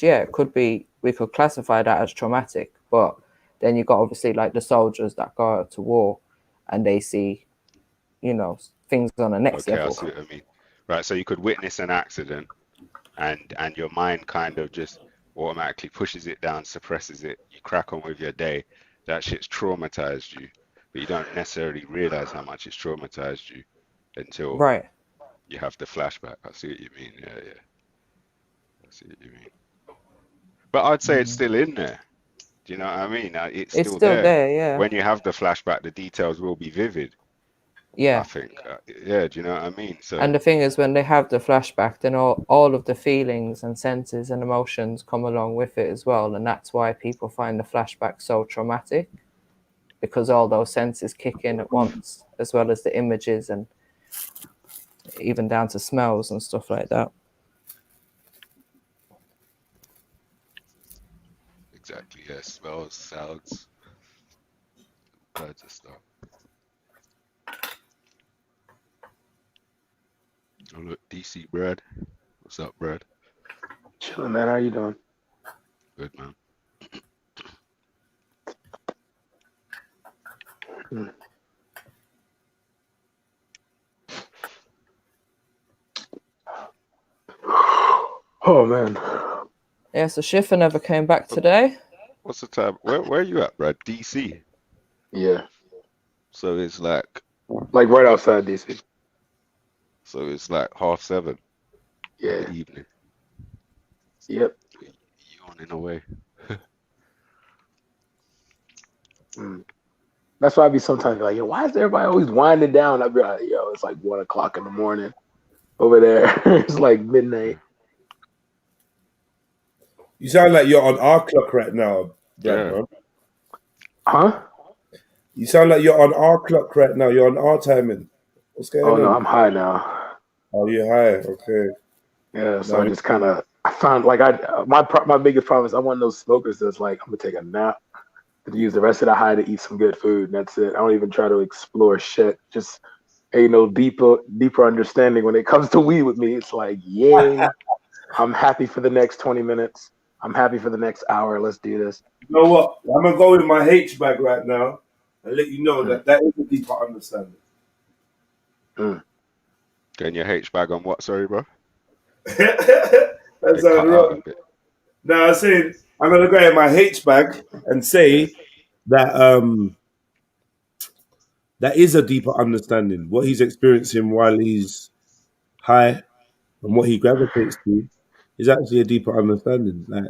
yeah, it could be, we could classify that as traumatic, but then you got obviously like the soldiers that go out to war and they see, things on the next Okay, I level. see what I mean. Right, so you could witness an accident and your mind kind of just automatically pushes it down, suppresses it. You crack on with your day. That shit's traumatized you, but you don't necessarily realize how much it's traumatized you until Right. you have the flashback. I see what you mean. Yeah, yeah. I see what you mean. But I'd say it's still in there. Do you know what I mean? It's It's still still there. there, yeah. When you have the flashback, the details will be vivid, I Yeah. think. Yeah, do you know what I mean? So, And the thing is, when they have the flashback, then all of the feelings and senses and emotions come along with it as well. And that's why people find the flashback so traumatic, because all those senses kick in at once, as well as the images and even down to smells and stuff like that. exactly, yeah, smells, sounds, kinds of stuff. Oh, look, DC Brad. What's up, Brad? Chilling, man. How you doing? Good, man. Hmm. Oh man. Yeah, so Schiffer never came back today. What's the time? Where are you at, Brad? DC. Yeah. So it's like Right outside DC. so it's like 7:30 in Yeah. the evening. Yep. Yawning away. Mm. That's why I be sometimes like, yo, why is everybody always winding down? I be like, yo, it's like 1 o'clock in the morning over there. It's like midnight. You sound like you're on our clock right now, Brad, Yeah. bro. Huh? You sound like you're on our clock right now. You're on our timing. What's Oh going no, on? I'm high now. Oh, you're high. Okay. Yeah, so I No, just kind of I found like my biggest problem is I'm one of those smokers that's like I'm gonna take a nap and use the rest of the high to eat some good food and that's it. I don't even try to explore shit. Just ain't no deeper understanding when it comes to weed with me. It's like yang. I'm happy for the next 20 minutes. I'm happy for the next hour. Let's do this. you know what? I'm gonna go with my H bag right now and let you know Mm, that is a deeper understanding. mm. Getting your H bag on what? Sorry, bro. That It sounds cut out a wrong. bit. No, I said I'm gonna go in my H bag and Yeah. say that that is a deeper understanding. What he's experiencing while he's high and what he gravitates to is actually a deeper understanding. Like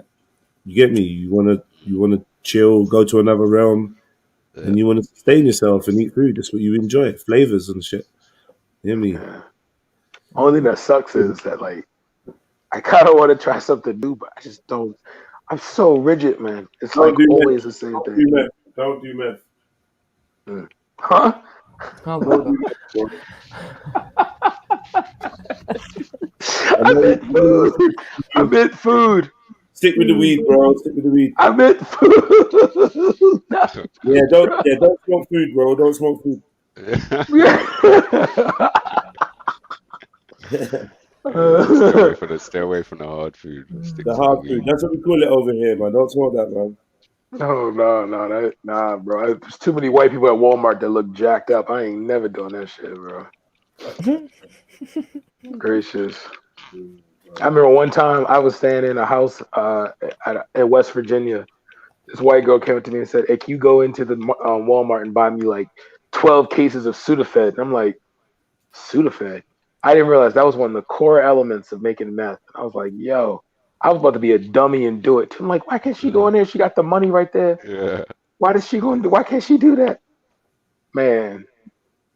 you get me? You wanna chill, go to another realm, Yeah. and you wanna sustain yourself and eat food. That's what you enjoy. Flavors and shit. You hear me? Yeah. Only thing that sucks is that like I kind of want to try something new, but I just don't. I'm so rigid, man. It's Don't like do meth. always the same Don't thing. do meth. Don't do meth. Mm. Huh? Oh my Don't God. do meth, bro. I I know meant food. I you meant food. stick with the weed, bro. Stick with the weed. I meant food. Not Yeah, drugs. don't smoke food, bro. Don't smoke food. Yeah, stay away from the hard food. Stick The to the hard food. weed. That's what we call it over here, man. Don't smoke that, man. Nah, bro. There's too many white people at Walmart that look jacked up. I ain't never doing that shit, bro. Gracious. I remember one time I was staying in a house in West Virginia. This white girl came up to me and said, "Hey, can you go into the Walmart and buy me like 12 cases of Sudafed?" And I'm like, "Sudafed?" I didn't realize that was one of the core elements of making meth. I was like, "Yo." I was about to be a dummy and do it. I'm like, why can't she go in there? She got the money right there. Yeah. Why does she go in? Why can't she do that? Man,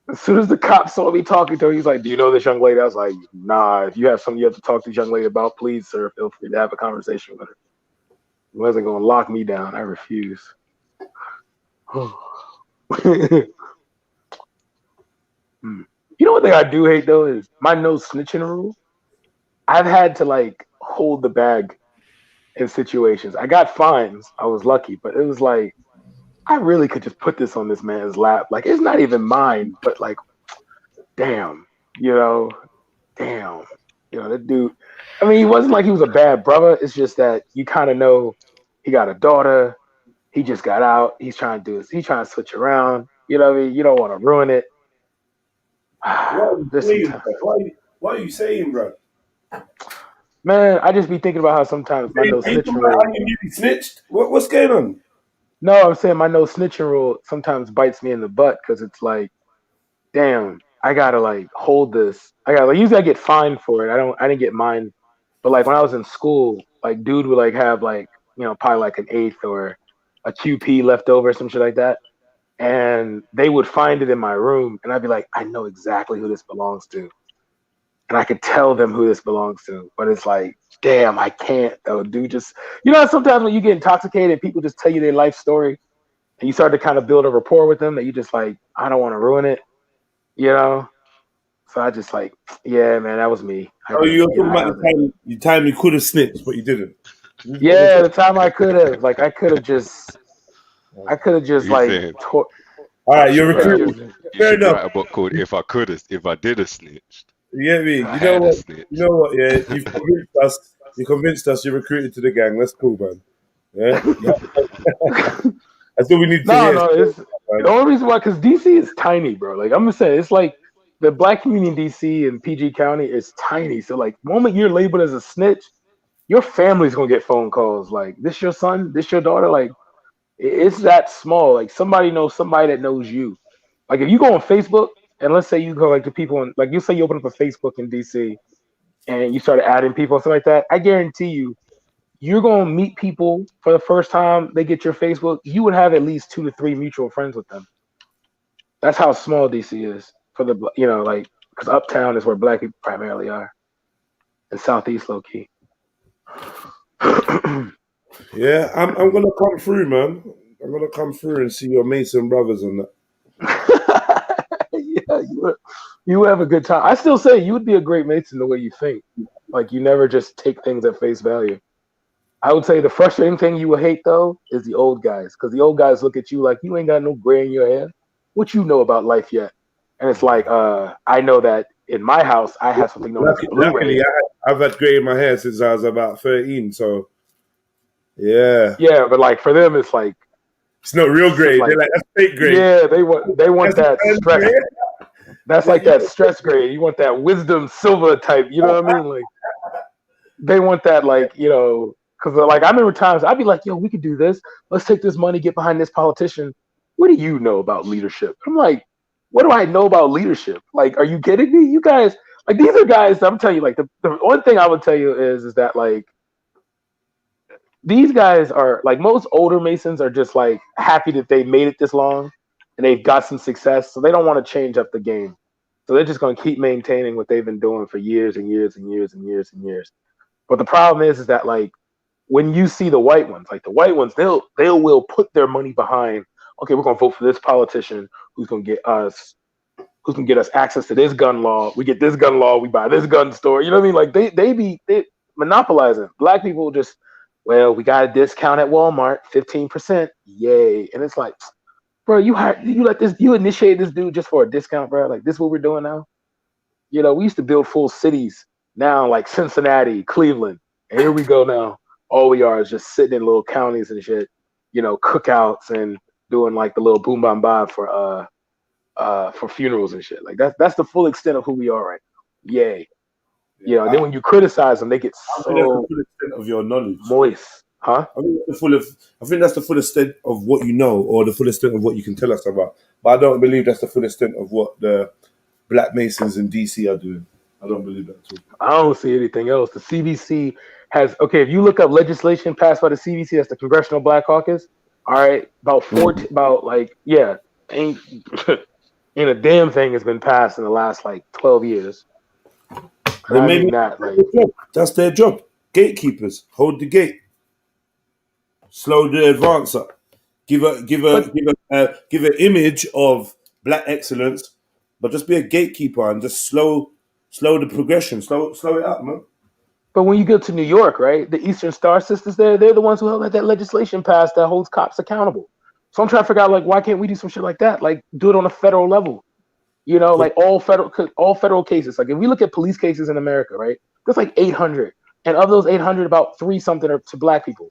as soon as the cop saw me talking to her, he's like, "Do you know this young lady?" I was like, "Nah. If you have something you have to talk to this young lady about, please, sir, feel free to have a conversation with her." He wasn't gonna lock me down. I refuse. Hmm. You know what thing I do hate though is my no snitching rule. I've had to like hold the bag in situations. I got fines. I was lucky, but it was like I really could just put this on this man's lap. Like it's not even mine, but like, damn, you know, damn, that dude. I mean, he wasn't like he was a bad brother. It's just that you kind of know he got a daughter. He just got out. He's trying to do this. He's trying to switch around. You know what I mean? You don't want to ruin it. There's some time. What are you saying, bro? Man, I just be thinking about how sometimes my no snitching rule. You snitched? What's going on? No, I'm saying my no snitching rule sometimes bites me in the butt because it's like, damn, I gotta like hold this. I gotta like, usually I get fined for it. I didn't get mine, but like when I was in school, like dude would like have like probably like an eighth or a QP left over, some shit like that, and they would find it in my room, and I'd be like, I know exactly who this belongs to, and I could tell them who this belongs to, but it's like, damn, I can't though, dude. Just sometimes when you get intoxicated, people just tell you their life story, and you start to kind of build a rapport with them that you just like, I don't want to ruin it. So I just like, yeah, man, that was me. You're talking about the time you could have snitched, but you didn't. Yeah, the time I could have, like, I could have just like. All right, you're recruiting. Fair enough. Write a book called "If I Did Have Snitched." You get me? You know what? Yeah, you've convinced us. You convinced us. You're recruited to the gang. That's cool, man. Yeah. That's all we need to hear. It's the only reason why, because DC is tiny, bro. Like I'm gonna say, it's like the black community in DC and PG County is tiny. So like, the moment you're labeled as a snitch, your family's gonna get phone calls like, "This your son? This your daughter?" Like, it's that small. Like somebody knows somebody that knows you. Like if you go on Facebook and let's say you go like to people and like you say you open up a Facebook in DC and you start adding people and stuff like that, I guarantee you're going to meet people for the first time. They get your Facebook. You would have at least 2 to 3 mutual friends with them. That's how small DC is for the, like, because uptown is where black people primarily are, and Southeast low key. Yeah, I'm gonna come through, man. I'm gonna come through and see your Mason brothers and that. Yeah, you would have a good time. I still say you would be a great Mason the way you think. Like you never just take things at face value. I would say the frustrating thing you will hate though is the old guys, because the old guys look at you like you ain't got no gray in your hair. What you know about life yet? And it's like, I know that in my house I have something known as Blu-ray. I've had gray in my hair since I was about 13, so yeah. Yeah, but like for them it's like it's not real gray. Like, they're like, that's fake gray. Yeah, they want that stress. Gray. That's like that stress gray. You want that wisdom silver type. You know what I mean? Like they want that, like, because like I remember times I'd be like, yo, we could do this. Let's take this money, get behind this politician. What do you know about leadership? I'm like, what do I know about leadership? Like, are you kidding me? You guys, like, these are guys. I'm telling you, like, the one thing I would tell you is that like. These guys are like most older Masons are just like happy that they made it this long and they've got some success. So they don't want to change up the game. So they're just going to keep maintaining what they've been doing for years and years and years and years and years. But the problem is that like when you see the white ones, like the white ones, they will put their money behind, okay, we're going to vote for this politician who's going to get us access to this gun law. We get this gun law. We buy this gun store. You know what I mean? Like they monopolizing. Black people just, well, we got a discount at Walmart, 15%. Yay. And it's like, bro, you initiate this dude just for a discount, bro. Like, this is what we're doing now. We used to build full cities. Now, like Cincinnati, Cleveland. And here we go now. All we are is just sitting in little counties and shit, cookouts and doing like the little boom bam bam for funerals and shit. Like that's the full extent of who we are right now. Yay. And then when you criticize them, they get so the full extent of your knowledge. Moist, huh? I think that's the full extent of what you know, or the full extent of what you can tell us about. But I don't believe that's the full extent of what the Black Masons in DC are doing. I don't believe that at all. I don't see anything else. The CBC has, okay, if you look up legislation passed by the CBC, that's the Congressional Black Caucus. All right, ain't a damn thing has been passed in the last like 12 years. That's their job. Gatekeepers hold the gate, slow the advance up, give an image of black excellence, but just be a gatekeeper and just slow the progression, slow it up, man. But when you go to New York, right, the Eastern Star Sisters they're the ones who helped that legislation passed that holds cops accountable. So I'm trying to figure out like why can't we do some shit like that? Like do it on a federal level. Like all federal cases. Like if we look at police cases in America, right? There's like 800. And of those 800, about 3 something are to black people.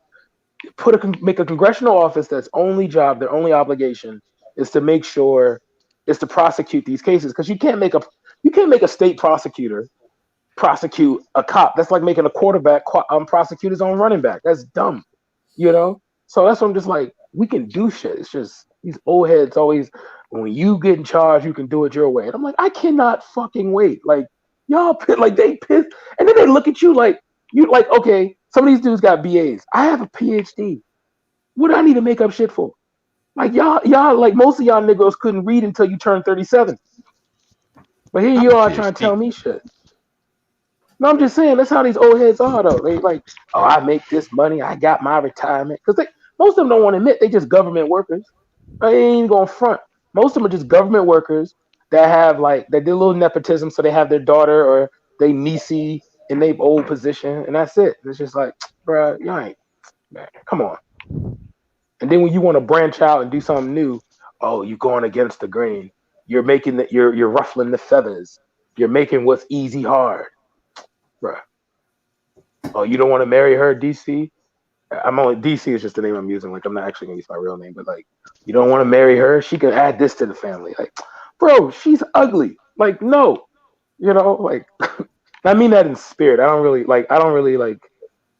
Make a congressional office that's only job, their only obligation is to make sure is to prosecute these cases, because you can't make a state prosecutor prosecute a cop. That's like making a quarterback prosecute his own running back. That's dumb, you know. So that's what I'm just like, we can do shit. It's just these old heads always, when you get in charge, you can do it your way. And I'm like, I cannot fucking wait. Like y'all like they pissed, and then they look at you like okay. Some of these dudes got BAs. I have a PhD. What do I need to make up shit for? Like y'all, like most of y'all niggas couldn't read until you turned 37. But here you are trying to tell me shit. No, I'm just saying that's how these old heads are though. They like, oh, I make this money, I got my retirement. Because most of them don't want to admit they just government workers. I ain't gonna front. Most of them are just government workers that have like they did a little nepotism, so they have their daughter or they niecey in their old position, and that's it. And it's just like, bro, you ain't, man, come on. And then when you want to branch out and do something new, oh, you're going against the grain. You're making you're ruffling the feathers. You're making what's easy hard, bro. Oh, you don't want to marry her, DC? DC is just the name I'm using. Like, I'm not actually gonna use my real name, but like, you don't want to marry her? She can add this to the family. Like, bro, she's ugly. Like, no, you know, like. I mean that in spirit. I don't really like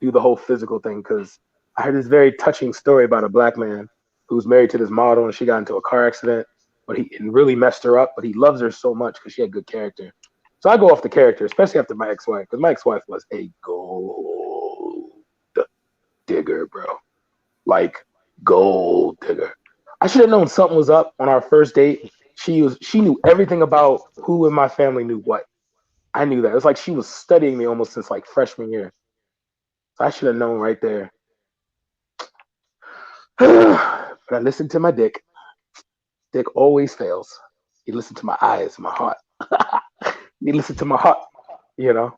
do the whole physical thing, because I heard this very touching story about a black man who's married to this model and she got into a car accident, but he really messed her up. But he loves her so much because she had good character. So I go off the character, especially after my ex-wife, because my ex-wife was a gold digger, bro. Like gold digger. I should have known something was up on our first date. She knew everything about who in my family knew what. I knew that. It was like she was studying me almost since like freshman year. So I should have known right there. But I listened to my dick. Dick always fails. You listen to my eyes, my heart. You listen to my heart, you know?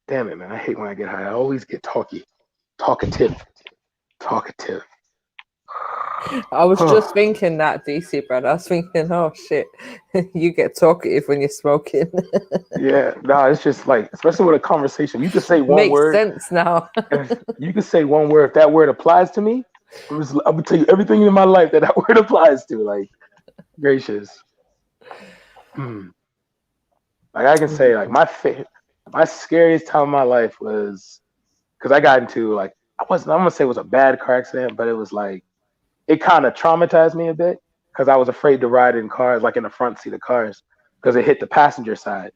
Damn it, man. I hate when I get high. I always get talkative. I was just thinking that, DC, brother. I was thinking, oh shit, you get talkative when you're smoking. Yeah, no, it's just like, especially with a conversation, you can say one word. Makes sense now. You can say one word. If that word applies to me, I'm gonna tell you everything in my life that word applies to. Like, gracious. Like I can say, like my scariest time of my life was because I got into like I'm gonna say it was a bad car accident, but it was like it kind of traumatized me a bit because I was afraid to ride in cars, like in the front seat of cars, because it hit the passenger side.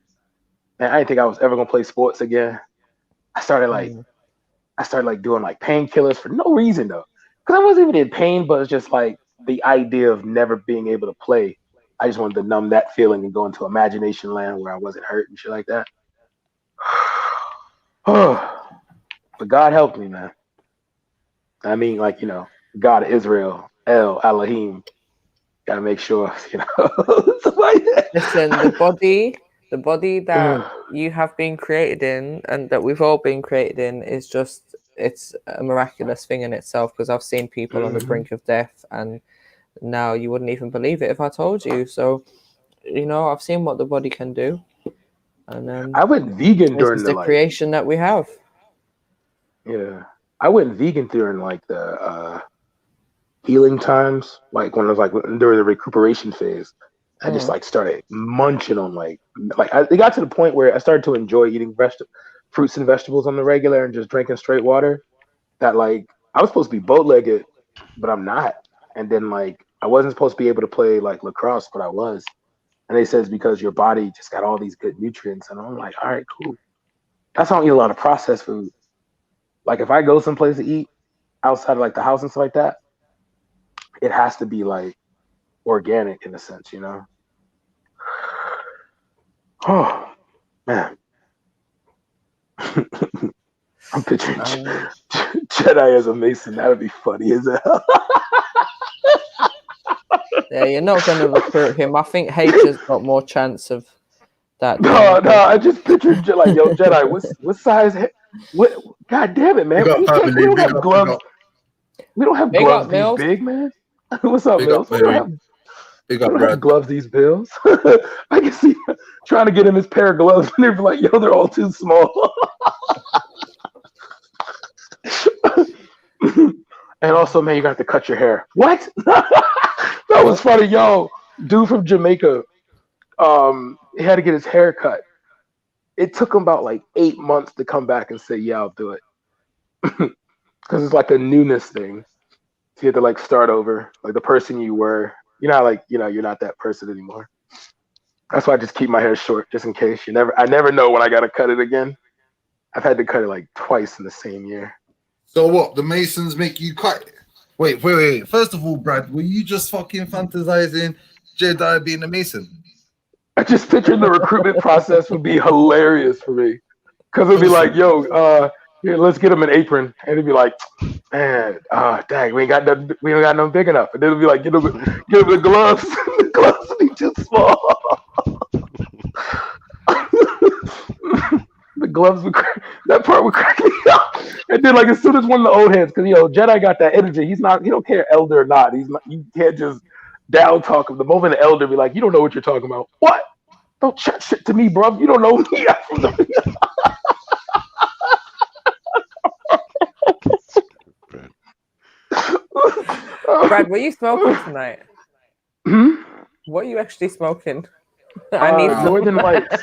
And I didn't think I was ever gonna play sports again. I started doing like painkillers for no reason though, because I wasn't even in pain, but it's just like the idea of never being able to play. I just wanted to numb that feeling and go into imagination land where I wasn't hurt and shit like that. But God helped me, man. I mean, like, you know, God of Israel, El Elohim. Gotta make sure, you know. Listen, the body that you have been created in and that we've all been created in is just, it's a miraculous thing in itself, because I've seen people on the brink of death and now you wouldn't even believe it if I told you. So, you know, I've seen what the body can do. And I went vegan during the creation that we have. Yeah. I went vegan during like the healing times, like when I was like during the recuperation phase. I just like started munching on it got to the point where I started to enjoy eating fruits and vegetables on the regular and just drinking straight water. That like I was supposed to be bow-legged, but I'm not. And then like I wasn't supposed to be able to play like lacrosse, but I was. And they said it's because your body just got all these good nutrients. And I'm like, all right, cool. That's why I don't eat a lot of processed food. Like if I go someplace to eat outside of like the house and stuff like that, it has to be like organic in a sense, you know? Oh, man. I'm picturing Jedi as a Mason. That would be funny as hell. Yeah, you're not going to recruit him. I think H has got more chance of that. No, I just pictured like, yo, Jedi, what size? What? God damn it, man. We don't have gloves. We don't have gloves this big, man. What's up, Mills? Big You up, don't have to Brad. gloves these bills. I can see trying to get him his pair of gloves, and they're like, yo, they're all too small. And also, man, you got to cut your hair. What? That was funny, yo. Dude from Jamaica, he had to get his hair cut. It took him about like 8 months to come back and say, "Yeah, I'll do it," because it's like a newness thing. So you had to like start over, like the person you were. You're not like you're not that person anymore. That's why I just keep my hair short, just in case. I never know when I gotta cut it again. I've had to cut it like twice in the same year. So what? The Masons make you cut? Wait. First of all, Brad, were you just fucking fantasizing Jedi being a Mason? I just pictured the recruitment process would be hilarious for me, because it'd be like, "Yo, here, let's get him an apron," and it'd be like, "Man, dang, we ain't got nothing big enough," and then it'd be like, "Get him the gloves. The gloves would be too small." The gloves that part would crack me up. And then like as soon as one of the old heads, because Jedi got that energy. He don't care elder or not. He's not. You can't just down talk him. The moment the elder be like, "You don't know what you're talking about." What? Don't chat shit to me, bro. You don't know me. Brad, were you smoking tonight? What are you actually smoking? I need Northern Lights.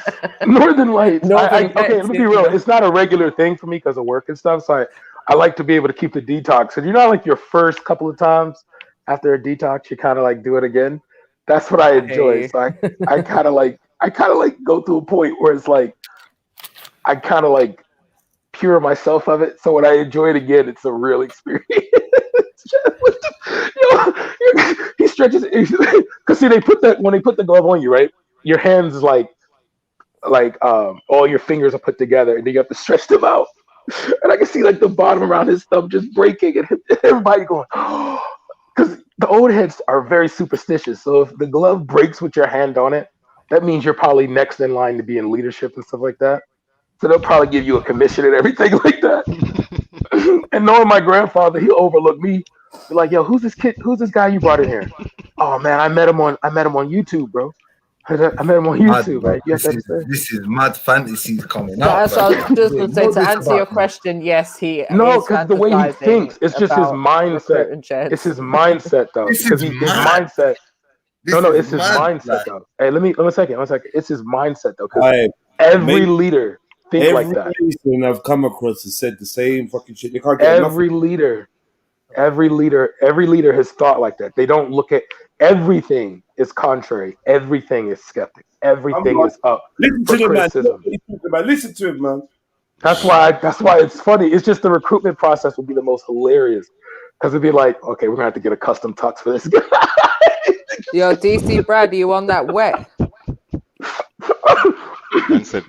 Northern Lights. Northern Okay, Lights, let me be real. It's not a regular thing for me because of work and stuff. So I like to be able to keep the detox. And like your first couple of times after a detox, you kind of like do it again. That's what I enjoy. So I kind of like go to a point where it's like I kind of like pure myself of it. So when I enjoy it again, it's a real experience. He stretches because see when they put the glove on you, right? Your hands is like all your fingers are put together, and then you have to stretch them out. And I can see like the bottom around his thumb just breaking, and everybody going, because the old heads are very superstitious. So if the glove breaks with your hand on it, that means you're probably next in line to be in leadership and stuff like that. So they'll probably give you a commission and everything like that. And knowing my grandfather, he'll overlook me. Be like, "Yo, who's this kid? Who's this guy you brought in here?" "Oh man, I met him on YouTube, bro. I met him on YouTube, Bro. man. You have to understand." This is mad fantasies coming Yeah, out. so I was just going to say, Know to this answer your about me. question, yes, he No, is because the way he fantasizing thinks, it's just his about mindset. recruiting jets. It's his mindset, though. This Because is his mad. mindset. This No, is it's his mad, mindset, like, though. Hey, let me one second. It's his mindset, though. Because I every mate, leader think like every that. Mason I've come across has said the same fucking shit. They can't get enough. Every leader has thought like that. They don't look at everything is contrary. Everything is skeptic. Everything is up Listen for to the man. criticism. Listen to him, man. That's why it's funny. It's just the recruitment process would be the most hilarious. Because it'd be like, okay, we're gonna have to get a custom tux for this guy. Yo, DC Brad, you on that wet? Man said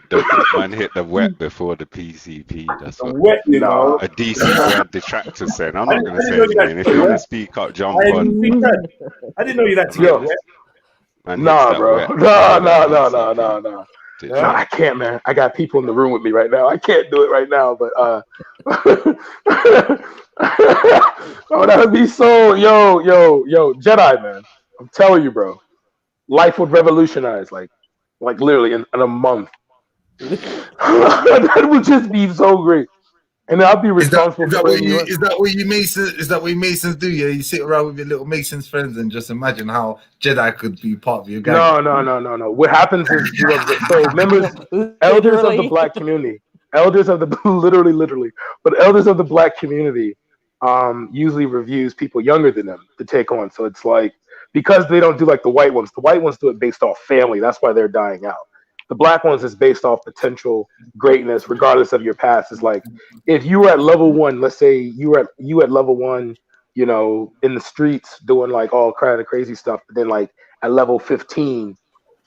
man hit the wet before the PCP. That's what Wet, you know. a DC Brad detractor said. I'm not going to say know his that name. If you want to speak up, jump I on. didn't know you that to Yo. get wet. Man Nah, hits that bro. wet No. before that PCP. No, I can't, man. I got people in the room with me right now. I can't do it right now, but oh, that would be so yo, Jedi, man. I'm telling you, bro. Life would revolutionize, like literally in a month. That would just be so great. And I'll be responsible Is that for what you. you Masons do? Yeah, you sit around with your little Masons friends and just imagine how Jedi could be part of your gang. No. What happens is so members, elders of the black community, elders of the literally, but elders of the black community, usually reviews people younger than them to take on. So it's like because they don't do like the white ones. The white ones do it based off family. That's why they're dying out. The black ones is based off potential greatness, regardless of your past. It's like if you were at level 1, let's say you at level 1, in the streets doing like all kind of crazy stuff, but then like at level 15,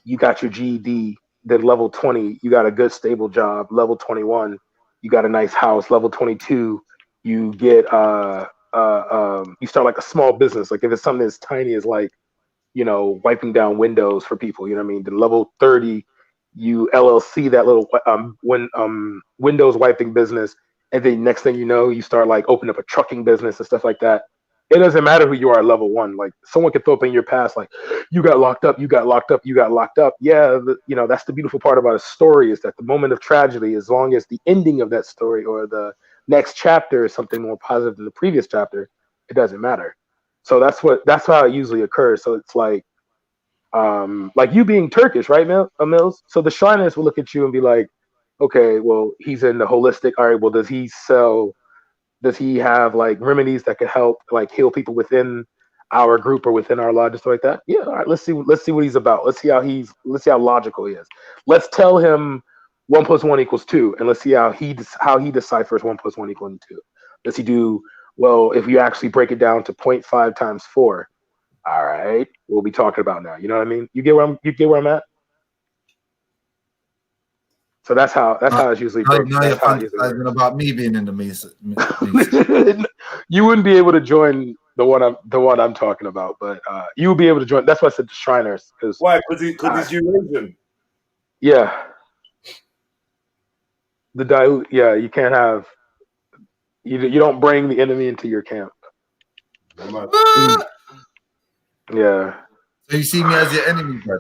you got your GED. Then level 20, you got a good stable job. Level 21, you got a nice house. Level 22, you get you start like a small business. Like if it's something as tiny as like wiping down windows for people, you know what I mean? Then level 30, you LLC that little windows wiping business, and then next thing you know, you start like opening up a trucking business and stuff like that. it doesn't matter who you are at level 1. Like someone could throw up in your past, like you got locked up, you got locked up, you got locked up. Yeah, you know, that's the beautiful part about a story, is that the moment of tragedy, as long as the ending of that story or the next chapter is something more positive than the previous chapter, it doesn't matter. So that's how it usually occurs. So it's like you being Turkish, right, Mills? So the Shriners will look at you and be like, okay, well, he's in the holistic. All right, well, does he have like remedies that could help like heal people within our group or within our lodge and stuff like that? Yeah, all right, let's see what he's about. Let's see how logical he is. Let's tell him 1 + 1 = 2, and let's see how he deciphers 1 + 1 = 2. Does he do well if you actually break it down to 0.5 × 4? All right, we'll be talking about now. You know what I mean? You get where I'm at? So that's how it's usually broken. Now you're fantasizing about me being in the Mason. You wouldn't be able to join the one I'm talking about, but you will be able to join. That's why I said the Shriners. Why? Because he's Eurasian. Yeah. The dilute. Yeah, you can't have. You don't bring the enemy into your camp. Yeah. So you see me as your enemy, bro?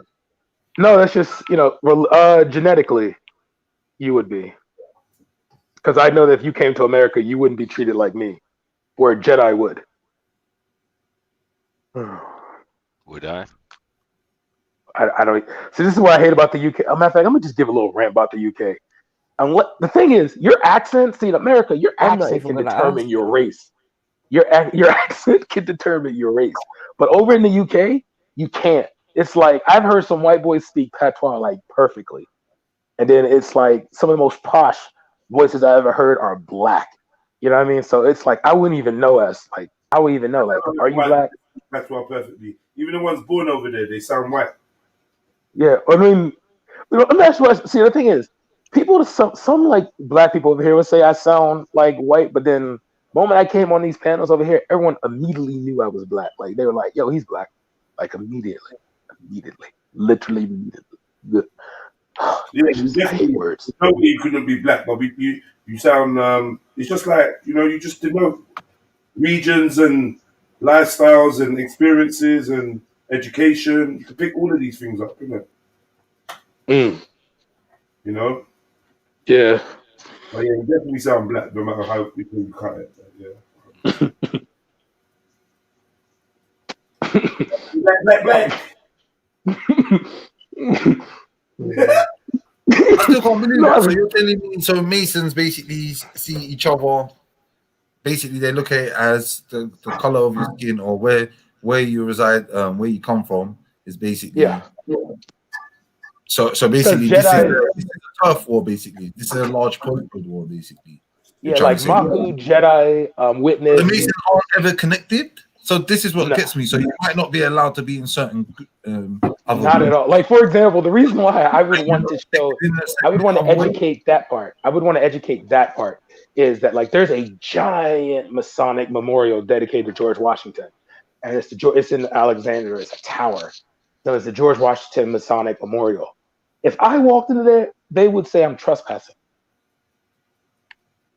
No, that's just genetically, you would be. Because I know that if you came to America, you wouldn't be treated like me, where a Jedi would. Would I? I don't. See, this is what I hate about the UK. Matter of fact, I'm gonna just give a little rant about the UK. And what the thing is, your accent. See, in America, your I'm not accent even can gonna determine ask. your race. Your accent can determine your race. But over in the UK, you can't. It's like I've heard some white boys speak patois like perfectly, and then it's like some of the most posh voices I ever heard are black. You know what I mean? So it's like I wouldn't even know I wouldn't even know. Like, are you black? That's why perfectly. Even the ones born over there, they sound white. Yeah, I mean, let me ask you. See, the thing is, some like black people over here would say I sound like white, but then the moment I came on these panels over here, everyone immediately knew I was black. Like they were like, "Yo, he's black!" Like immediately, literally immediately. Yeah, I hate words. Nobody you couldn't be black, but you sound. It's just like you just denote regions and lifestyles and experiences and education. You can pick all of these things up, isn't it? You know. Yeah. But yeah, you definitely sound black, no matter how people you cut it. Yeah. black. I still can't believe that. So you're telling me, so Masons basically see each other. Basically, they look at it as the color of your skin or where you reside, where you come from is basically. Yeah. So basically, this is a turf war. Basically, this is a large postcode war. Basically. Yeah, like Maku, Jedi, Witness. The Masons aren't ever connected. So this is what gets me. So you might not be allowed to be in certain. Not at all. Like for example, the reason why I would want to show, I would want to educate that part. I would want to educate that part is that like there's a giant Masonic memorial dedicated to George Washington, and it's in Alexandria. It's a tower. So it's the George Washington Masonic Memorial. If I walked into there, they would say I'm trespassing.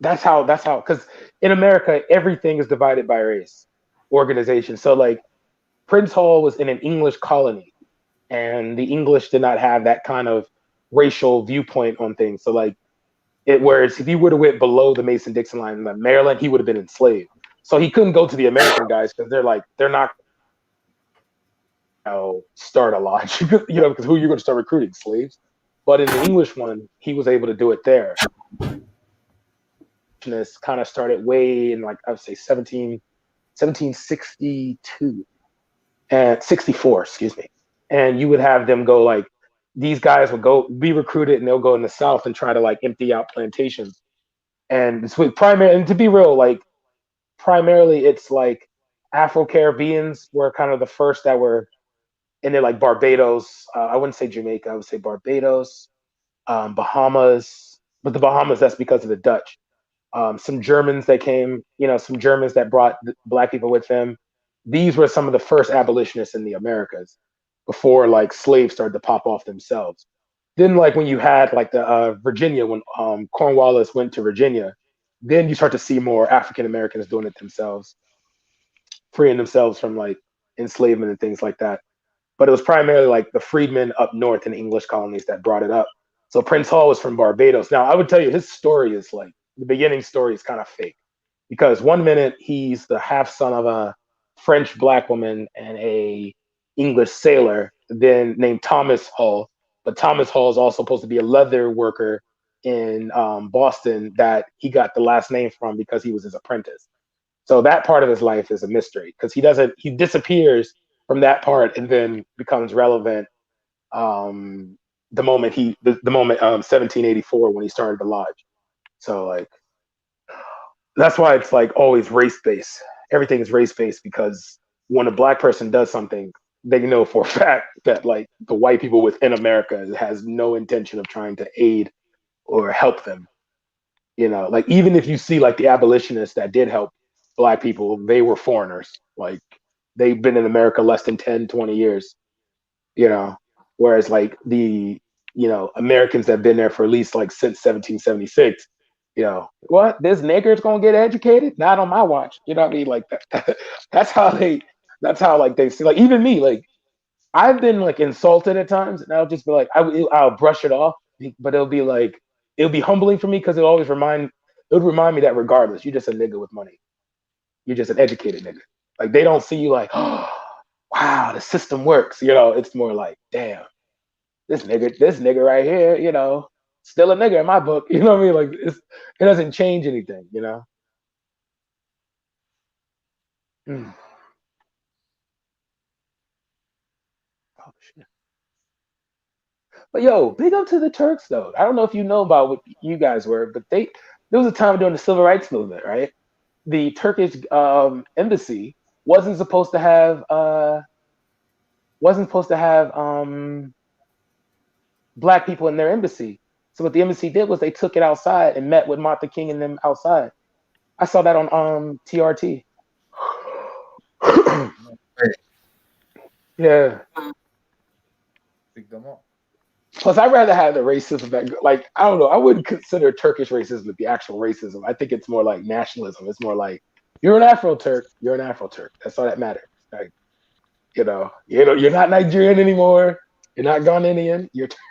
That's how. Because in America, everything is divided by race, organization. So like Prince Hall was in an English colony, and the English did not have that kind of racial viewpoint on things. So like whereas if he would have went below the Mason-Dixon line in Maryland, he would have been enslaved. So he couldn't go to the American guys because they're not start a lodge, because who you're going to start recruiting? Slaves. But in the English one, he was able to do it there. This kind of started way in like I would say 1762 and 64, excuse me. And you would have them go like these guys would go be recruited and they'll go in the South and try to like empty out plantations. And it's with and to be real, like primarily it's like Afro-Caribbeans were kind of the first that were. And they're like Barbados. I wouldn't say Jamaica. I would say Barbados, Bahamas. But the Bahamas, that's because of the Dutch. Some Germans that came, some Germans that brought black people with them. These were some of the first abolitionists in the Americas before like slaves started to pop off themselves. Then like when you had like the Virginia, when Cornwallis went to Virginia, then you start to see more African Americans doing it themselves. freeing themselves from like enslavement and things like that. But it was primarily like the freedmen up north in the English colonies that brought it up. So Prince Hall was from Barbados. Now I would tell you his story is like the beginning story is kind of fake, because one minute he's the half son of a French black woman and a English sailor, then named Thomas Hall. But Thomas Hall is also supposed to be a leather worker in Boston that he got the last name from because he was his apprentice. So that part of his life is a mystery because he disappears from that part and then becomes relevant the moment 1784 when he started the lodge. So like that's why it's like always race based. Everything is race based because when a black person does something, they know for a fact that like the white people within America has no intention of trying to aid or help them. You know, like even if you see like the abolitionists that did help black people, they were foreigners. Like they've been in America less than 10, 20 years, you know, whereas like the, you know, Americans that have been there for at least like since 1776, you know, what, this nigger's gonna get educated? Not on my watch. You know what I mean? Like that's how like they see, like even me, like I've been like insulted at times and I'll just be like, I'll brush it off, but it'll be humbling for me because it would remind me that regardless, you're just a nigga with money. You're just an educated nigga. Like they don't see you like, oh, wow, the system works. You know, it's more like, damn, this nigga right here, you know, still a nigga in my book. You know what I mean? Like it doesn't change anything, you know? Mm. Oh shit. But yo, big up to the Turks though. I don't know if you know about what you guys were, but there was a time during the civil rights movement, right? The Turkish embassy wasn't supposed to have black people in their embassy. So what the embassy did was they took it outside and met with Martin King and them outside. I saw that on TRT. Yeah. Pick them up. Plus, I'd rather have the racism that, like, I don't know, I wouldn't consider Turkish racism to be actual racism. I think it's more like nationalism. It's more like, you're an Afro-Turk, you're an Afro-Turk. That's all that matters. Like, you know, you're not Nigerian anymore. You're not Ghanaian. You're Turk.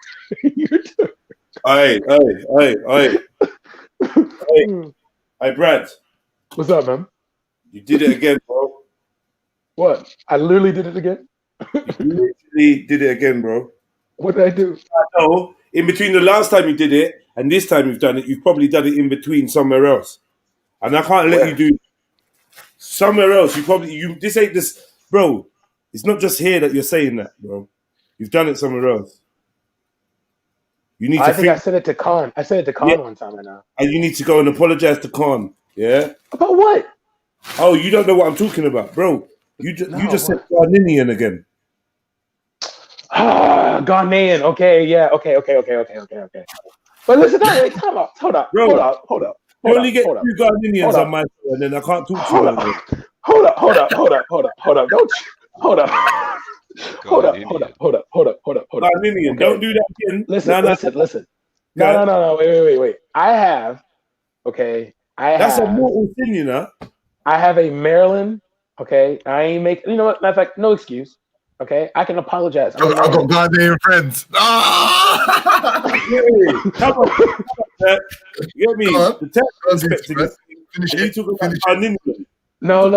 Hey, Brad. What's up, man? You did it again, bro. What? I literally did it again? You literally did it again, bro. What did I do? No, in between the last time you did it and this time you've done it, you've probably done it in between somewhere else. And I can't let you do somewhere else. This ain't this, bro. It's not just here that you're saying that, bro. You've done it somewhere else. You need I think I said it to Khan. I said it to Khan one time right now. And you need to go and apologize to Khan. Yeah? About what? Oh, you don't know what I'm talking about, bro. You just said Ghanaian again. Ah, Ghanaian. Okay, yeah. Okay. But listen, wait, time out. Hold up. Bro, hold up. You only get 2 Ghanaians on my show, and then I can't talk to you. Hold up. Don't hold up. Hold up. Ghanaian, okay. Don't do that again. Listen. No. Wait. I have. That's a mortal thing, you know. I have a Maryland. Okay, I ain't making. You know what? Matter of fact, no excuse. Okay, I can apologize. I've got Ghanaian friends. Come on. You get me? The text No.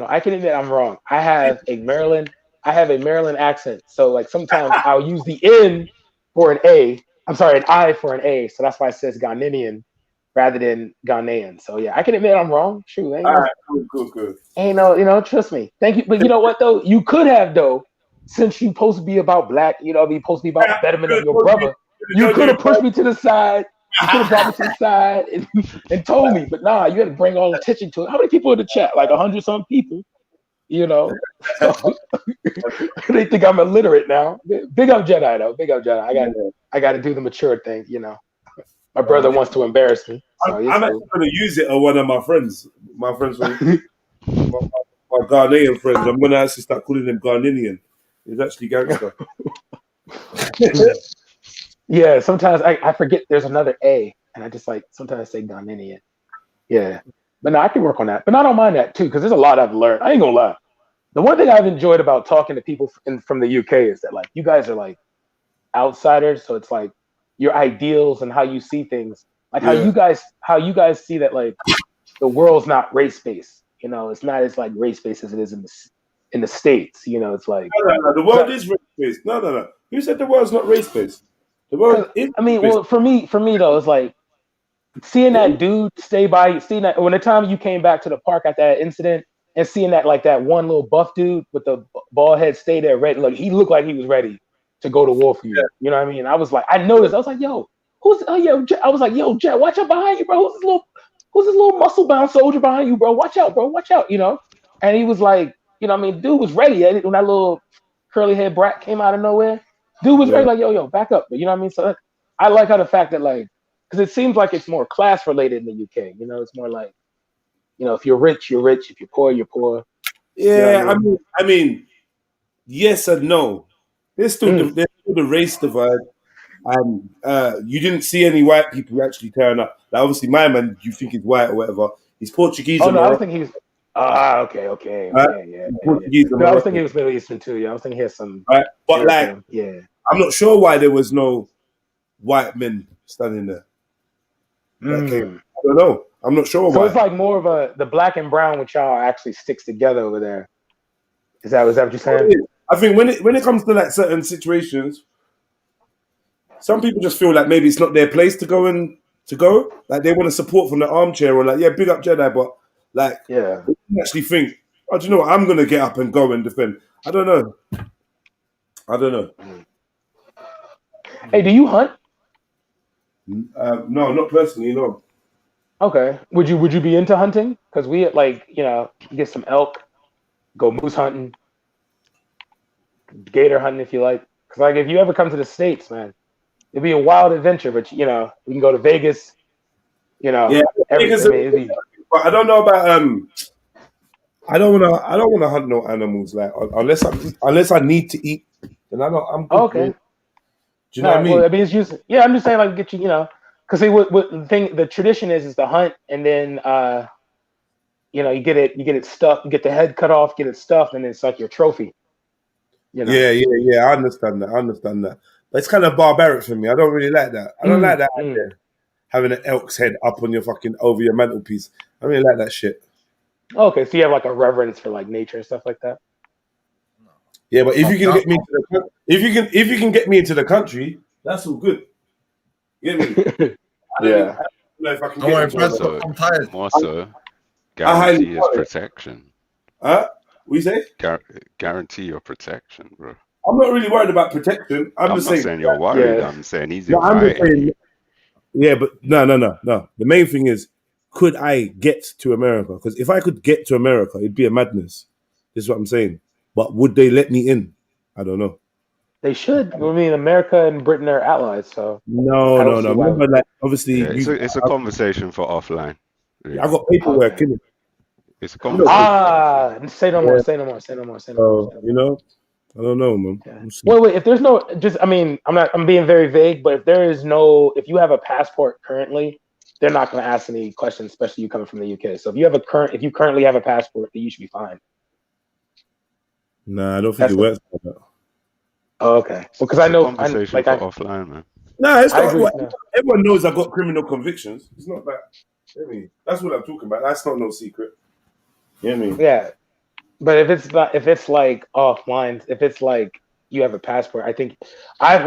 I can admit I'm wrong. I have a Maryland accent. So like sometimes I'll use the N for an A. I'm sorry, an I for an A. So that's why it says Ghanaian rather than Ghanaian. So yeah, I can admit I'm wrong. True. All right, cool. Ain't no, trust me. Thank you. But you know what though? You could have though, since you supposed to be about black, you supposed to be about the betterment of your brother. You could have pushed me to the side. You could have brought me to the side and told me. But nah, you had to bring all attention to it. How many people in the chat? Like 100-some people. So, they think I'm illiterate now. Big up Jedi though. Big up Jedi. I got to do the mature thing. My brother wants to embarrass me. So I'm actually going to use it on one of my friends. My friends, my Ghanaian friends. I'm going to actually start calling them Ghanaian. He's actually gangster. Yeah, sometimes I forget there's another A, and I just sometimes say Ghanaian. Yeah. But no, I can work on that. But I don't mind that too, because there's a lot I've learned. I ain't gonna lie. The one thing I've enjoyed about talking to people from the UK is that like you guys are like outsiders, so it's like your ideals and how you see things, like how you guys see that like the world's not race based. You know, it's not as like race based as it is in the States. You know, it's like No. The world is race based. No. Who said the world's not race based? The world is. I mean, well, for me though, it's like seeing that dude stay by, seeing that when the time you came back to the park at that incident and seeing that like that one little buff dude with the bald head stay there ready, like he looked like he was ready to go to war for you. Yeah. You know what I mean? I was like, I noticed. I was like, yo, I was like, yo, Jet, watch out behind you, bro. Who's this little muscle bound soldier behind you, bro? Watch out, bro. Watch out, you know? And he was like, you know what I mean? Dude was ready. When that little curly head brat came out of nowhere, dude was ready, like, yo, back up. But you know what I mean? So I like how the fact that like, because it seems like it's more class related in the UK. You know, it's more like, you know, if you're rich, you're rich. If you're poor, you're poor. Yeah, you know I mean, yes and no. There's still the race divide, and you didn't see any white people actually turn up. Like obviously, my man, you think he's white or whatever. He's Portuguese. Oh no, I was thinking he was. Okay, yeah. No, I was thinking he was Middle Eastern too. Yeah, I was thinking he had some. Right, but like, yeah, I'm not sure why there was no white men standing there. I don't know. I'm not sure why. So it's like more of the black and brown with y'all actually sticks together over there. Is that what you're saying? I think when it comes to like certain situations, some people just feel like maybe it's not their place to go. Like they want to support from the armchair or like, yeah, big up Jedi, but like, yeah, they actually think, oh, do you know what? I'm gonna get up and go and defend. I don't know. Hey, do you hunt? No, not personally, no. Okay. Would you be into hunting? Because we like, you know, get some elk, go moose hunting, gator hunting if you like. Because like if you ever come to the States, man, it'd be a wild adventure. But you know, we can go to Vegas. You know, yeah, Vegas. But I don't know about I don't wanna hunt no animals like unless I need to eat. Then I'm good. Okay. Do you know what I mean? Well, I mean, it's just I'm just saying like get you, you know. Because the tradition is to hunt and then you know you get it stuffed, you get the head cut off, get it stuffed, and it's like your trophy. You know? Yeah. I understand that. But it's kind of barbaric for me. I don't really like that. I don't like that idea. Having an elk's head up on your fucking over your mantelpiece. I really like that shit. Okay, so you have like a reverence for like nature and stuff like that. Yeah, but if you can get me to if you can get me into the country, that's all good. You get me? Yeah. Don't worry, Brad. I'm tired. More so, guarantee his protection. We say? Guarantee your protection, bro. I'm not really worried about protection. I'm just saying you're worried. Yeah. I'm saying he's inviting. Yeah, but no. The main thing is, could I get to America? Because if I could get to America, it'd be a madness. This is what I'm saying. But would they let me in? I don't know. They should. I mean, America and Britain are allies, so no. Remember, like obviously, it's a conversation for offline. Really. I got paperwork in it. It's a conversation. Say no more. You know, I don't know, man. Yeah. Wait. If there's no, I'm being very vague, but if you have a passport currently, they're not going to ask any questions, especially you coming from the UK. So if you currently have a passport, then you should be fine. Nah, I don't think it works like that. Oh, okay. Well, because I know, offline, man. No, it's not. Everyone knows I've got criminal convictions. It's not that. I mean, that's what I'm talking about. That's not no secret. You know what I mean? Yeah, but if it's like offline, if it's like you have a passport, I think I've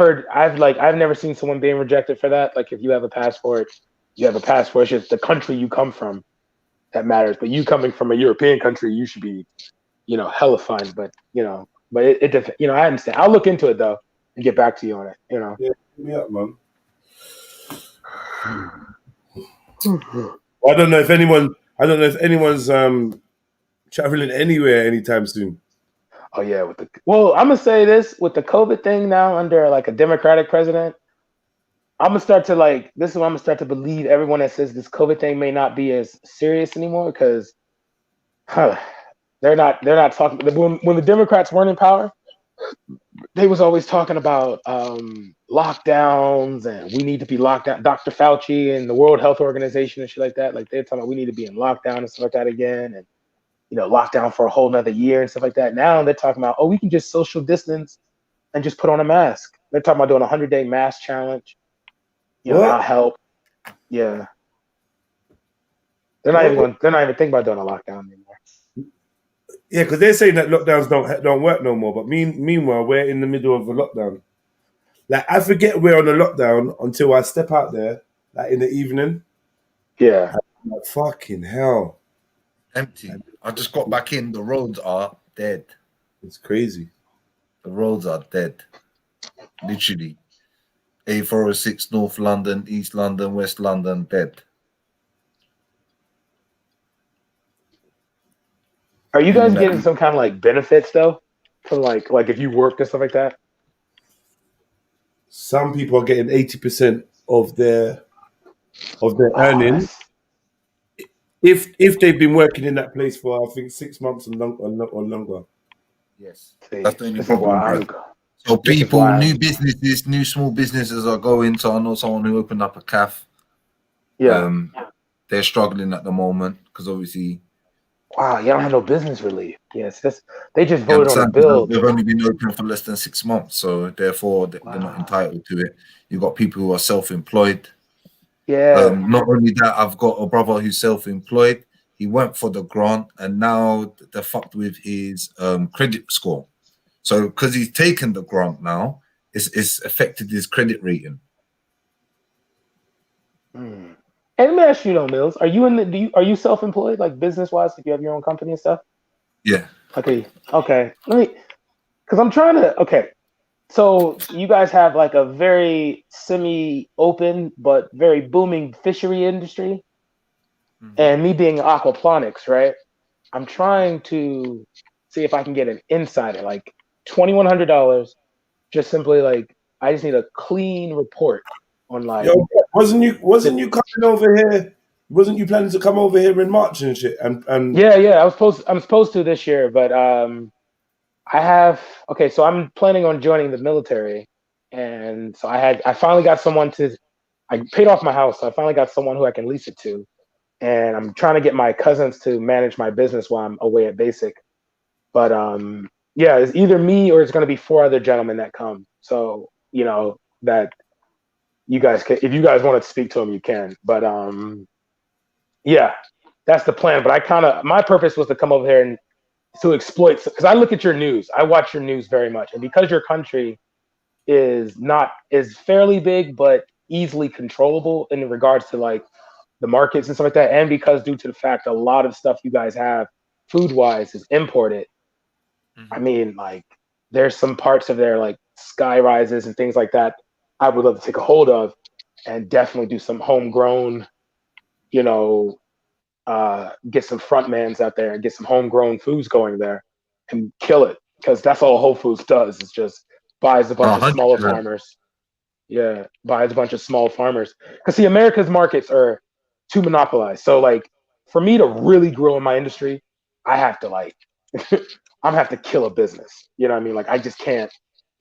never seen someone being rejected for that. Like if you have a passport, It's just the country you come from that matters. But you coming from a European country, you should be, hella fine. But I understand. I'll look into it though and get back to you on it. Yeah, hit me up, man. I don't know if anyone's traveling anywhere anytime soon. Oh yeah, I'm gonna say this with the COVID thing now under like a Democratic president. I'm gonna start to believe everyone that says this COVID thing may not be as serious anymore because they're not talking. When the Democrats weren't in power, they was always talking about lockdowns and we need to be locked down. Dr. Fauci and the World Health Organization and shit like that. Like they're talking about we need to be in lockdown and stuff like that again, and lockdown for a whole nother year and stuff like that. Now they're talking about, oh, we can just social distance and just put on a mask. They're talking about doing a 100-day mask challenge. That'll help. Yeah. They're not even thinking about doing a lockdown anymore. Yeah, because they're saying that lockdowns don't work no more. But meanwhile, we're in the middle of a lockdown. Like I forget we're on a lockdown until I step out there, like in the evening. Yeah. I'm like, fucking hell. Empty. I just got back in. The roads are dead. It's crazy. The roads are dead. Literally. A406, North London, East London, West London, dead. Are you guys getting some kind of like benefits though? From like if you worked and stuff like that? Some people are getting 80% of their earnings if they've been working in that place for I think 6 months or longer. Yes, See, that's the only problem. So people, new small businesses are going. So I know someone who opened up a cafe. Yeah. They're struggling at the moment because obviously. Wow, you don't have no business relief. Yes, they just voted on a bill. They've only been open for less than 6 months, so therefore they're not entitled to it. You've got people who are self-employed. Yeah. Not only that, I've got a brother who's self-employed. He went for the grant, and now they're fucked with his credit score. So because he's taken the grant now, it's affected his credit rating. And let me ask you though, Mills, are you self-employed, like business-wise, if you have your own company and stuff? Yeah. Okay. Because I'm trying to, so you guys have like a very semi-open but very booming fishery industry. And me being aquaponics, right? I'm trying to see if I can get an insider, like $2,100, just simply like, I just need a clean report on like. Yo, wasn't you coming over here? Wasn't you planning to come over here in March and shit? And yeah, I'm supposed to this year, but so I'm planning on joining the military, and so I finally got someone I paid off my house, so I finally got someone who I can lease it to, and I'm trying to get my cousins to manage my business while I'm away at basic, but yeah, it's either me or it's going to be 4 other gentlemen that come, so that you guys can, if you guys want to speak to them, you can, but yeah, that's the plan. But my purpose was to come over here and to exploit, because I look at your news, I watch your news very much, and because your country is fairly big but easily controllable in regards to like the markets and stuff like that, and because due to the fact a lot of stuff you guys have food wise is imported. I mean, like there's some parts of there like sky rises and things like that I would love to take a hold of and definitely do some homegrown, get some frontmans out there and get some homegrown foods going there and kill it, because that's all Whole Foods does, is just buys a bunch of smaller farmers. Yeah, buys a bunch of small farmers. Because see, America's markets are too monopolized. So like for me to really grow in my industry, I have to like I'm have to kill a business. You know what I mean? Like I just can't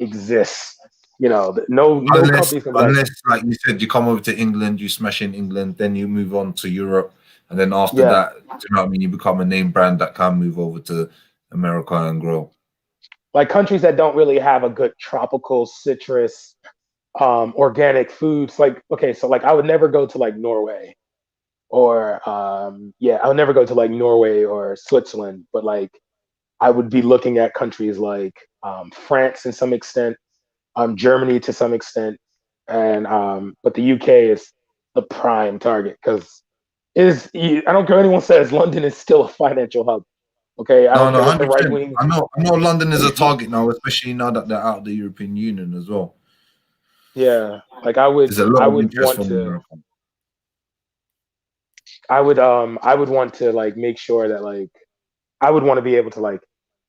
exist. No company's gonna unless like you said, you come over to England, you smash in England, then you move on to Europe. And then after that, do you know what I mean? You become a name brand that can move over to America and grow. Like countries that don't really have a good tropical citrus, organic foods. Like, so like I would never go to like Norway or, I would never go to like Norway or Switzerland, but like I would be looking at countries like France to some extent, Germany to some extent. And, but the UK is the prime target because I don't care what anyone says, London is still a financial hub. Okay, I don't care what the right wing. I know London is a target now, especially now that they're out of the European Union as well. Yeah, like I would want to like make sure that like I would want to be able to like,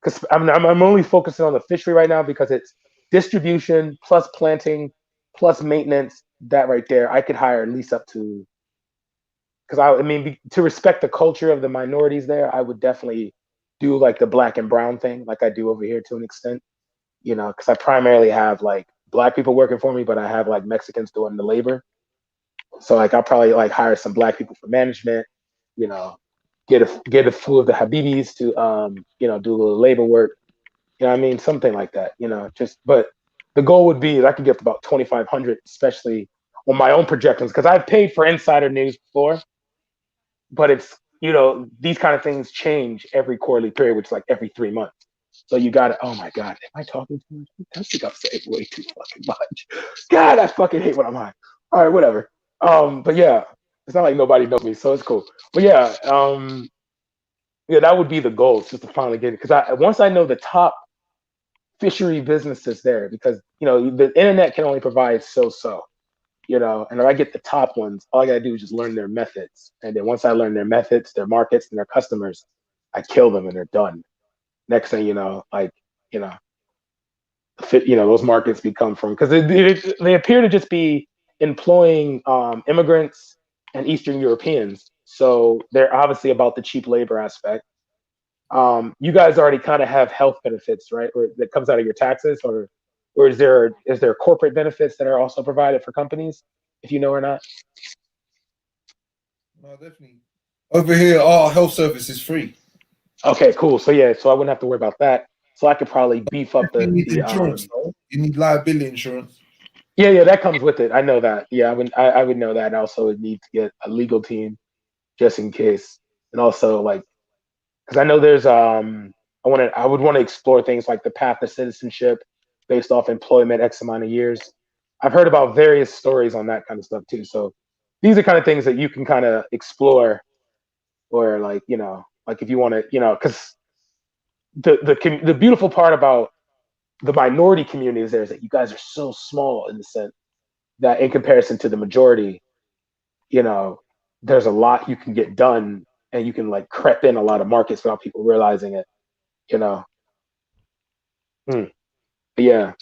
because I'm only focusing on the fishery right now because it's distribution plus planting plus maintenance. That right there, I could hire at least up to. Because I mean, to respect the culture of the minorities there, I would definitely do like the black and brown thing, like I do over here to an extent. you know, because I primarily have like black people working for me, but I have like Mexicans doing the labor. So like I'll probably like hire some black people for management, you know, get a few of the Habibis to you know, do a little labor work. You know what I mean? Something like that, you know, just but the goal would be that I could get to about 2,500, especially on my own projections, because I've paid for insider news before, but it's, you know, these kind of things change every quarterly period, which is like every 3 months. So you got to, oh my God, am I talking too much? I think I'm saying way too fucking much. God, I fucking hate when I'm high. All right, whatever. But yeah, it's not like nobody knows me, so it's cool. But yeah, yeah, that would be the goal, just to finally get it. Because once I know the top fishery businesses there, because you know the internet can only provide so. You know, and if I get the top ones, all I gotta do is just learn their methods. And then once I learn their methods, their markets, and their customers, I kill them and they're done. Next thing you know, like, you know, you know, those markets become from, because they appear to just be employing immigrants and Eastern Europeans. So they're obviously about the cheap labor aspect. You guys already kind of have health benefits, right? Or that comes out of your taxes, or is there corporate benefits that are also provided for companies, if you know or not? No, definitely. Over here, our health service is free. Okay, cool. So yeah, so I wouldn't have to worry about that. So I could probably beef up You need the insurance, though. You need liability insurance. yeah, that comes with it. I know that. Yeah, I would know that. I also would need to get a legal team just in case. And also like, because I know there's I would want to explore things like the path to citizenship based off employment X amount of years. I've heard about various stories on that kind of stuff too. So these are kind of things that you can kind of explore, or like, you know, like if you want to, you know, because the beautiful part about the minority communities there is that you guys are so small in the sense that in comparison to the majority, you know, there's a lot you can get done, and you can like creep in a lot of markets without people realizing it, you know. But yeah,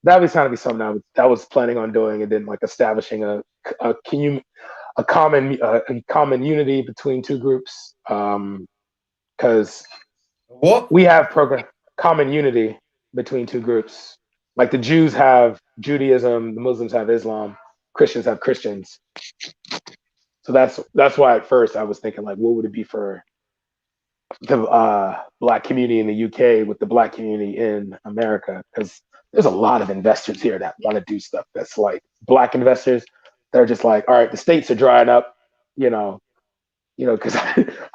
that was kind of be something I was planning on doing, and then like establishing a a common unity between two groups, because What? we have program common unity between two groups. Like the Jews have Judaism, the Muslims have Islam, Christians have Christians. So that's why at first I was thinking like, what would it be for the black community in the UK with the black community in America? Because there's a lot of investors here that want to do stuff that's like black investors. They're just like, all right, the states are drying up, you know, because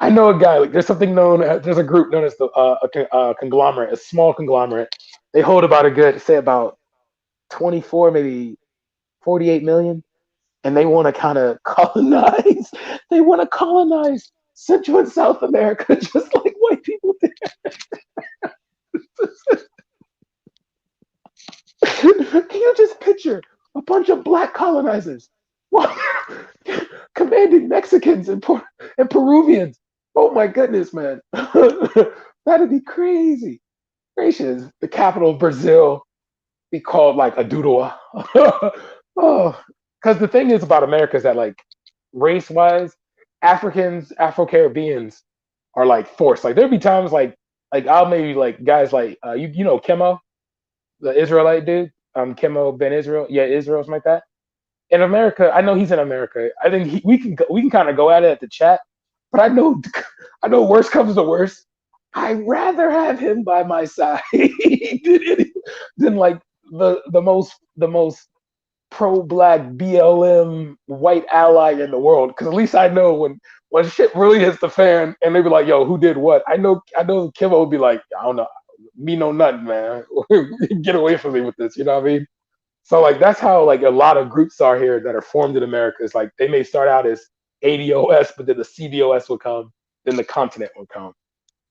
I know a guy, like there's something known, there's a group known as the conglomerate, a small conglomerate. They hold about a good, say about 24, maybe 48 million. And they want to kind of colonize, they want to colonize Central and South America, just like white people did. Can you just picture a bunch of black colonizers commanding Mexicans and Peruvians? Oh my goodness, man. That'd be crazy. Gracious. The capital of Brazil be called like Adudoa. Oh, because the thing is about America is that like race wise, Africans, Afro Caribbeans are like forced. Like there'd be times like I'll maybe like guys like you know Kemo, the Israelite dude, Kemo Ben Israel, yeah, Israel, something like that. In America, I know he's in America. I think we can kind of go at it at the chat, but I know I know worst comes to worst. I'd rather have him by my side than like the most pro black BLM white ally in the world. Because at least I know when shit really hits the fan and they be like, "Yo, who did what?" I know Kimbo would be like, "I don't know, me know nothing, man. Get away from me with this." You know what I mean? So like that's how like a lot of groups are here that are formed in America. It's like they may start out as ADOS, but then the CDOS will come, then the continent will come,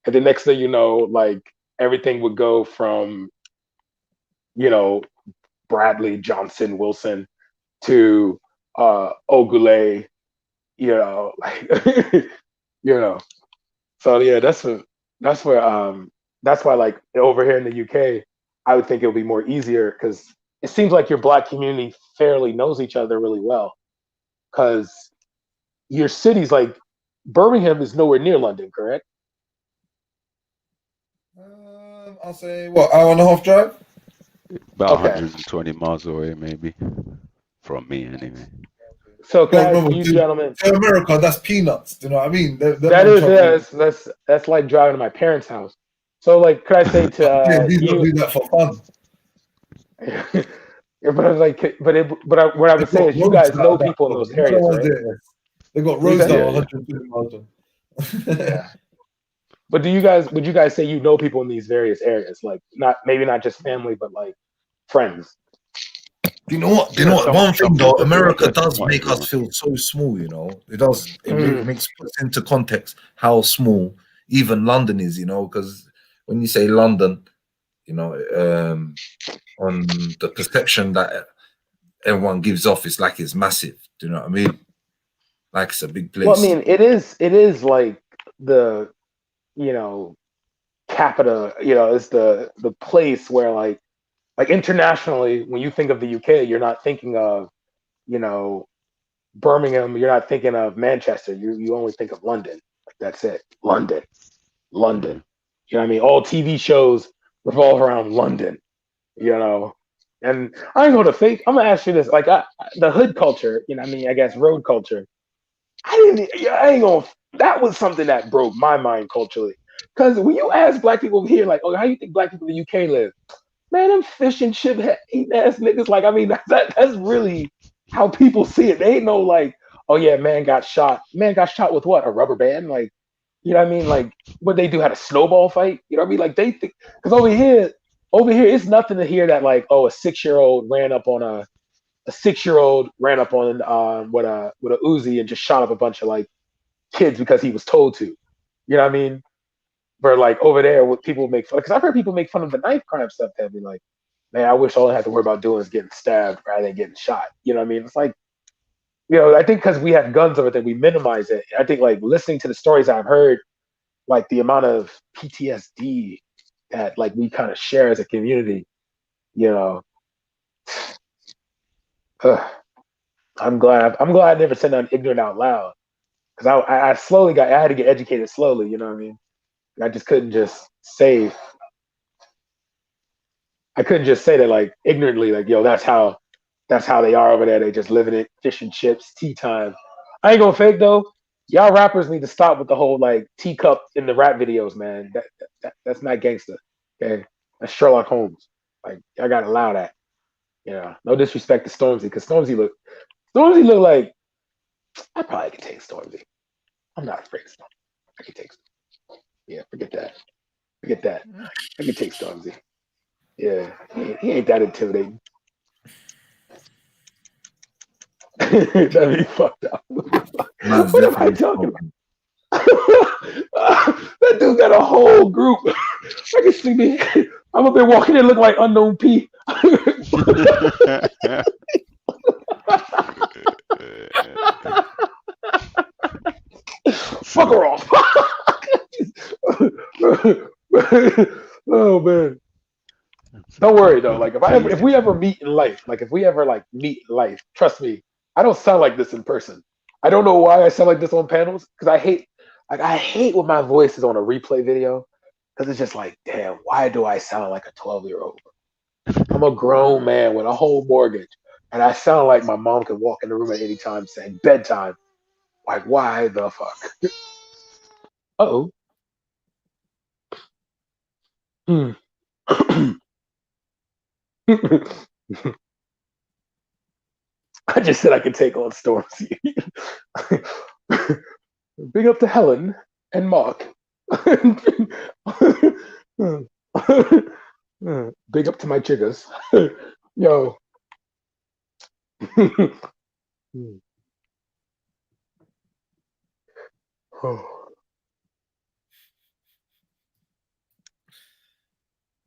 and the next thing you know, like everything would go from, you know, Bradley, Johnson, Wilson to Ogule, you know, like, you know. So yeah, that's where that's why like over here in the UK, I would think it would be more easier because it seems like your black community fairly knows each other really well. Because your cities like Birmingham is nowhere near London, correct? I'll say what, hour and a half drive. About Okay. 120 miles away, maybe, from me anyway. So can I ask Remember, you dude, gentlemen? for America, that's peanuts. Do you know what I mean? That is, yeah, that's like driving to my parents' house. So like, could I say to These you? don't do that for fun. Yeah, but I was like, what I would say is, you guys know people in those areas, right? They got You roads said? that Yeah, are yeah. 120 miles. Yeah. But would you guys say you know people in these various areas? Like, maybe not just family, but like friends. Do you know what? Do you Yeah, know what? One thing though, America yeah, does somewhat make us everyone. feel so small. You know, it does. It Mm. makes puts into context how small even London is. You know, because when you say London, you know, on the perception that everyone gives off, it's like it's massive. Do you know what I mean? Like it's a big place. Well, I mean, it is like the, you know, capita. You know, it's the place where like internationally, when you think of the UK, you're not thinking of, you know, Birmingham. You're not thinking of Manchester. You only think of London. Like, that's it. London. Mhm. You know what I mean? All TV shows revolve around London. You know, and I ain't gonna fake. I'm gonna ask you this: like, the hood culture. You know, what I mean, I guess road culture. I ain't gonna. That was something that broke my mind culturally. Because when you ask black people here, like, oh, how you think black people in the UK live? Man, them fish and chip eating ass niggas. Like, I mean, that's really how people see it. They ain't no like, oh yeah, man got shot. Man got shot with what? A rubber band? Like, you know what I mean? Like, what they do, had a snowball fight? You know what I mean? Like, they think, because over here, it's nothing to hear that like, oh, a 6-year-old ran up on a 6-year-old ran up on with a Uzi and just shot up a bunch of like kids because he was told to. You know what I mean? But like over there, what people make fun, because I've heard people make fun of the knife crime stuff. They'd be like, man, I wish all I had to worry about doing is getting stabbed rather than getting shot. You know what I mean? It's like, you know, I think because we have guns over there, we minimize it. I think like listening to the stories I've heard, like the amount of PTSD that like we kind of share as a community, you know. I'm glad I never said nothing ignorant out loud, because I slowly I had to get educated slowly. You know what I mean? I just couldn't just say I couldn't just say that like ignorantly, like, yo, that's how they are over there. They just living it, fish and chips, tea time. I ain't gonna fake though. Y'all rappers need to stop with the whole like teacup in the rap videos, man. That's not gangster. Okay, that's Sherlock Holmes. Like, I gotta allow that. You know, no disrespect to Stormzy, because Stormzy look like, I probably could take Stormzy. I'm not afraid of Stormzy. I can take Stormzy. Yeah, forget that. Forget that. I can take Stormzy. Yeah, he ain't that intimidating. That'd be fucked up. Man's What am I definitely talking smoking. about? That dude got a whole group. I can see me. I'm up there walking in looking like Unknown P. Fuck her off. Oh man. Don't worry though. Like, if we ever meet in life, like if we ever like meet in life, trust me, I don't sound like this in person. I don't know why I sound like this on panels, because I hate when my voice is on a replay video, because it's just like, damn, why do I sound like a 12-year-old? I'm a grown man with a whole mortgage, and I sound like my mom could walk in the room at any time saying bedtime. Like, why the fuck? Uh-oh. Hmm. I just said I could take on Stormzy. Big up to Helen and Mark. Big up to my chiggers. Yo.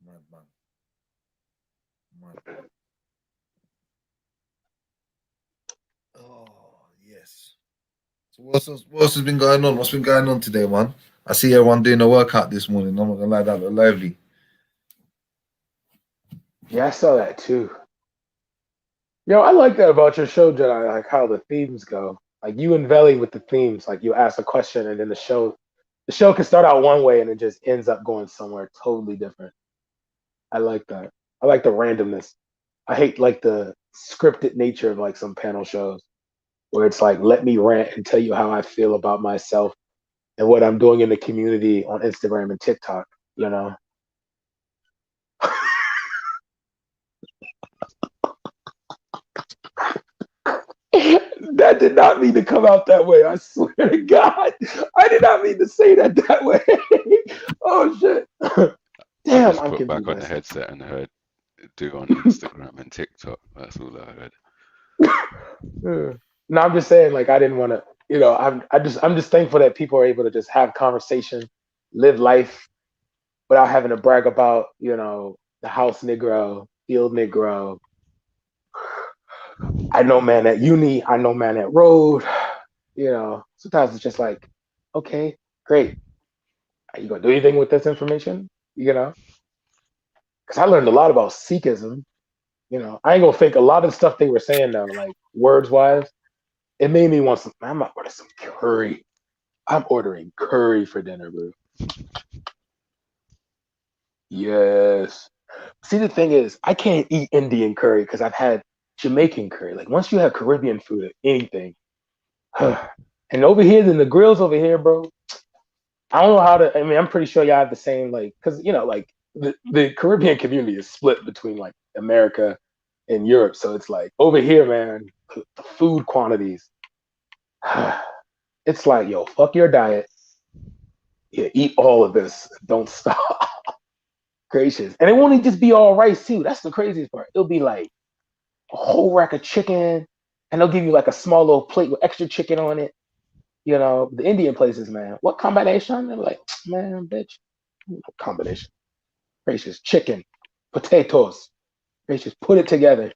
Mad man. Mad. Oh yes. So what else has been going on? What's been going on today, man? I see everyone doing a workout this morning. I'm not gonna lie, that look lively. Yeah, I saw that too. Yo, I like that about your show, Jedi, like how the themes go. Like, you and Veli with the themes, like you ask a question and then the show can start out one way and it just ends up going somewhere totally different. I like that. I like the randomness. I hate like the scripted nature of like some panel shows where it's like, let me rant and tell you how I feel about myself and what I'm doing in the community on Instagram and TikTok, you know? That did not mean to come out that way. I swear to God. I did not mean to say that that way. Oh, shit. I Damn, just I'm put back on the confused. headset and heard do on Instagram and TikTok. That's all I heard. No, I'm just saying, like, I didn't want to, you know, I'm just thankful that people are able to just have conversation, live life without having to brag about, you know, the house Negro, field Negro. I know man at uni, I know man at road. You know, sometimes it's just like, okay, great. Are you gonna do anything with this information? You know, because I learned a lot about Sikhism. You know, I ain't gonna fake a lot of the stuff they were saying though, like words wise. It made me want some. I'm gonna order some curry. I'm ordering curry for dinner, bro. Yes. See, the thing is, I can't eat Indian curry because I've had Jamaican curry. Like once you have Caribbean food, anything. And over here, then the grills over here, bro. I don't know how to. I mean, I'm pretty sure y'all have the same, like, because you know, like the Caribbean community is split between like America and Europe. So it's like over here, man, the food quantities. It's like, yo, fuck your diet. Yeah, eat all of this. Don't stop. Gracious. And it won't just be all rice too. That's the craziest part. It'll be like a whole rack of chicken, and they'll give you like a small little plate with extra chicken on it. You know, the Indian places, man. What combination? They're like, man, bitch. Combination. Gracious. Chicken, potatoes. Gracious. Put it together.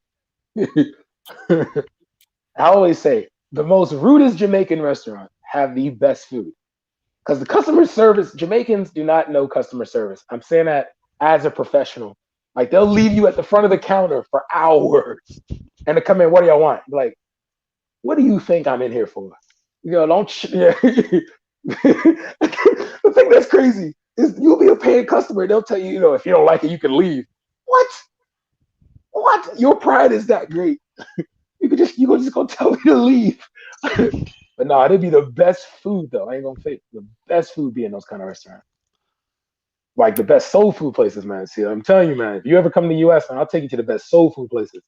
I always say the most rudest Jamaican restaurant have the best food. Because the customer service, Jamaicans do not know customer service. I'm saying that as a professional. Like they'll leave you at the front of the counter for hours and to come in, what do y'all want? Like, what do you think I'm in here for? You know, yeah. The thing that's crazy is you'll be a paying customer and they'll tell you, you know, if you don't like it, you can leave. What? What? Your pride is that great. You just gonna tell me to leave. But no, it'd be the best food though. I ain't gonna fake the best food be in those kind of restaurants. Like the best soul food places, man. See, I'm telling you, man, if you ever come to the US, man, I'll take you to the best soul food places.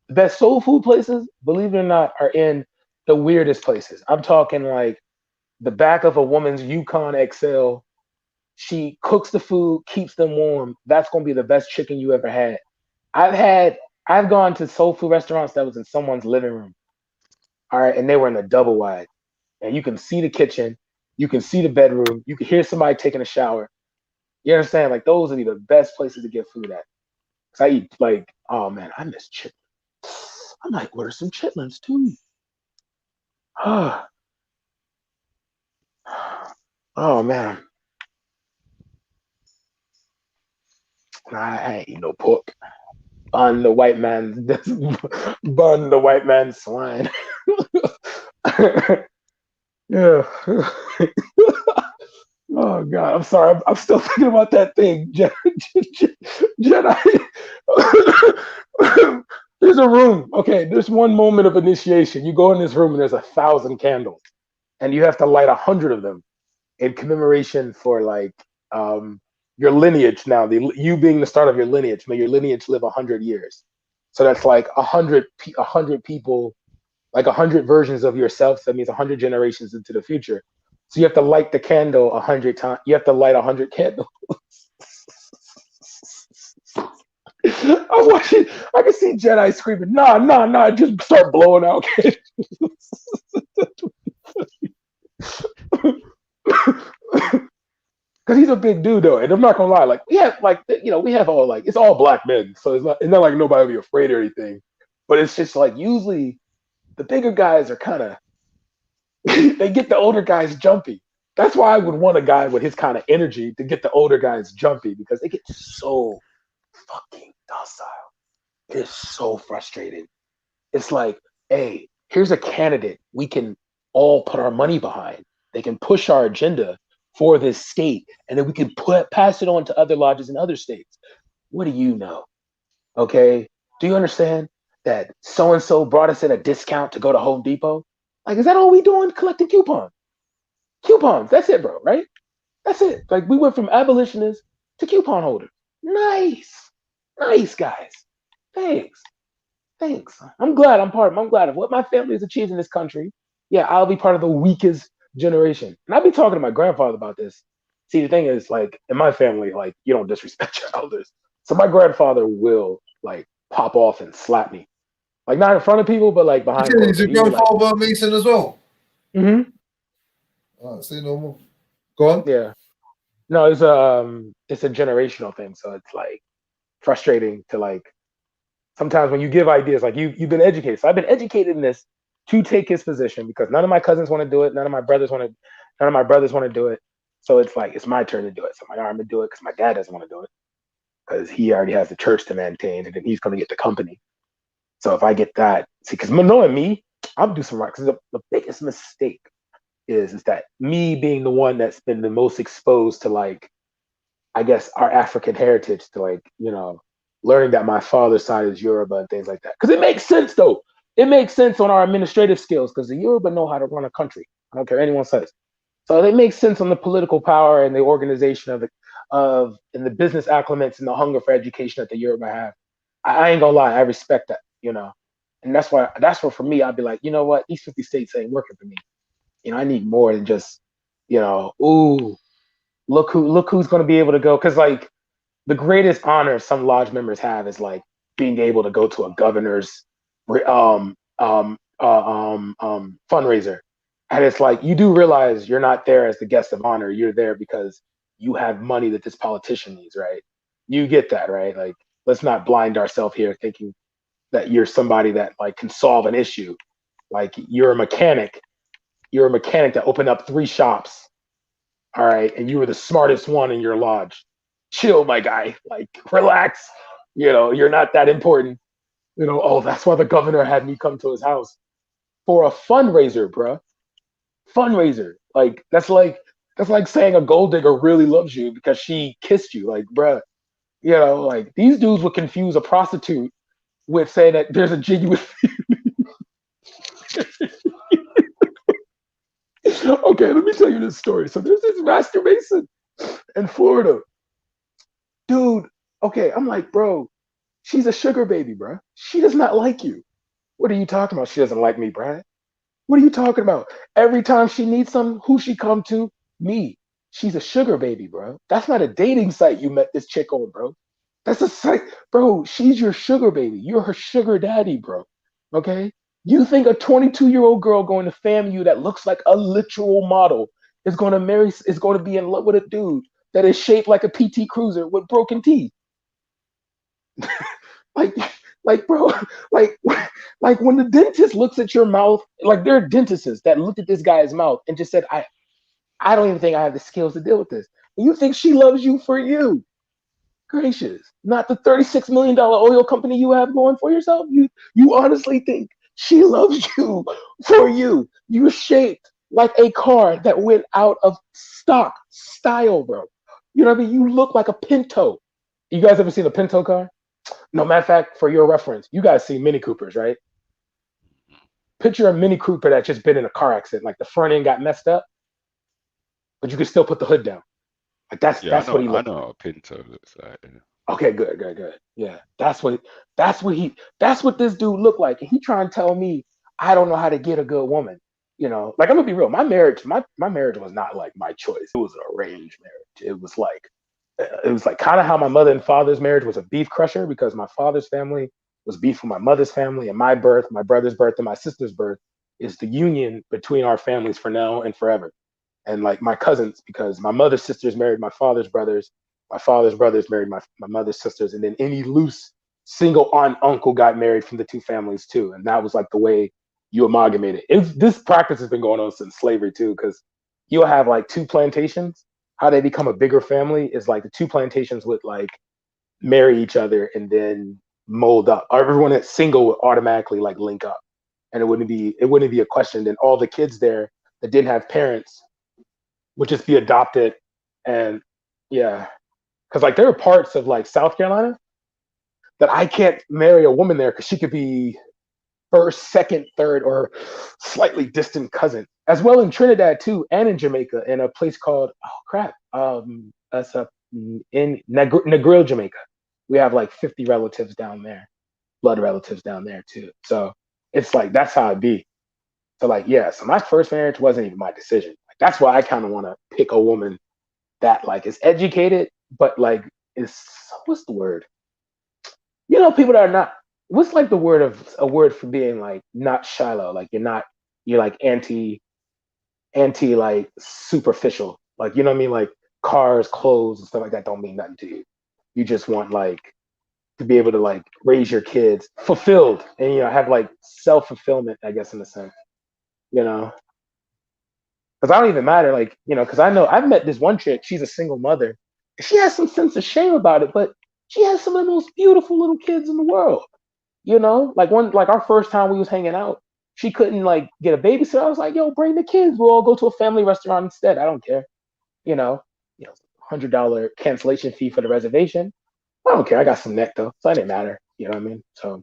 The best soul food places, believe it or not, are in the weirdest places. I'm talking like the back of a woman's Yukon XL. She cooks the food, keeps them warm. That's gonna be the best chicken you ever had. I've gone to soul food restaurants that was in someone's living room. All right, and they were in a double wide. And you can see the kitchen, you can see the bedroom, you can hear somebody taking a shower. You understand? Like those would be the best places to get food at. Cause I eat like, oh man, I miss chitlins. I might order some chitlins too. Oh man. I ain't eat no pork. Bun the white man's bun the white man's swine. Yeah. Oh God, I'm sorry. I'm still thinking about that thing. Jedi. There's a room. Okay, there's one moment of initiation. You go in this room and there's 1,000 candles, and you have to light 100 of them in commemoration for like your lineage. Now, you being the start of your lineage, may your lineage live 100 years. So that's like 100 people, like 100 versions of yourself. So that means 100 generations into the future. So you have to light the candle 100 times. You have to light 100 candles. I'm watching. I can see Jedi screaming, nah, just start blowing out candles. Because he's a big dude though, and I'm not gonna lie, like we have like we have all like it's all black men, so it's not like nobody will be afraid or anything. But it's just like usually the bigger guys are kind of they get the older guys jumpy. That's why I would want a guy with his kind of energy to get the older guys jumpy because they get so fucking docile. It is so frustrating. It's like, hey, here's a candidate we can all put our money behind. They can push our agenda for this state, and then we can pass it on to other lodges in other states. what do you know? Okay, do you understand that so and so brought us in a discount to go to Home Depot? Like, is that all we doing? Collecting coupons? Coupons. That's it, bro. Right? That's it. Like, we went from abolitionists to coupon holders. Nice, nice guys. Thanks. Thanks. I'm glad I'm glad of what my family has achieved in this country. Yeah, I'll be part of the weakest generation. And I've been talking to my grandfather about this. See, the thing is, like, in my family, like, you don't disrespect your elders. So my grandfather will, like, pop off and slap me. Like, not in front of people, but, like, behind closed He's a doors. He will, like, grandfather Mason as well. mm-hmm. Say no more. Go on. Yeah. No, it's a generational thing. So it's, like, frustrating to, like, sometimes when you give ideas, like you've been educated. So I've been educated in this to take his position because none of my cousins want to do it. None of my brothers want to do it. So it's like, it's my turn to do it. So I'm going to do it because my dad doesn't want to do it because he already has the church to maintain and then he's going to get the company. So if I get that, see, because knowing me, I'll do some right. Because the biggest mistake is that me being the one that's been the most exposed to, like, I guess, our African heritage, to, like, learning that my father's side is Yoruba and things like that. Because it makes sense, though. It makes sense on our administrative skills because the Yoruba know how to run a country. I don't care what anyone says. So it makes sense on the political power and the organization and the business acclimates and the hunger for education that the Yoruba have. I ain't gonna lie, I respect that, And that's where for me, I'd be like, you know what, these 50 states ain't working for me. I need more than just, ooh, look who's gonna be able to go. Because, like, the greatest honor some lodge members have is, like, being able to go to a governor's fundraiser. And it's like, you do realize you're not there as the guest of honor. You're there because you have money that this politician needs, right? You get that, right? Like, let's not blind ourselves here thinking that you're somebody that, like, can solve an issue. Like, you're a mechanic. You're a mechanic that opened up 3 shops. All right. And you were the smartest one in your lodge. Chill, my guy. Like, relax. You're not that important. Oh, that's why the governor had me come to his house for a fundraiser, bruh. Fundraiser. Like, that's like saying a gold digger really loves you because she kissed you. Like, bruh, like, these dudes would confuse a prostitute with saying that there's a genuine. Okay, let me tell you this story. So there's this Master Mason in Florida. Dude, okay, I'm like, bro, she's a sugar baby, bro. She does not like you. What are you talking about? She doesn't like me, Brad. What are you talking about? Every time she needs something, who she come to? Me. She's a sugar baby, bro. That's not a dating site you met this chick on, bro. That's a site, bro. She's your sugar baby. You're her sugar daddy, bro. Okay? You think a 22-year-old girl going to FAMU that looks like a literal model is going to be in love with a dude that is shaped like a PT Cruiser with broken teeth? like, bro, like when the dentist looks at your mouth, like, there are dentists that looked at this guy's mouth and just said, I don't even think I have the skills to deal with this. And you think she loves you for you? Gracious, not the $36 million oil company you have going for yourself. You honestly think she loves you for you? You're shaped like a car that went out of stock style, bro. You know what I mean? You look like a Pinto. You guys ever seen a Pinto car? No, matter of fact, for your reference, you guys see Mini Coopers, right? Picture a Mini Cooper that just been in a car accident. Like, the front end got messed up, but you can still put the hood down. Like, that's what he looked. I know what a Pinto looks like. Yeah. Okay, good. Yeah, that's what this dude looked like. And he trying to tell me I don't know how to get a good woman. Like, I'm gonna be real. My marriage was not, like, my choice. It was an arranged marriage. It was like kind of how my mother and father's marriage was a beef crusher, because my father's family was beef with my mother's family, and my birth, my brother's birth, and my sister's birth is the union between our families for now and forever. And, like, my cousins, because my mother's sisters married my father's brothers married my mother's sisters, and then any loose single aunt uncle got married from the 2 families too. And that was, like, the way you amalgamate it. This practice has been going on since slavery too, because you'll have, like, 2 plantations. How they become a bigger family is, like, the 2 plantations would, like, marry each other and then mold up. Everyone that's single would automatically, like, link up, and it wouldn't be a question. Then all the kids there that didn't have parents would just be adopted. And yeah, Because like there are parts of like South Carolina that I can't marry a woman there because she could be first, second, third, or slightly distant cousin. As well in Trinidad too, and in Jamaica, in a place called that's up in Negril, Jamaica. We have like 50 relatives down there, blood relatives down there too. So it's like that's how it be. So like yeah, so my first marriage wasn't even my decision. Like, that's why I kind of want to pick a woman that like is educated, but like is what's the word? You know, people that are not. What's like the word of a word for being like not shallow? Like you're like anti like superficial. Like you know what I mean? Like cars, clothes, and stuff like that don't mean nothing to you. You just want like to be able to like raise your kids fulfilled and you know have like self-fulfillment, I guess, in a sense. You know, because I don't even matter, like, you know, because I know I've met this one chick, she's a single mother. She has some sense of shame about it, but she has some of the most beautiful little kids in the world. You know, like our first time we was hanging out, she couldn't like get a babysitter. I was like, yo, bring the kids. We'll all go to a family restaurant instead. I don't care. You know, $100 cancellation fee for the reservation. I don't care. I got some neck though, so it didn't matter. You know what I mean? So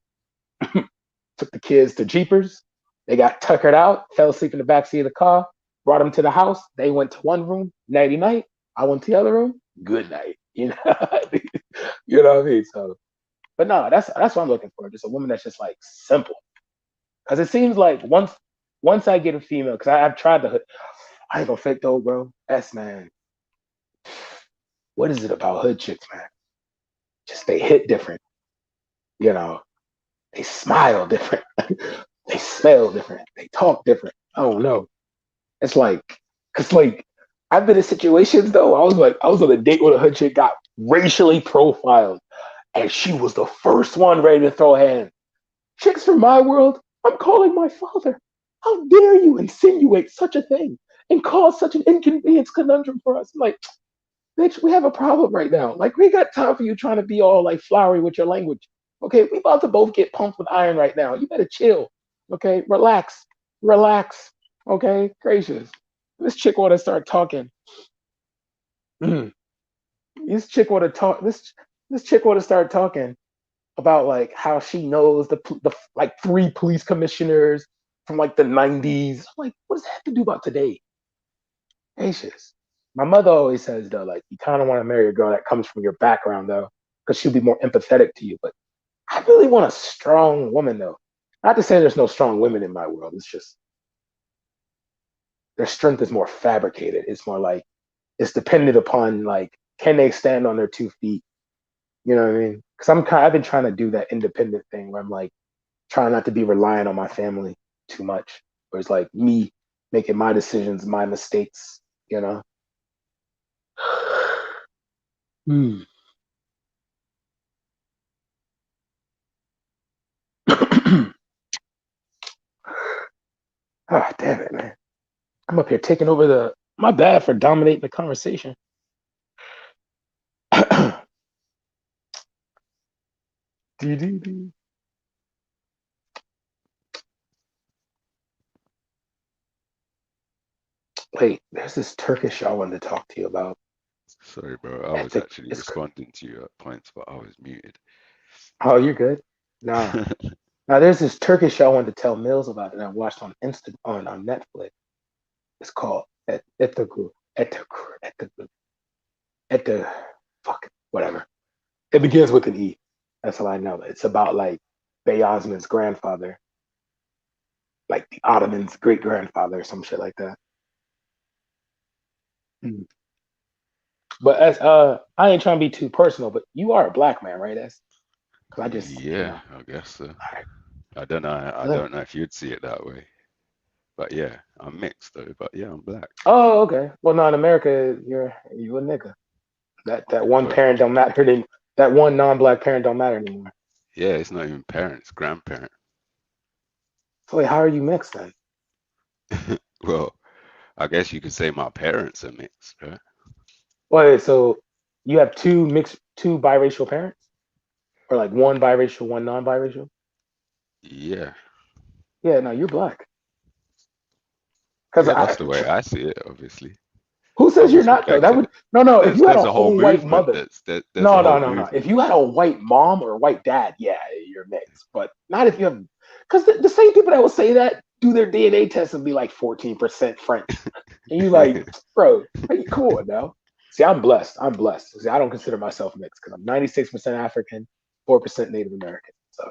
took the kids to Jeepers. They got tuckered out, fell asleep in the backseat of the car, brought them to the house. They went to one room, nighty night. I went to the other room, good night. You know, you know what I mean? So, but no, that's what I'm looking for. Just a woman that's just like simple. Because it seems like once I get a female, because I've tried the hood, I ain't gonna fake though, bro. That's man. What is it about hood chicks, man? Just they hit different. You know, they smile different. They smell different. They talk different. I don't know. It's like, cause like I've been in situations though. I was on a date with a hood chick, got racially profiled, and she was the first one ready to throw hands. Chicks from my world, I'm calling my father. How dare you insinuate such a thing and cause such an inconvenience conundrum for us? I'm like, bitch, we have a problem right now. Like, we got time for you trying to be all like flowery with your language. Okay, we about to both get pumped with iron right now. You better chill. Okay, relax, relax. Okay, gracious. This chick want to start talking. This chick want to talk. This chick want to start talking about like how she knows the like 3 police commissioners from like the 90s. I'm like, what does that have to do about today? Gracious. My mother always says though, like you kind of want to marry a girl that comes from your background though, because she'll be more empathetic to you. But I really want a strong woman though. Not to say there's no strong women in my world. It's just their strength is more fabricated. It's more like it's dependent upon like can they stand on their 2 feet. You know what I mean? Because I've been trying to do that independent thing where I'm like trying not to be reliant on my family too much. Where it's like me making my decisions, my mistakes. You know. Hmm. Ah, damn it, man. I'm up here taking over the. My bad for dominating the conversation. Wait, there's this Turkish show I wanted to talk to you about. Sorry, bro. I was actually responding to you at points, but I was muted. Oh, you're good. Nah. Now there's this Turkish show I wanted to tell Mills about that I watched on on Netflix. It's called Ethical. Fuck whatever. It begins with an E. That's all I know. It's about like Bey Osman's grandfather, like the Ottoman's great grandfather or some shit like that. Mm. But as I ain't trying to be too personal, but you are a black man, right? That's because I just Yeah, I guess so. right. I don't know. I don't know if you'd see it that way, but yeah, I'm mixed though. But yeah, I'm black. Oh, okay. Well, no, in America, you a nigga. That one But parent don't matter. That one non-black parent don't matter anymore. yeah, it's not even parents, grandparent. So wait, how are you mixed then? Well, I guess you could say my parents are mixed, right? Wait, so you have two biracial parents, or like one biracial, one non-biracial? Yeah. Yeah, no, you're black. Because Yeah, that's the way I see it, obviously. Who says you're not though? That would no. If you had There's a a whole whole white movement. mother, There's a no. whole movement. If you had a white mom or a white dad, yeah, you're mixed. But not if you have, because the same people that will say that do their DNA test and be like 14% French, and you like, bro, hey, come on now. See, I'm blessed. See, I don't consider myself mixed because I'm 96% African, 4% Native American. So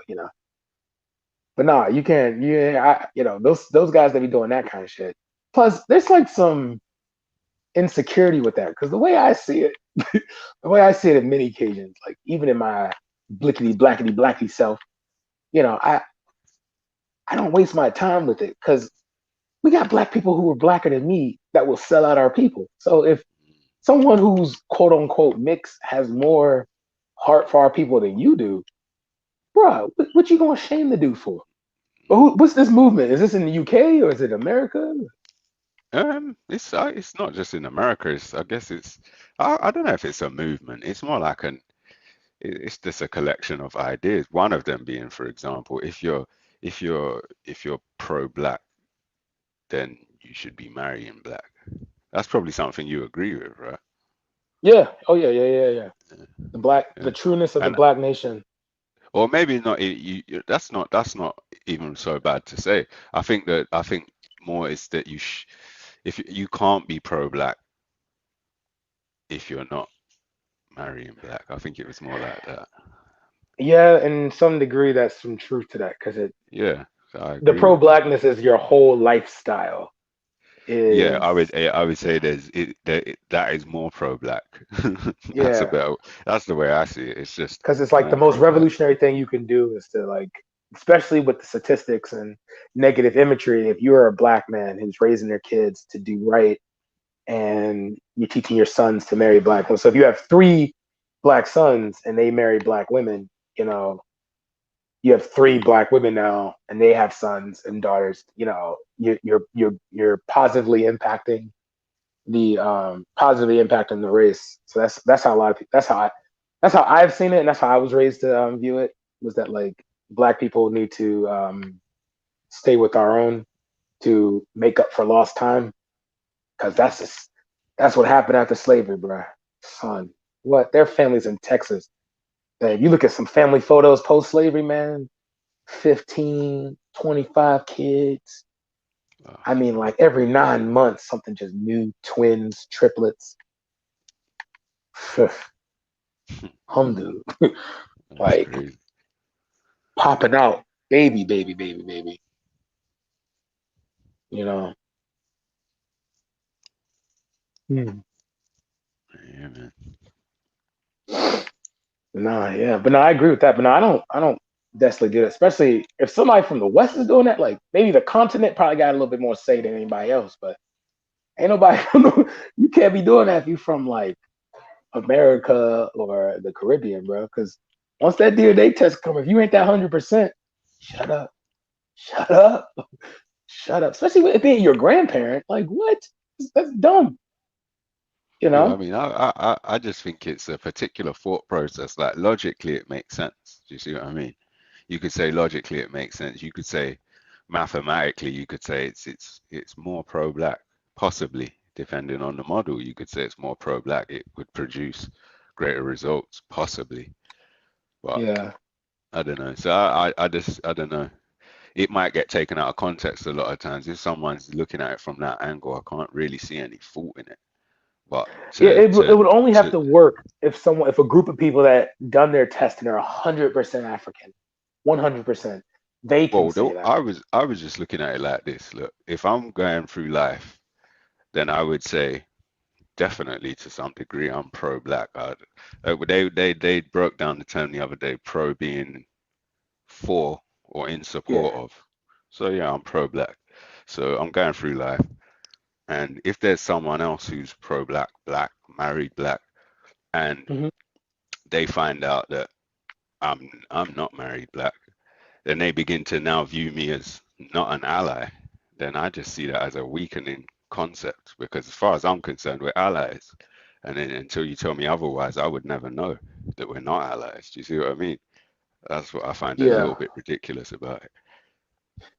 but nah, you can't. Those guys that be doing that kind of shit. Plus, there's like some insecurity with that because the way I see it, in many occasions, like even in my blickety blackety self, I don't waste my time with it because we got black people who are blacker than me that will sell out our people. So if someone who's quote unquote mixed has more heart for our people than you do, bro, what you gonna shame the dude for? What's this movement? Is this in the UK or is it America? It's not just in America. I guess I don't know if it's a movement. It's more like it's just a collection of ideas. One of them being, for example, if you're pro-black, then you should be marrying black. That's probably something you agree with, right? Yeah. Oh yeah. The trueness of the black nation. Or maybe not. That's not even so bad to say. I think more is that if you can't be pro-black if you're not marrying black. I think it was more like that. Yeah, in some degree, that's some truth to that because the agree pro-blackness is your whole lifestyle. Yeah, I would say that is more pro-black. That's the way I see it. It's just because it's like the most revolutionary thing you can do is to like, especially with the statistics and negative imagery. If you're a black man who's raising their kids to do right, and you're teaching your sons to marry black women, so if you have 3 black sons and they marry black women, you have 3 black women now, and they have sons and daughters. You're positively impacting the race. So that's how a lot of people. That's how I've seen it, and that's how I was raised to view it. Was that like black people need to stay with our own to make up for lost time, because that's what happened after slavery, bro. Son, what their families in Texas. Man, you look at some family photos post-slavery, man, 15, 25 kids. I mean, like every 9 months, something just new, twins, triplets. Humdu. Like crazy. Popping out, baby. Yeah, man. But no, I agree with that. But no, I don't definitely do that. Especially if somebody from the West is doing that, like maybe the continent probably got a little bit more say than anybody else. But ain't nobody, you can't be doing that if you from like America or the Caribbean, bro. Because once that DNA test come, if you ain't that 100%, shut up. Especially with it being your grandparent, like what? That's dumb. Yeah, I mean, I just think it's a particular thought process. Like logically, it makes sense. Do you see what I mean? You could say logically it makes sense. You could say mathematically, you could say it's more pro-black, possibly, depending on the model. You could say it's more pro-black. It would produce greater results, possibly. But yeah, I don't know. So I don't know. It might get taken out of context a lot of times. If someone's looking at it from that angle, I can't really see any fault in it. But it would only have to work if a group of people that done their test and are 100% African, 100%, they can say that. I was just looking at it like this. Look, if I'm going through life, then I would say definitely to some degree I'm pro-black. They broke down the term the other day, pro being for or in support of. So yeah, I'm pro-black. So I'm going through life. And if there's someone else who's pro-black, black, married black, and they find out that I'm not married black, then they begin to now view me as not an ally. Then I just see that as a weakening concept, because as far as I'm concerned, we're allies. And then until you tell me otherwise, I would never know that we're not allies. Do you see what I mean? That's what I find a little bit ridiculous about it.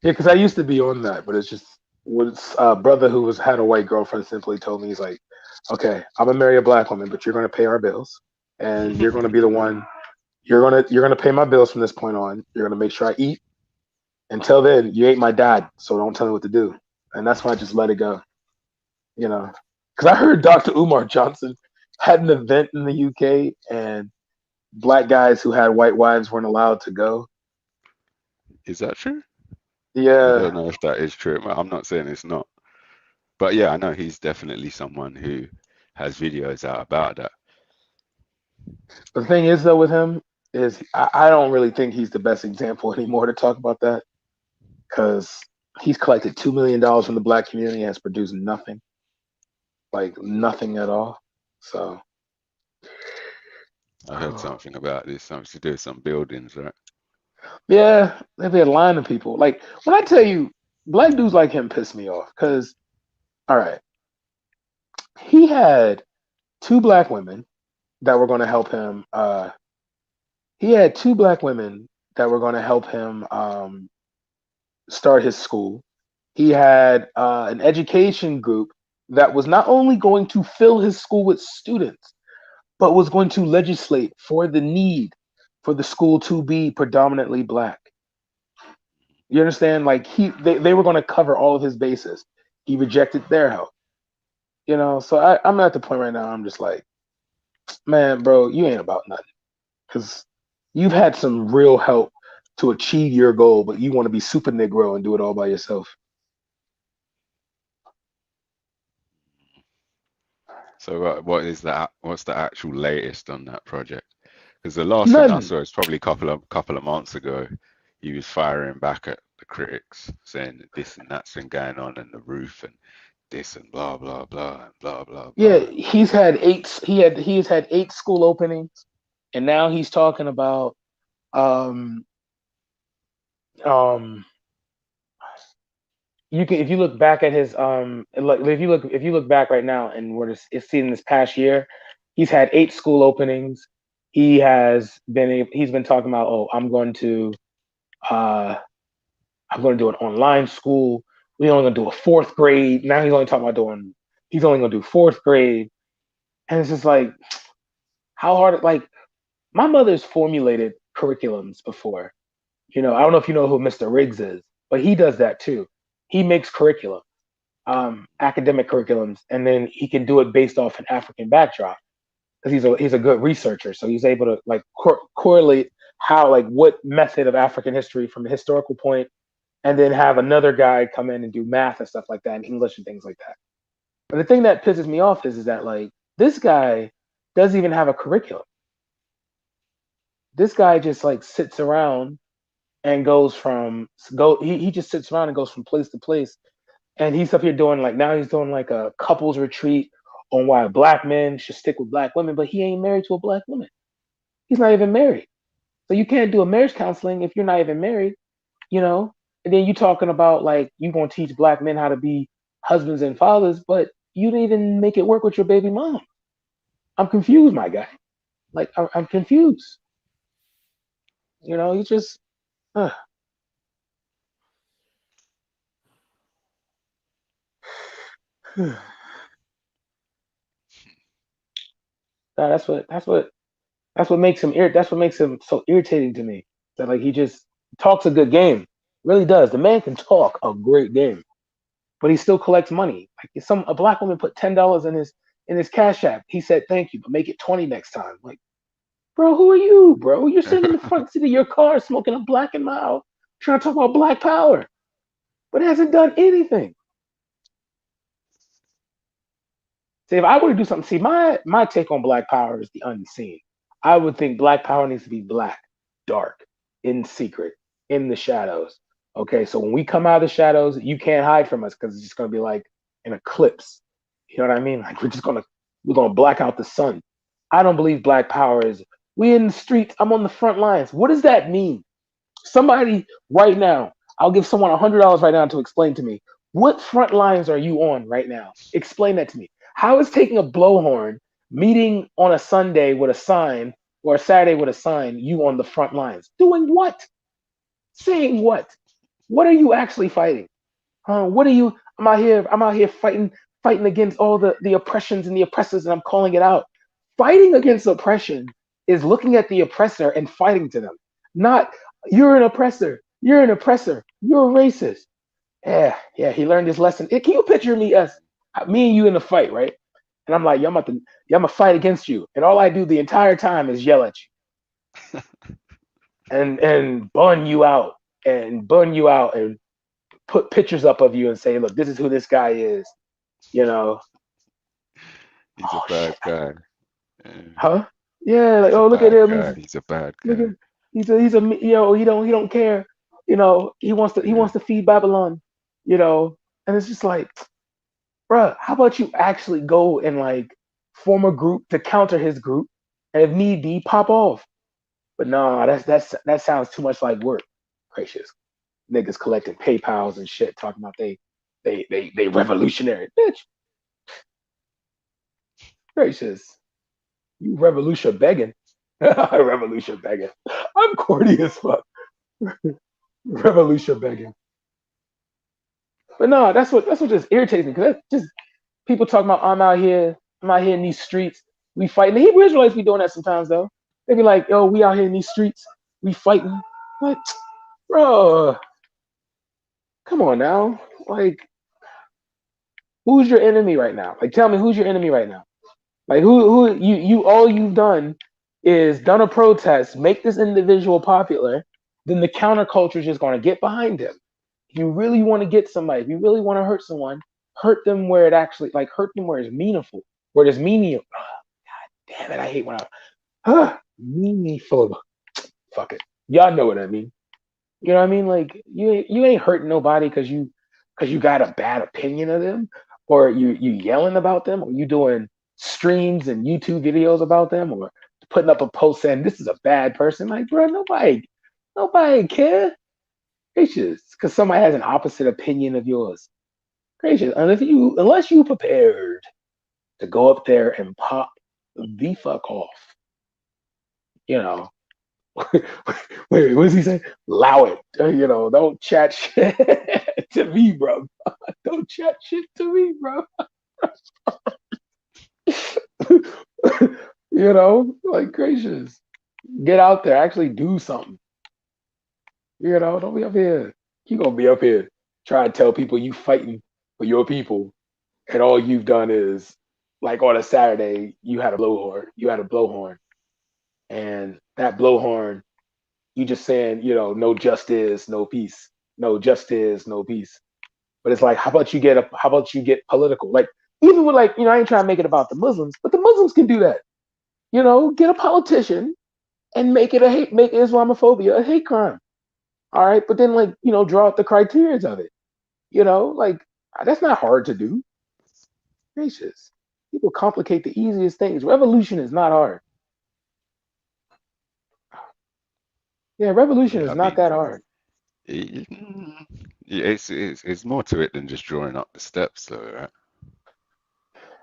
Yeah, because I used to be on that, but it's just was a brother who had a white girlfriend simply told me, he's like, okay, I'm gonna marry a black woman, but you're gonna pay our bills, and you're gonna be the one. You're gonna pay my bills from this point on. You're gonna make sure I eat. Until then, you ain't my dad, so don't tell me what to do. And that's why I just let it go. Because I heard Dr. Umar Johnson had an event in the UK, and black guys who had white wives weren't allowed to go. Is that true? I Yeah. don't know if that is true. Well, I'm not saying it's not. But yeah, I know he's definitely someone who has videos out about that. The thing is, though, with him is I don't really think he's the best example anymore to talk about that, because he's collected $2 million from the black community and has produced nothing, like nothing at all. So I heard something about this, something to do with some buildings, right? yeah, they've been lying to people. Like when I tell you, black dudes like him piss me off because, all right, he had two black women that were going to help him. He had two black women that were going to help him start his school. He had an education group that was not only going to fill his school with students, but was going to legislate for the need for the school to be predominantly black. You understand? Like they were going to cover all of his bases. He rejected their help. So I'm at the point right now. I'm just like, man, bro, you ain't about nothing, because you've had some real help to achieve your goal, but you want to be super Negro and do it all by yourself. So what's the actual latest on that project? Because the last thing I Nothing. saw is probably a couple of months ago. He was firing back at the critics, saying that this and that's been going on in the roof and this and blah blah blah and blah blah Yeah, blah. he's had eight. He's had 8 school openings, and now he's talking about um um. You can, if you look back at his if you look back right now and it's seen this past year, he's had 8 school openings. He's been talking about, oh, uh I'm going to do an online school. We're only going to do a 4th grade. Now he's only talking about he's only going to do 4th grade. And it's just like, how hard, like, my mother's formulated curriculums before. I don't know if you know who Mr. Riggs is, but he does that too. He makes curriculum, academic curriculums, and then he can do it based off an African backdrop because he's a good researcher. So he's able to like correlate how, like, what method of African history from a historical point, and then have another guy come in and do math and stuff like that, and English and things like that. But the thing that pisses me off is that, like, this guy doesn't even have a curriculum. This guy just like sits around and he just sits around and goes from place to place. And he's up here doing, like, now he's doing like a couples retreat on why black men should stick with black women, but he ain't married to a black woman. He's not even married. So you can't do a marriage counseling if you're not even married, And then you talking about, like, you gonna teach black men how to be husbands and fathers, but you didn't even make it work with your baby mom. I'm confused, my guy. Like, I'm confused. You just that's what makes him that's what makes him so irritating to me. That, like, he just talks a good game. Really does. The man can talk a great game, but he still collects money. Like, if a black woman put $10 in his Cash App, he said thank you, but make it 20 next time. Like, bro, who are you, bro? You're sitting in the front seat of your car smoking a black and mild, trying to talk about black power, but it hasn't done anything. See, if I were to do something, see, my take on black power is the unseen. I would think black power needs to be black, dark, in secret, in the shadows. Okay, so when we come out of the shadows, you can't hide from us because it's just gonna be like an eclipse. You know what I mean? Like, we're gonna black out the sun. I don't believe black power is we in the streets. I'm on the front lines. What does that mean? Somebody right now, I'll give someone $100 right now to explain to me, what front lines are you on right now? Explain that to me. How is taking a blowhorn, meeting on a Sunday with a sign, or a Saturday with a sign, you on the front lines? Doing what? Saying what? What are you actually fighting? What are you? I'm out here fighting against all the oppressions and the oppressors, and I'm calling it out. Fighting against oppression is looking at the oppressor and fighting to them. Not you're an oppressor, you're a racist. Yeah, he learned his lesson. Can you picture me as me and you in a fight, right? And I'm like, I'm gonna fight against you, and all I do the entire time is yell at you and bun you out and put pictures up of you and say, look, this is who this guy is. You know, He's a bad guy. Yeah. Huh? Yeah, like, He's a oh, look at bad him. guy. He's a bad Look guy. at he's a you know, he don't care. You know, he wants to feed Babylon. You know, and it's just like, bruh, how about you actually go and like form a group to counter his group, and if need be, pop off. But no, that sounds too much like work. Gracious, niggas collecting PayPal's and shit, talking about they revolutionary, bitch. Gracious, you revolution begging. Revolution begging. I'm corny as fuck. Revolution begging. But no, that's what just irritates me, because that's just people talking about I'm out here in these streets, we fighting. The Hebrew Israelites be doing that sometimes though. They be like, yo, we out here in these streets, we fighting. Like, bro, come on now. Like, who's your enemy right now? Like, tell me who's your enemy right now? Like, who you all you've done is done a protest, make this individual popular, then the counterculture is just going to get behind him. If you really want to get somebody, if you really want to hurt someone, hurt them where it actually, like, hurt them where it's meaningful, where there's meaning. God damn it, I hate when meaningful. Fuck it, y'all know what I mean. You know what I mean? Like, you ain't hurting nobody because you got a bad opinion of them, or you yelling about them, or you doing streams and YouTube videos about them, or putting up a post saying this is a bad person. Like, bro, nobody care. Gracious, because somebody has an opposite opinion of yours. Gracious, unless you prepared to go up there and pop the fuck off. You know, wait, what does he say? Allow it. You know, don't chat shit to me, bro. Don't chat shit to me, bro. You know, like, gracious. Get out there, actually do something. You know, don't be up here. You gonna be up here trying to tell people you fighting for your people, and all you've done is, like, on a Saturday, you had a blowhorn, and that blowhorn, you just saying, you know, no justice, no peace, no justice, no peace. But it's like, how about you get political? Like, even with, like, you know, I ain't trying to make it about the Muslims, but the Muslims can do that. You know, get a politician and make Islamophobia a hate crime. All right, but then, like, you know, draw out the criteria of it. You know, like, that's not hard to do. Gracious, people complicate the easiest things. Revolution is not hard. Yeah, revolution is I not mean, that hard. it's more to it than just drawing up the steps, though, right?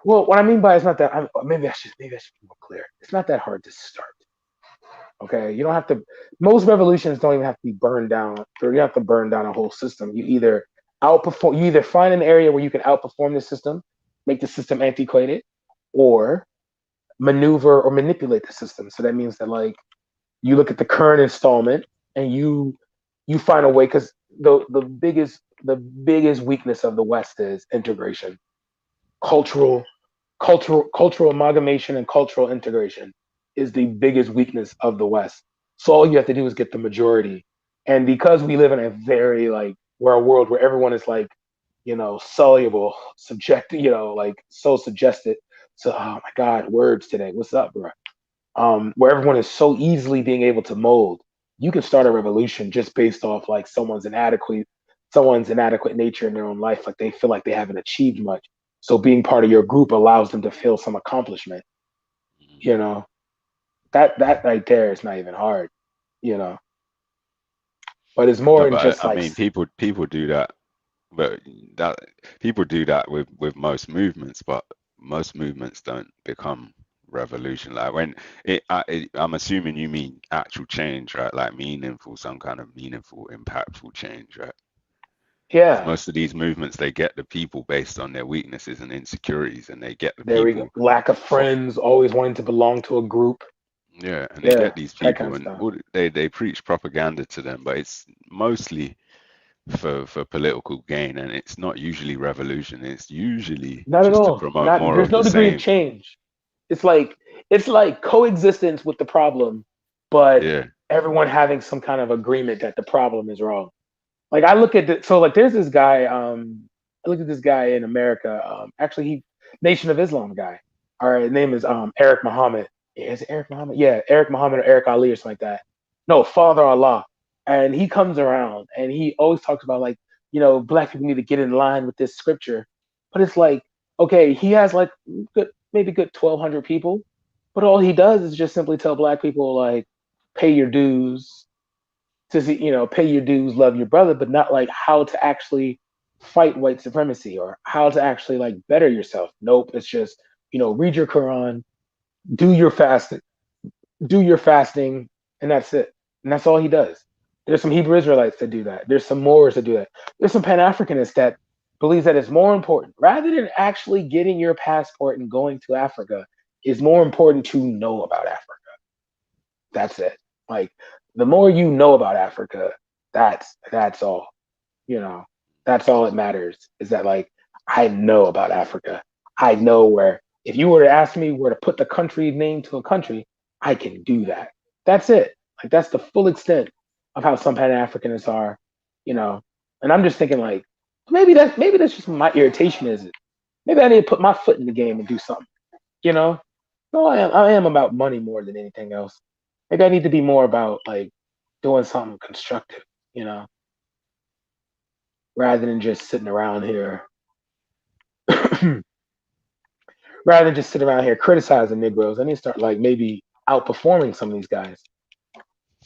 Well, what I mean by it's not that. Maybe I should be more clear. It's not that hard to start. Okay, you don't have to. Most revolutions don't even have to be burned down. Or you have to burn down a whole system. You either find an area where you can outperform the system, make the system antiquated, or maneuver or manipulate the system. So that means that, like, you look at the current installment and you find a way, because the biggest weakness of the West is integration, cultural amalgamation, and cultural integration is the biggest weakness of the West. So all you have to do is get the majority. And because we live in a very, like, we're a world where everyone is, like, you know, soluble, subject, you know, like, so suggested. So, oh my God, words today. What's up, bro? Where everyone is so easily being able to mold. You can start a revolution just based off, like, someone's inadequate nature in their own life. Like, they feel like they haven't achieved much. So being part of your group allows them to feel some accomplishment. You know, that right there is not even hard. You know, but it's more No, than but just I like. mean, people do that, but that people do that with most movements, but most movements don't become revolution. Like, when I'm assuming you mean actual change, right? Like, some kind of meaningful, impactful change, right? Yeah. Most of these movements, they get the people based on their weaknesses and insecurities, and they get the There we go. people Lack of friends, always wanting to belong to a group. yeah, and they Yeah, get these that kind people, of and stuff. all they preach propaganda to them, but it's mostly for political gain, and it's not usually revolution. It's usually Not at just to all. promote Not more there's of no the degree of same. change. It's like coexistence with the problem, but Yeah, everyone having some kind of agreement that the problem is wrong. Like I look at so like there's this guy, I look at this guy in America, actually he Nation of Islam guy. All right, his name is Eric Muhammad. Yeah, is it Eric Muhammad? Yeah, Eric Muhammad or Eric Ali or something like that. No, Father Allah. And he comes around and he always talks about like, black people need to get in line with this scripture. But it's like, okay, he has like maybe good 1,200 people, but all he does is just simply tell black people like, pay your dues, to see, pay your dues, love your brother, but not like how to actually fight white supremacy or how to actually like better yourself. Nope, it's just, read your Quran, do your fasting, and that's it. And that's all he does. There's some Hebrew Israelites that do that. There's some Moors that do that. There's some Pan Africanists that believes that it's more important, rather than actually getting your passport and going to Africa, is more important to know about Africa. That's it. Like the more you know about Africa, that's all. That's all that matters. Is that like I know about Africa. I know where. If you were to ask me where to put the country name to a country, I can do that. That's it. Like that's the full extent of how some Pan Africanists are. And I'm just thinking like maybe that's just my irritation. Is it? Maybe I need to put my foot in the game and do something. You know? No, I am about money more than anything else. Maybe I need to be more about like doing something constructive, rather than just sitting around here, rather than just sitting around here criticizing Negroes. I need to start like maybe outperforming some of these guys.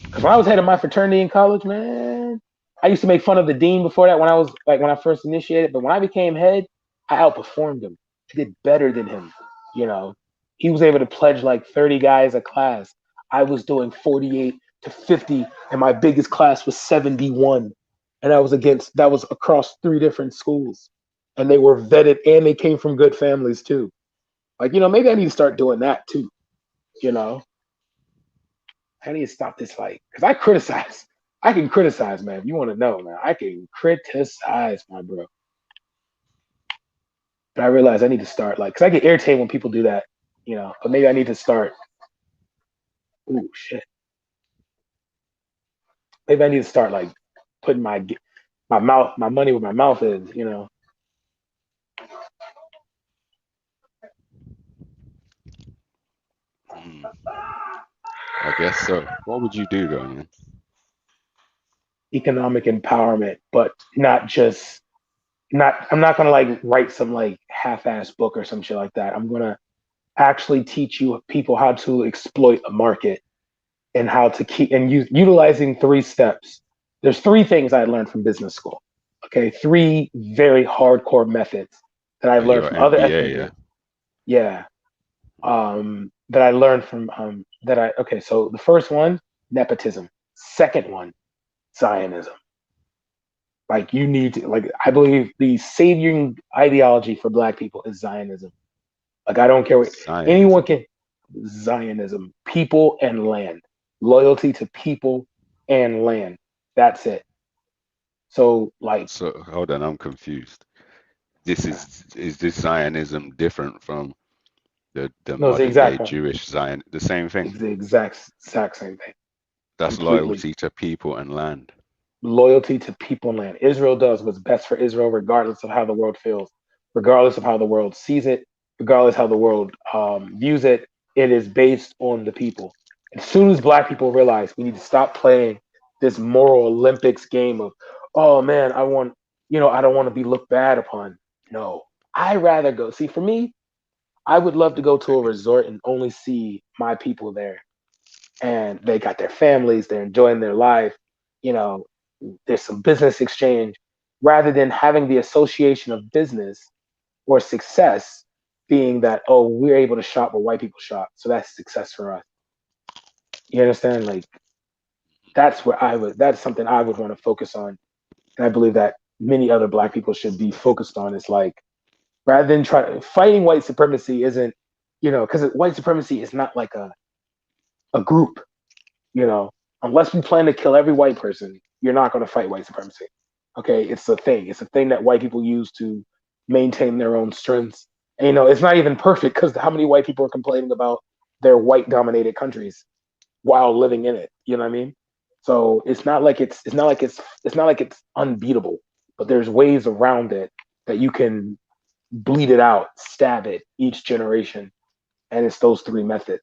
Because when I was head of my fraternity in college, man, I used to make fun of the dean before that when I first initiated. But when I became head, I outperformed him. I did better than him. You know, he was able to pledge like 30 guys a class. I was doing 48 to 50, and my biggest class was 71. And that was across 3 different schools. And they were vetted and they came from good families too. Like, maybe I need to start doing that too. You know, I need to stop this fight because I criticize. I can criticize, man. If you want to know, man, I can criticize, my bro. But I realize I need to start because I get irritated when people do that, But maybe I need to start. Ooh, shit. Maybe I need to start like putting my money where my mouth is. I guess so. What would you do though, man? Economic empowerment, but not just not. I'm not gonna like write some like half-ass book or some shit like that. I'm gonna actually teach people how to exploit a market and how to keep and utilizing 3 steps. There's 3 things I learned from business school. Okay, 3 very hardcore methods that I've Like learned your from other MBA, ethnic yeah. groups. Yeah, that I learned from Okay, so the first one, nepotism. Second one, Zionism. Like you need to I believe the saving ideology for Black people is Zionism. Like I don't care what anyone Zionism. can. Zionism, people and land, loyalty to people and land. That's it. So So hold on, I'm confused. Is this Zionism different from the no, it's the modern day exact one. Jewish Zion? The same thing. It's the exact same thing. That's Completely. loyalty to people and land. Loyalty to people and land. Israel does what's best for Israel, regardless of how the world feels, regardless of how the world sees it, regardless how the world views it. It is based on the people. As soon as Black people realize we need to stop playing this moral Olympics game of, oh man, I don't want to be looked bad upon. No, I rather go. See, for me, I would love to go to a resort and only see my people there, and they got their families, they're enjoying their life. You know, there's some business exchange rather than having the association of business or success being that, oh, we're able to shop where white people shop, so that's success for us. You understand? Like that's something I would want to focus on, and I believe that many other Black people should be focused on. Is like, rather than fighting white supremacy isn't, because white supremacy is not like a group, unless we plan to kill every white person, you're not going to fight white supremacy. Okay, it's a thing. It's a thing that white people use to maintain their own strengths. And, it's not even perfect, because how many white people are complaining about their white-dominated countries while living in it? You know what I mean? So it's not like it's unbeatable, but there's ways around it that you can bleed it out, stab it each generation, and it's those three methods.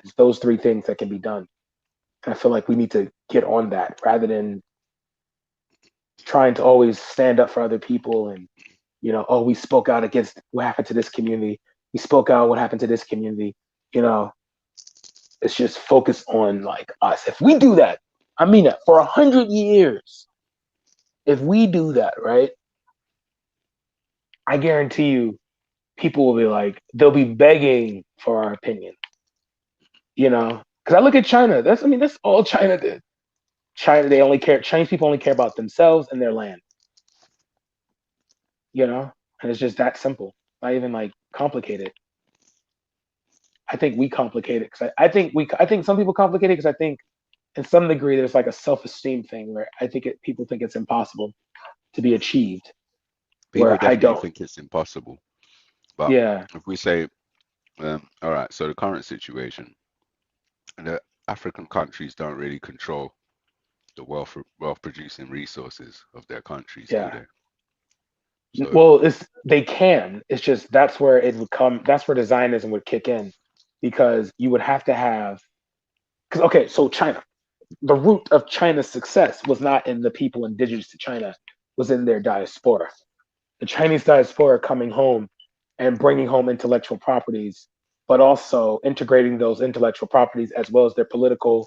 It's those three things that can be done. And I feel like we need to get on that rather than trying to always stand up for other people and, oh, we spoke out against what happened to this community. We spoke out what happened to this community. It's just focus on like us. If we do that, I mean it, for 100 years, if we do that, right, I guarantee you people will be like, they'll be begging for our opinion. Because I look at China. That's all China did. Chinese people only care about themselves and their land. And it's just that simple. Not even like complicated. I think we complicate it because I think some people complicate it because I think in some degree there's like a self-esteem thing where I think people think it's impossible to be achieved. People where I definitely don't think it's impossible. But yeah. if we say, all right, so the current situation, the African countries don't really control the wealth producing resources of their countries, do they? So, well, they can. It's just that's where it would come. That's where the Zionism would kick in, because you would have to have. Because okay, so China, the root of China's success was not in the people indigenous to China, was in their diaspora. The Chinese diaspora coming home and bringing home intellectual properties, but also integrating those intellectual properties as well as their political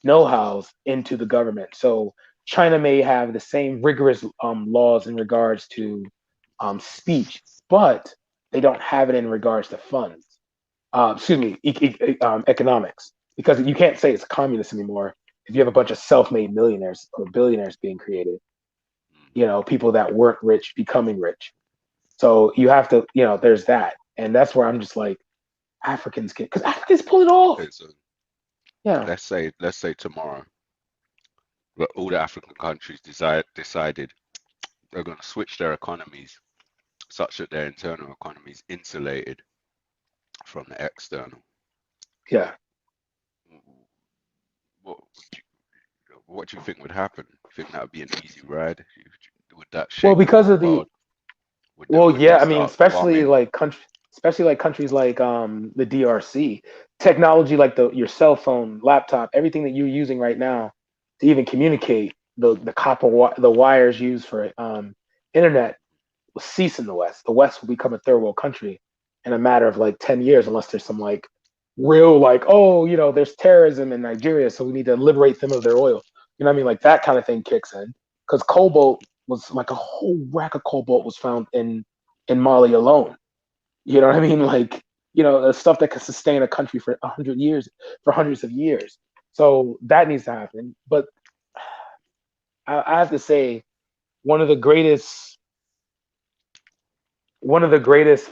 know-hows into the government. So China may have the same rigorous laws in regards to speech, but they don't have it in regards to funds. Economics, because you can't say it's communist anymore if you have a bunch of self-made millionaires or billionaires being created. People that weren't rich becoming rich. So you have to, there's that, and that's where I'm just like, Africans pull it off. okay, so Yeah. let's say tomorrow, all the African countries decided they're going to switch their economies such that their internal economy is insulated from the external. Yeah. What do you think would happen? You think that would be an easy ride? Would that shake Well, because the of whole the world? yeah, I mean, especially like countries like the DRC, technology like your cell phone, laptop, everything that you're using right now to even communicate, the the wires used for internet will cease in the West. The West will become a third world country in a matter of like 10 years, unless there's some like real like, oh, there's terrorism in Nigeria, so we need to liberate them of their oil. You know what I mean? Like that kind of thing kicks in, because cobalt was like a whole rack of cobalt was found in Mali alone. You know what I mean? Like, the stuff that could sustain a country for 100 years, for hundreds of years. So that needs to happen. But I have to say, one of the greatest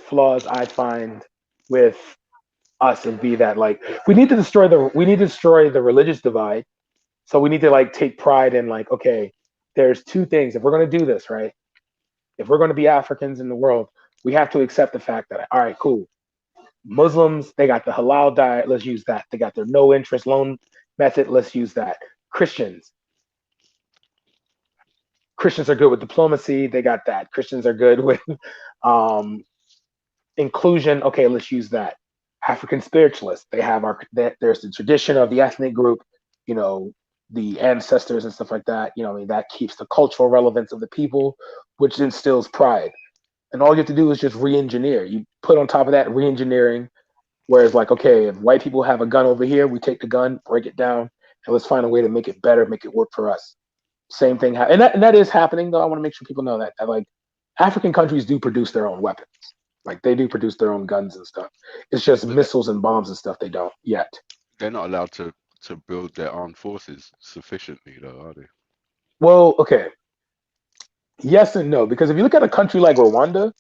flaws I find with us would be that like we need to destroy the religious divide. So we need to like take pride in like, okay, there's two things. If we're going to do this, right? If we're going to be Africans in the world, we have to accept the fact that, all right, cool. Muslims, they got the halal diet. Let's use that. They got their no interest loan method. Let's use that. Christians are good with diplomacy. They got that. Christians are good with inclusion. Okay, let's use that. African spiritualists, they have there's the tradition of the ethnic group, the ancestors and stuff like that. I mean, that keeps the cultural relevance of the people, which instills pride. And all you have to do is just re-engineer. You put on top of that re-engineering, whereas like, okay, if white people have a gun over here, we take the gun, break it down, and let's find a way to make it better, make it work for us. Same thing, and that is happening though. I want to make sure people know that like African countries do produce their own weapons. Like they do produce their own guns and stuff. It's just missiles and bombs and stuff they don't yet. They're not allowed to build their armed forces sufficiently, though, are they? Well, okay. Yes and no, because if you look at a country like Rwanda,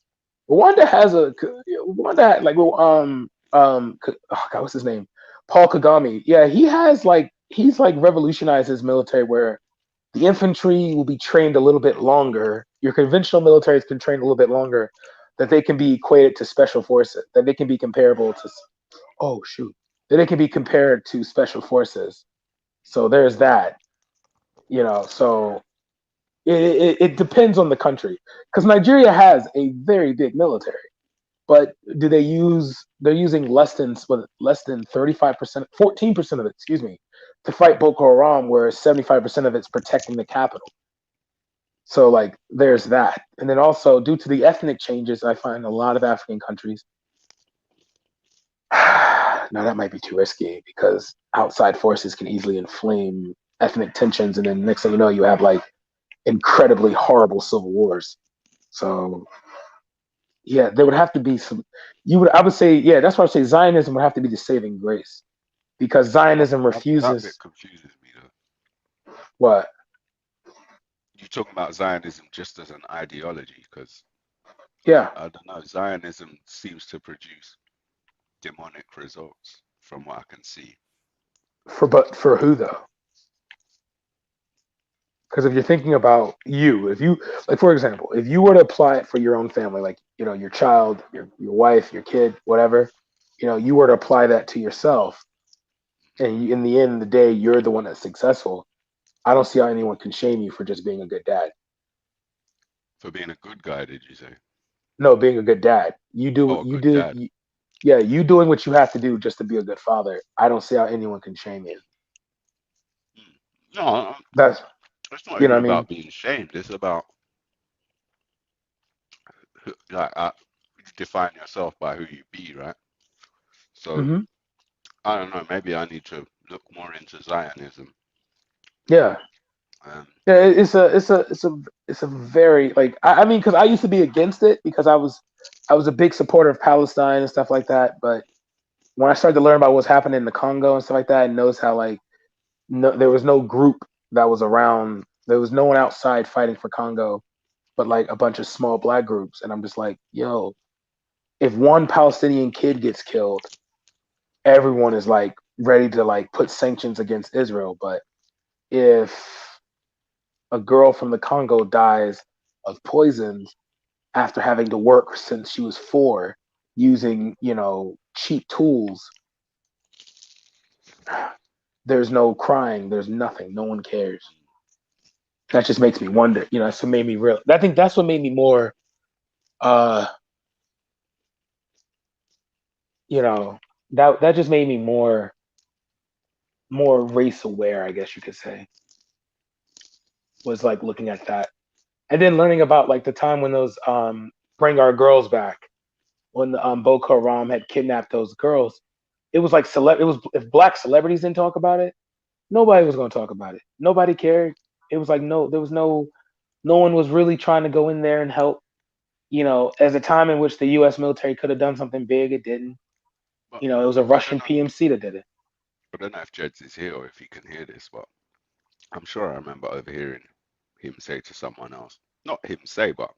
Rwanda had, like, oh God, what's his name? Paul Kagame. Yeah, he's like revolutionized his military, where the infantry will be trained a little bit longer. Your conventional militaries can train a little bit longer, that they can be equated to special forces, that they can be comparable to, oh shoot, that they can be compared to special forces. So there's that, so it depends on the country, because Nigeria has a very big military, but they're using less than 35%, 14% of it, excuse me, to fight Boko Haram, where 75% of it's protecting the capital. So, like, there's that. And then also, due to the ethnic changes, I find a lot of African countries, now that might be too risky, because outside forces can easily inflame ethnic tensions, and then next thing you know, you have like incredibly horrible civil wars. So yeah, there would have to be some. I would say, yeah, that's why I say Zionism would have to be the saving grace, because Zionism That bit refuses confuses me though. what? You talking about Zionism just as an ideology, because Yeah, I don't know, Zionism seems to produce demonic results from what I can see. but for who though? Because if you're thinking about if you, like, for example, if you were to apply it for your own family, like, your child, your wife, your kid, whatever, you were to apply that to yourself, and in the end of the day, you're the one that's successful. I don't see how anyone can shame you for just being a good dad. For being a good guy, did you say? No, being a good dad. You do Oh, what a you good do. dad. Yeah, you doing what you have to do just to be a good father. I don't see how anyone can shame you. No, That's, it's not you know even what I mean? about being shamed. It's about like you define yourself by who you be, right? So Hmm. I don't know. Maybe I need to look more into Zionism. Yeah. Um, Yeah, it's a very, like, I mean, because I used to be against it, because I was a big supporter of Palestine and stuff like that. But when I started to learn about what's happening in the Congo and stuff like that, and notice how, like, no, there was no group that was around. There was no one outside fighting for Congo, but like a bunch of small black groups. And I'm just like, yo, if one Palestinian kid gets killed, everyone is like ready to like put sanctions against Israel. But if a girl from the Congo dies of poisons after having to work since she was 4, using, cheap tools, there's no crying, there's nothing, no one cares. That just makes me wonder, that's what made me real. I think that's what made me more, uh, that just made me more race aware, I guess you could say, was like looking at that. And then learning about, like, the time when those bring our girls back, when the Boko Haram had kidnapped those girls. It was like it was, if black celebrities didn't talk about it, nobody was going to talk about it. Nobody cared. It was like, there was no one was really trying to go in there and help. As a time in which the U.S. military could have done something big, it didn't. but It was a I don't Russian know. PMC that did it. I don't know if Jeds is here or if he can hear this, but I'm sure I remember overhearing him say to someone else, not him say, but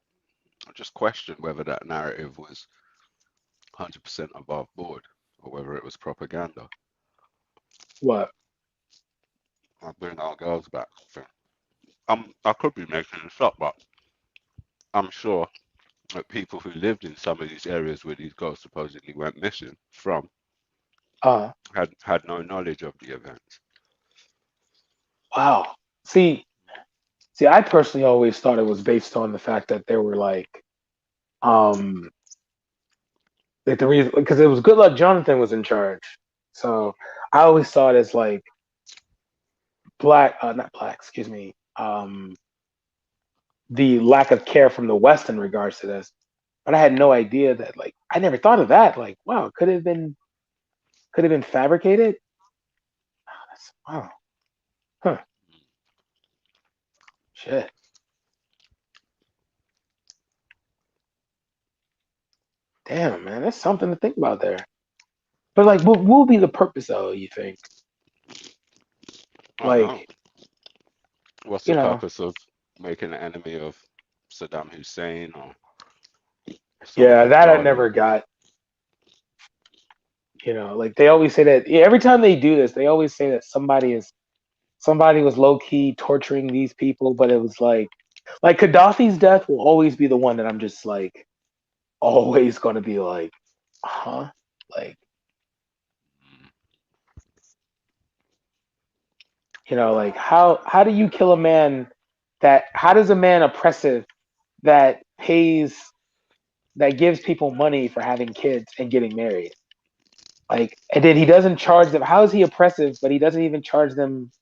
I just questioned whether that narrative was 100% above board or whether it was propaganda. What? I bring our girls back thing. I could be making this up, but I'm sure that people who lived in some of these areas where these girls supposedly went missing from Uh, had no knowledge of the events. wow. See, I personally always thought it was based on the fact that there were um, like, the reason, because it was Goodluck Jonathan was in charge. So I always saw it as like not black, excuse me, the lack of care from the West in regards to this. But I had no idea that, like, I never thought of that. Like, wow, could have been fabricated. Wow, huh, shit. Damn, man, that's something to think about there. But, like, what will be the purpose, though, you think? I don't know. Like, What's you the know, purpose of making an enemy of Saddam Hussein or Yeah, someone that I Gaddafi. never got. You know, like they always say that every time they do this, they always say that somebody was low key torturing these people, but it was like Gaddafi's death will always be the one that I'm just like always gonna be like, huh? Like, you know, like how do you kill a man how does a man oppressive that gives people money for having kids and getting married? Like, and then he doesn't charge them. How is he oppressive, but he doesn't even charge them?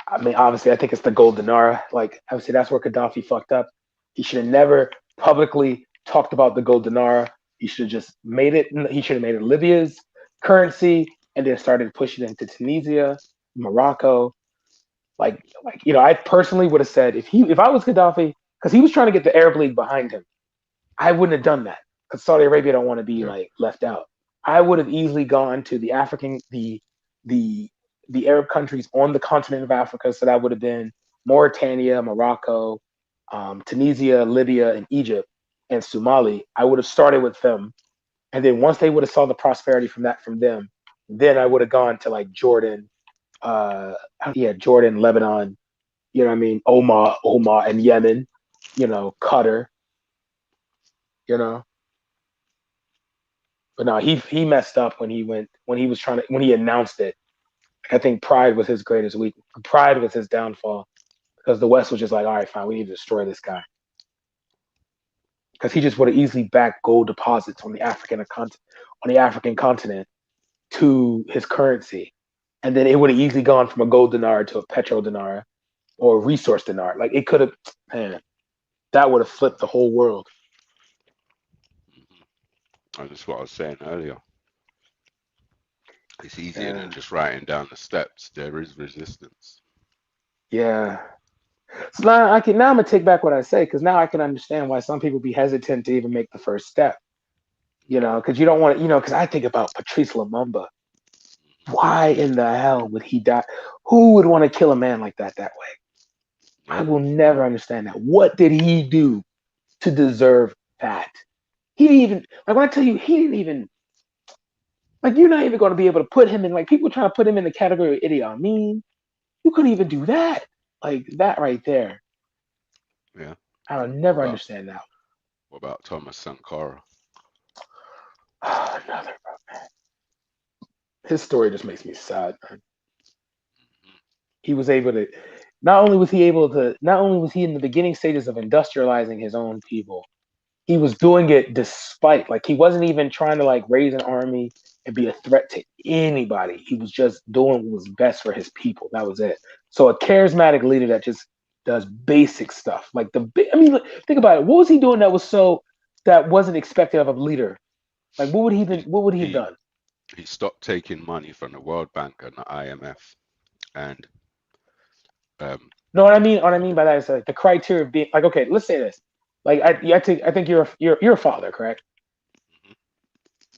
I mean, obviously, I think it's the gold dinar. Like, obviously, that's where Gaddafi fucked up. He should have never publicly talked about the gold dinar. He should have just made it. He should have made it Libya's currency and then started pushing it into Tunisia, Morocco. Like you know, I personally would have said if I was Gaddafi, because he was trying to get the Arab League behind him, I wouldn't have done that because Saudi Arabia don't want to be like left out. I would have easily gone to the the Arab countries on the continent of Africa. So that would have been Mauritania, Morocco, Tunisia, Libya, and Egypt, and Somali. I would have started with them, and then once they would have saw the prosperity from them, then I would have gone to like Jordan, Jordan, Lebanon, you know what I mean, Oman, and Yemen, you know, Qatar, you know. But no, he messed up when he announced it. I think pride was his greatest weak. Pride was his downfall because the West was just like, all right, fine, we need to destroy this guy. Because he just would have easily backed gold deposits on the African continent to his currency, and then it would have easily gone from a gold dinar to a petro dinar or a resource dinar. Like it could have, man, that would have flipped the whole world. That's what I was saying earlier. It's easier than just writing down the steps. There is resistance. Yeah. So now I'm gonna take back what I say because now I can understand why some people be hesitant to even make the first step. You know, because you don't want to. You know, because I think about Patrice Lumumba. Why in the hell would he die? Who would want to kill a man like that way? I will never understand that. What did he do to deserve that? He didn't even like when I tell you he didn't even like you're not even going to be able to put him in like people trying to put him in the category of Idi Amin. You couldn't even do that. Like that right there. Yeah. I'll never understand that. What about Thomas Sankara? Another bro, man. His story just makes me sad, man. He was able to not only was he in the beginning stages of industrializing his own people, he was doing it despite like he wasn't even trying to like raise an army and be a threat to anybody. He was just doing what was best for his people. That was it. So a charismatic leader that just does basic stuff. Like think about it. What was he doing that wasn't expected of a leader? Like what would he have done? He stopped taking money from the World Bank and the IMF. And no, what I mean by that is like the criteria of being like, okay, let's say this. Like I think you're a father, correct? Mm-hmm.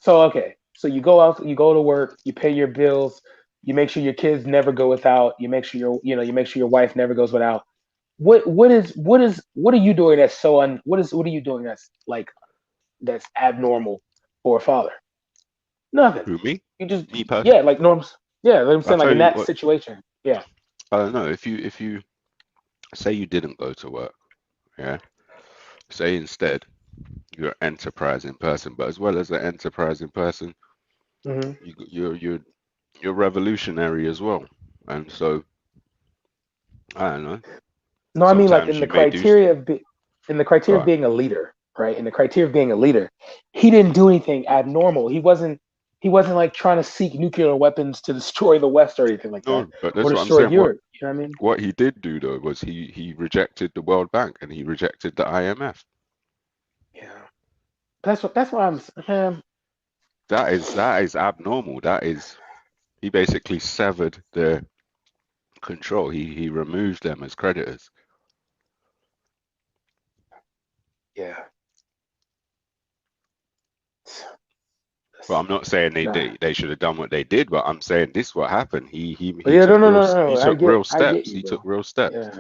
So okay, so you go out, you go to work, you pay your bills, you make sure your kids never go without, you make sure your wife never goes without. What are you doing that's what are you doing that's abnormal for a father? Nothing. Who, me? You just me personally? Yeah, like norms. Yeah, like I'm saying, like in that what, situation. Yeah. I don't know if you say you didn't go to work, yeah. Say instead you're an enterprising person, but as well as an enterprising person, you're revolutionary as well, and so I don't know. No, I mean like in the criteria of being a leader, right? In the criteria of being a leader, he didn't do anything abnormal. He wasn't like trying to seek nuclear weapons to destroy the West or anything like that. No, but that's or what I'm destroy saying. Europe. You know what I mean? What he did do though was he rejected the World Bank and he rejected the IMF. Yeah, that's why I'm. That is abnormal. He basically severed the control. He removed them as creditors. Yeah. But I'm not saying they should have done what they did, but I'm saying this is what happened. He took real steps. He took real steps.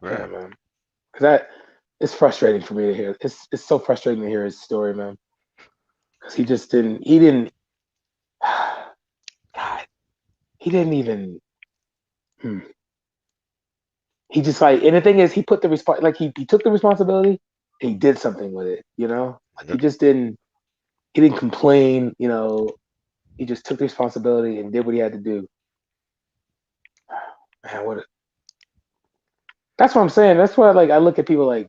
Yeah, man. Cause that it's frustrating for me to hear. It's so frustrating to hear his story, man. Cause he just didn't. He didn't. God, he didn't even. Hmm. He just like, and the thing is, he put the like he took the responsibility and he did something with it. You know, like he Yep. just didn't. He didn't complain. You know, he just took the responsibility and did what he had to do. Man, what? That's what I'm saying. That's why like I look at people like,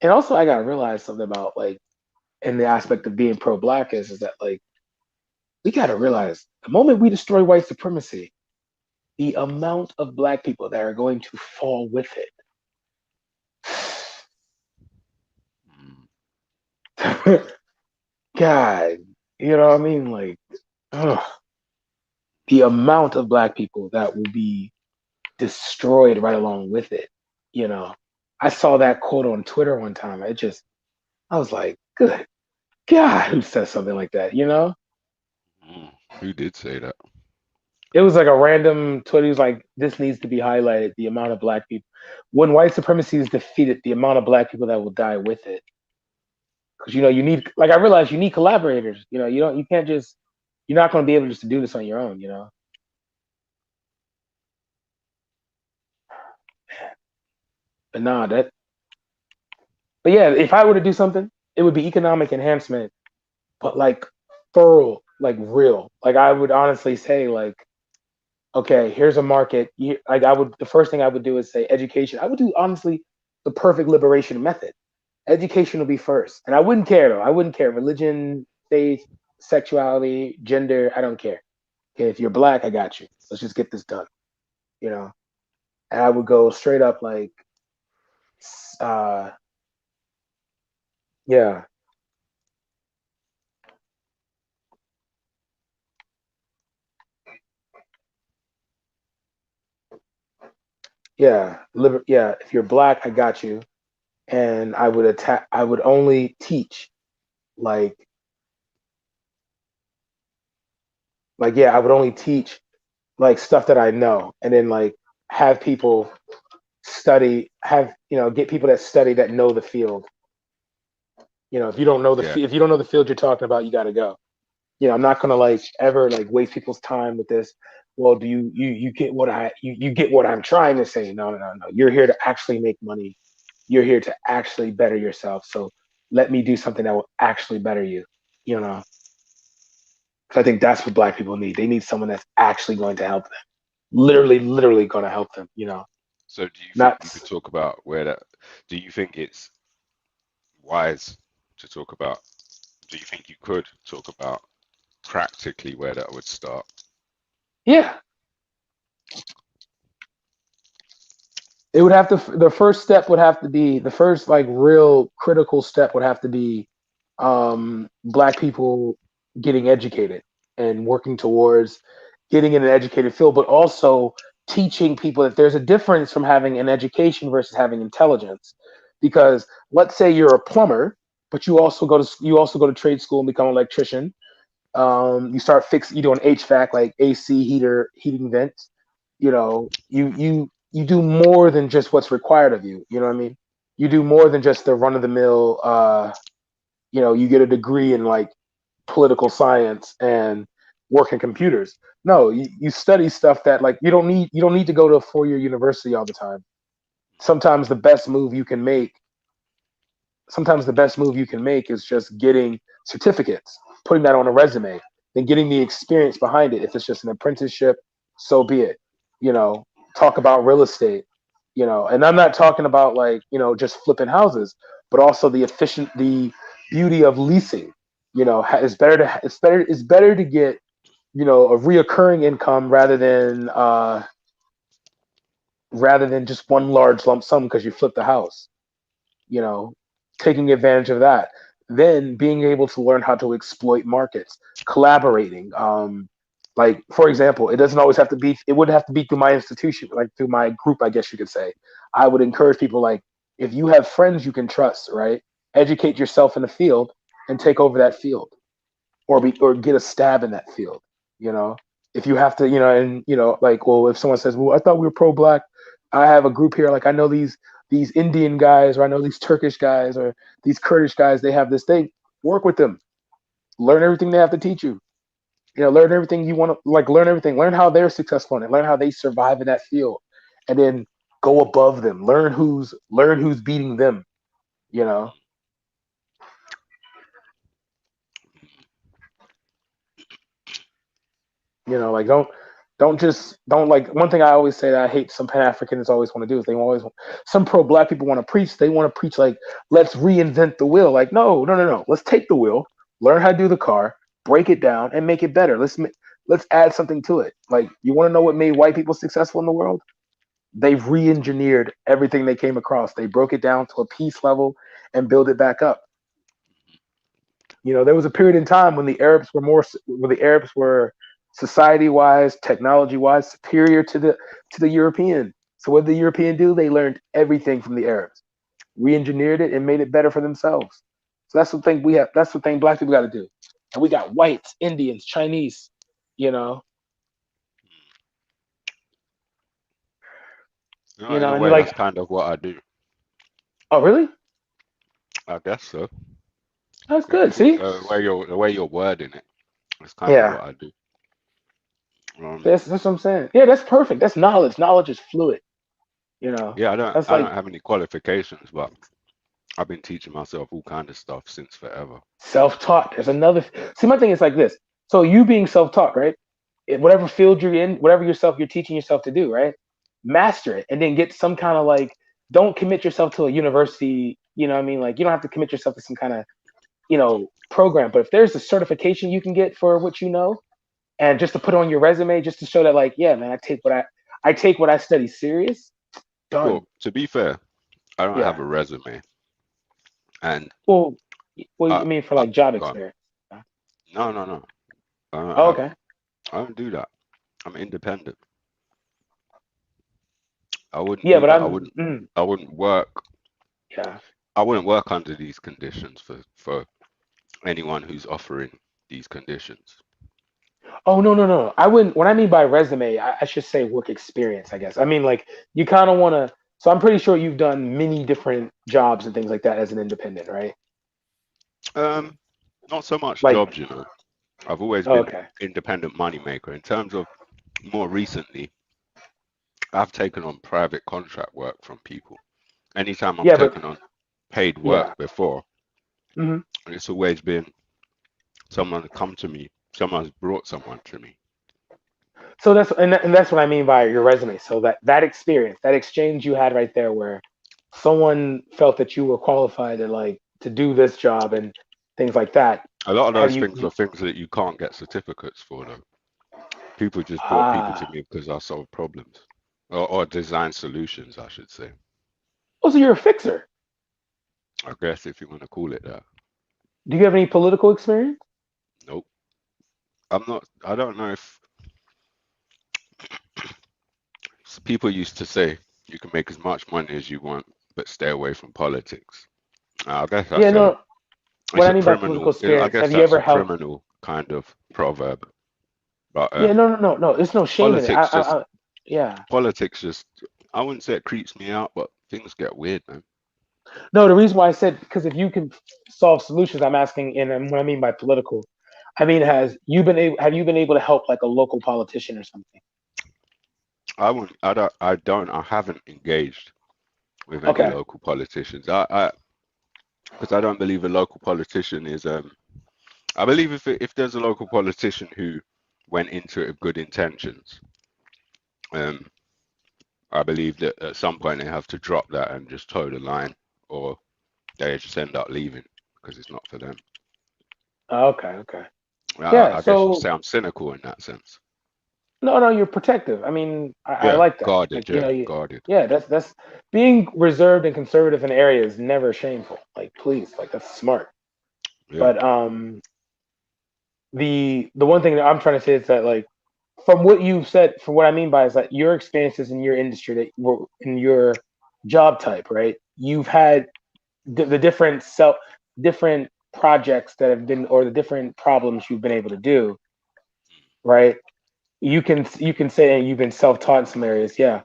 and also I gotta realize something about like in the aspect of being pro-black is that like we gotta realize the moment we destroy white supremacy, the amount of black people that are going to fall with it. God, you know what I mean? Like, ugh, the amount of black people that will be destroyed right along with it. You know, I saw that quote on Twitter one time. I was like, good God, who says something like that? You know, Who did say that? it was like a random Twitter. He was like, this needs to be highlighted. The amount of black people, when white supremacy is defeated, the amount of black people that will die with it. Because you know, you need, like, I realize you need collaborators. You know, you can't just, you're not going to be able just to do this on your own. You know. But nah, but yeah, if I were to do something, it would be economic enhancement, but like thorough, like real. Like I would honestly say, like, okay, here's a market. Like the first thing I would do is say education. I would do honestly the perfect liberation method. Education will be first, and I wouldn't care though. I wouldn't care religion, faith, sexuality, gender. I don't care. Okay, if you're black, I got you. Let's just get this done. You know, and I would go straight up like, uh, yeah. Yeah, if you're black, I got you. And I would only teach like yeah, I would only teach like stuff that I know and then like have people get people that study that know the field. You know, if you don't know Yeah. if you don't know the field you're talking about, you got to go. You know, I'm not gonna like ever like waste people's time with this. Well, do you get what you get what I'm trying to say? No, no, no, no. You're here to actually make money. You're here to actually better yourself. So let me do something that will actually better you. You know, 'cause I think that's what black people need. They need someone that's actually going to help them. Literally going to help them. You know, So do you think not. you could talk about do you think it's wise to talk about, do you think you could talk about practically where that would start? Yeah, it would have to. The first step would have to be the first like real critical step would have to be black people getting educated and working towards getting in an educated field, but also teaching people that there's a difference from having an education versus having intelligence. Because let's say you're a plumber, but you also go to trade school and become an electrician. You doing HVAC like AC heating vents. You know, you do more than just what's required of you. You know what I mean? You do more than just the run of the mill. You get a degree in like political science and work in computers. No, you study stuff that like you don't need to go to a 4-year university all the time. Sometimes the best move you can make sometimes the best move you can make is just getting certificates, putting that on a resume, then getting the experience behind it. If it's just an apprenticeship, so be it. You know, talk about real estate, and I'm not talking about like, just flipping houses, but also the beauty of leasing. It's better to get, a reoccurring income rather than just one large lump sum because you flipped the house, you know, taking advantage of that. Then being able to learn how to exploit markets, collaborating. Like for example, it wouldn't have to be through my institution, like through my group, I guess you could say. I would encourage people like if you have friends you can trust, right? Educate yourself in the field and take over that field or get a stab in that field, you know. If you have to, like, well, if someone says, well, I thought we were pro black, I have a group here, like I know these these Indian guys, or I know these Turkish guys, or these Kurdish guys, they have this thing. Work with them. Learn everything they have to teach you. Learn everything you want to, like, learn everything. Learn how they're successful in it. Learn how they survive in that field, and then go above them. Learn who's beating them. Like don't like, one thing I always say that I hate some Pan-Africans always want to do is some pro-black people want to preach. They want to preach like, let's reinvent the wheel. Like, no. Let's take the wheel, learn how to do the car, break it down, and make it better. Let's add something to it. Like, you want to know what made white people successful in the world? They've re-engineered everything they came across. They broke it down to a piece level and build it back up. There was a period in time when the Arabs were society-wise, technology-wise, superior to the European. So what did the European do? They learned everything from the Arabs, re-engineered it, and made it better for themselves. So that's the thing we have. That's the thing black people got to do. And we got whites, Indians, Chinese. In a way, that's kind of what I do. Oh, really? I guess so. That's good. See, the way you're wording it, that's kind of what I do. That's what I'm saying. Yeah, that's perfect. That's knowledge. Knowledge is fluid. Yeah, I don't have any qualifications, but I've been teaching myself all kind of stuff since forever. Self-taught. There's another. See, my thing is like this. So you being self-taught, right? Whatever field you're in, whatever you're teaching yourself to do, right? Master it, and then get some kind of, like, don't commit yourself to a university. You know what I mean? Like, you don't have to commit yourself to some kind of, program. But if there's a certification you can get for what you know, and just to put on your resume, just to show that, like, yeah, man, I take what I study serious. Done. Well, to be fair, I don't have a resume. And what do you mean for, like, job experience? No. Okay. I don't do that. I'm independent. I wouldn't. Yeah, but I wouldn't work. Yeah. I wouldn't work under these conditions for anyone who's offering these conditions. Oh, no. I wouldn't. What I mean by resume, I should say work experience, I guess. I mean, like, you kind of want to. So I'm pretty sure you've done many different jobs and things like that as an independent, right? Not so much like, jobs, I've always been independent moneymaker. In terms of more recently, I've taken on private contract work from people. Anytime I've taken on paid work before, it's always been someone come to me. Someone's brought someone to me. So that's what I mean by your resume. So that experience, that exchange you had right there, where someone felt that you were qualified to do this job and things like that. A lot of those things are things that you can't get certificates for, though. People just brought people to me because I solved problems or design solutions, I should say. Oh, so you're a fixer? I guess, if you want to call it that. Do you have any political experience? Nope. I don't know if people used to say you can make as much money as you want, but stay away from politics. I guess that's what I mean by political experience, I guess have that's you ever a criminal kind of proverb. But no. There's no shame in it. Politics just, I wouldn't say it creeps me out, but things get weird, man. No, the reason why I said, because if you can solve solutions, I'm asking, and what I mean by political, I mean, have you been able to help, like, a local politician or something? I haven't engaged with any local politicians. Because I don't believe a local politician is I believe if there's a local politician who went into it with good intentions, I believe that at some point they have to drop that and just toe the line, or they just end up leaving because it's not for them. Okay. I guess you say I'm cynical in that sense. No, you're protective. I mean, I like that. Guarded, guarded. Yeah, that's being reserved and conservative in an area is never shameful. Like, please, like, that's smart. Yeah. But the one thing that I'm trying to say is that, like, from what you've said, from what I mean by is that your experiences in your industry, that were in your job type, right? You've had the different projects that have been, or the different problems you've been able to do, right? You can say you've been self-taught in some areas, yeah.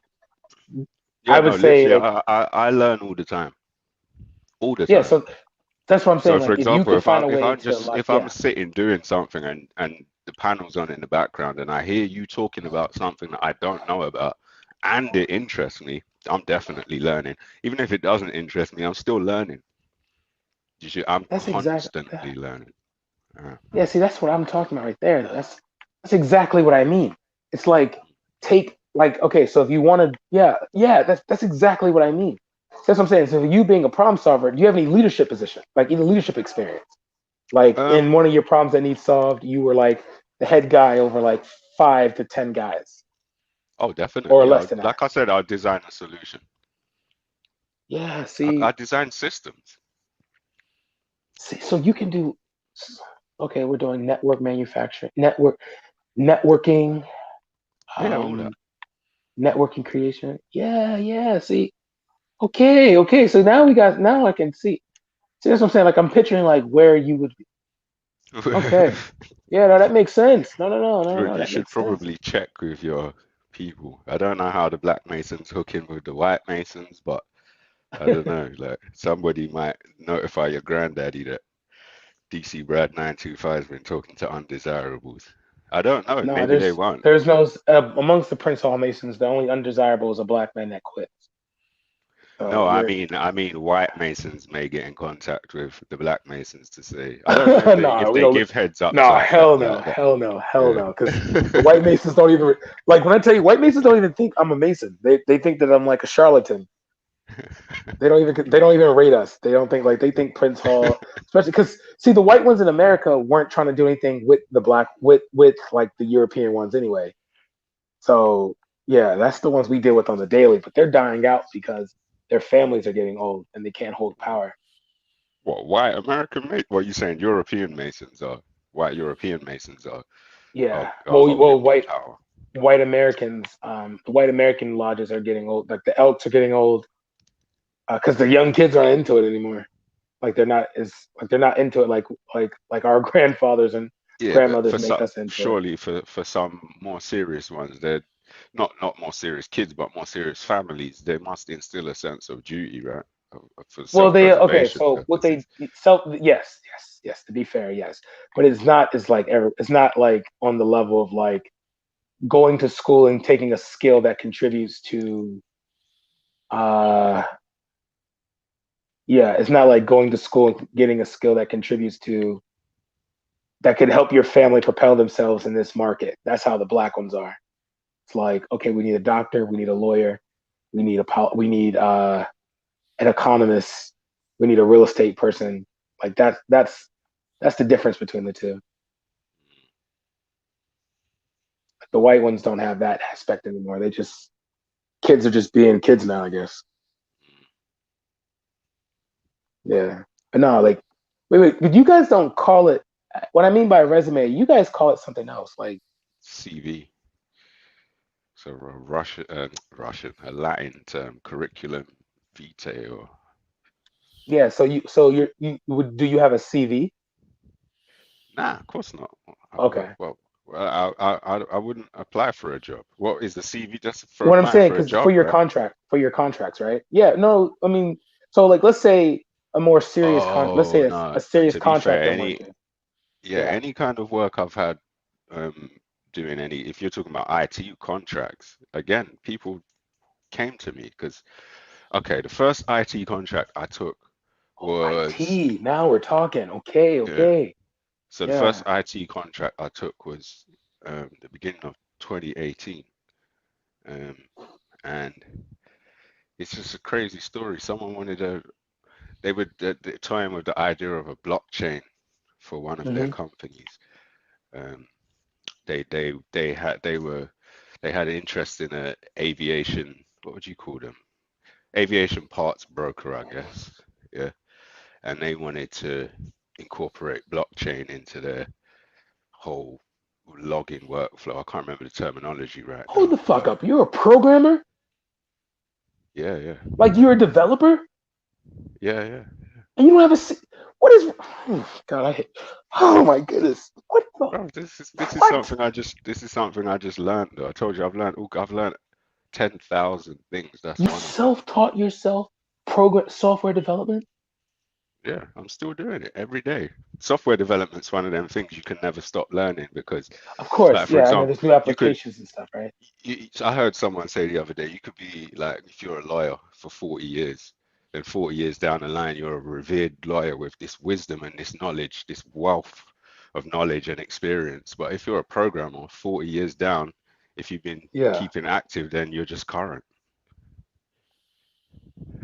Yeah, I no, would say literally, like, I learn all the yeah. time. So that's what I'm So saying. for Like, if you example, could find a way to like, if I'm yeah, sitting doing something and the panel's on in the background and I hear you talking about something that I don't know about and it interests me, I'm definitely learning. Even if it doesn't interest me, I'm still learning. I'm that's exactly. constantly learning. Yeah, see, that's what I'm talking about right there. That's exactly what I mean. It's like take like okay, so if you want to, yeah, that's exactly what I mean. That's what I'm saying. So you being a problem solver, do you have any leadership position, like any leadership experience? Like in Um, one of your problems that needs solved, you were like the head guy over like 5 to 10 guys, oh, or definitely. less than that. Like I said, I'll design a solution. Yeah, see, I design systems. so you can do. Okay, we're doing network manufacturing, networking, Yeah, all that. um, networking creation. Yeah, yeah. See, okay. So now we got. Now I can see. See, that's what I'm saying. Like I'm picturing like where you would be. Okay. Yeah, no, that makes sense. No. You That should makes sense. probably check with your people. I don't know how the Black Masons hook in with the White Masons, but I don't know. Like somebody might notify your granddaddy that DC Brad 925 has been talking to undesirables. I don't know. No, Maybe they won't. there's no amongst the Prince Hall Masons. The only undesirable is a black man that quits. So No, you're I mean, white Masons may get in contact with the Black Masons to say. I don't know if no, we they don't. give heads ups No, like that. hell no, Like that. hell no, hell Yeah. no. Because the white Masons don't even like when I tell you, white Masons don't even think I'm a Mason. They think that I'm like a charlatan. They don't even rate us. They don't think like they think Prince Hall, especially because see the white ones in America weren't trying to do anything with the black with like the European ones anyway. So yeah, that's the ones we deal with on the daily. But they're dying out because their families are getting old and they can't hold power. What white American Masons? What you saying? European Masons are white European Masons Yeah, are well, holding the white power. white Americans, the white American lodges are getting old. Like the Elks are getting old because the young kids aren't into it anymore. They're not into it like our grandfathers and Yeah, but grandmothers make us into it. surely for some more serious ones, they're not more serious kids, but more serious families. They must instill a sense of duty, right? For Well, they okay. self-preservation So what they purposes. self yes. To be fair, yes, but it's not like on the level of like going to school and taking a skill that contributes to uh yeah, it's not like going to school and getting a skill that contributes to that could help your family propel themselves in this market. That's how the black ones are. It's like, okay, we need a doctor, we need a lawyer, we need an economist, we need a real estate person. Like that's the difference between the two. The white ones don't have that aspect anymore. They just kids are just being kids now, I guess. Yeah. But no, like wait, but you guys don't call it what I mean by resume, you guys call it something else. Like CV. So a a Latin term, curriculum vitae, or yeah, do you have a CV? nah, of course not. Okay. I wouldn't apply for a job. What is the CV just for What I'm applying saying, for a because job, right? for your contracts, right? Yeah, no, I mean, so like, let's say a more serious let's Oh say no. a serious To be fair, contract I'm working. Yeah. any kind of work I've had um doing any, if you're talking about IT contracts, again, people came to me because okay, the first IT contract I took Oh, was IT. Now we're talking. Okay, yeah. okay. So the Yeah. first IT contract I took was the beginning of 2018. Um, and it's just a crazy story. Someone wanted they were toying with the idea of a blockchain for one of their Hmm. companies. Um, they had interest in a aviation, what would you call them? Aviation parts broker, I guess. Yeah. And they wanted to incorporate blockchain into their whole logging workflow. I can't remember the terminology right Hold now, the fuck but up. You're a programmer? yeah, Like you're a developer? yeah. And you don't have what is oh, God, I hate oh my goodness. What the Bro, this is what? something I just learned though. I told you I've learned 10,000 things. That's You one of them. self-taught yourself software development? Yeah, I'm still doing it every day. Software development's one of them things you can never stop learning because, Of course, like, for yeah. I know example, there's new you could. applications and stuff, right? I heard someone say the other day, you could be like, if you're a lawyer for 40 years, then 40 years down the line, you're a revered lawyer with this wisdom and this knowledge, this wealth of knowledge and experience. But if you're a programmer 40 years down, if you've been Yeah. keeping active, then you're just current.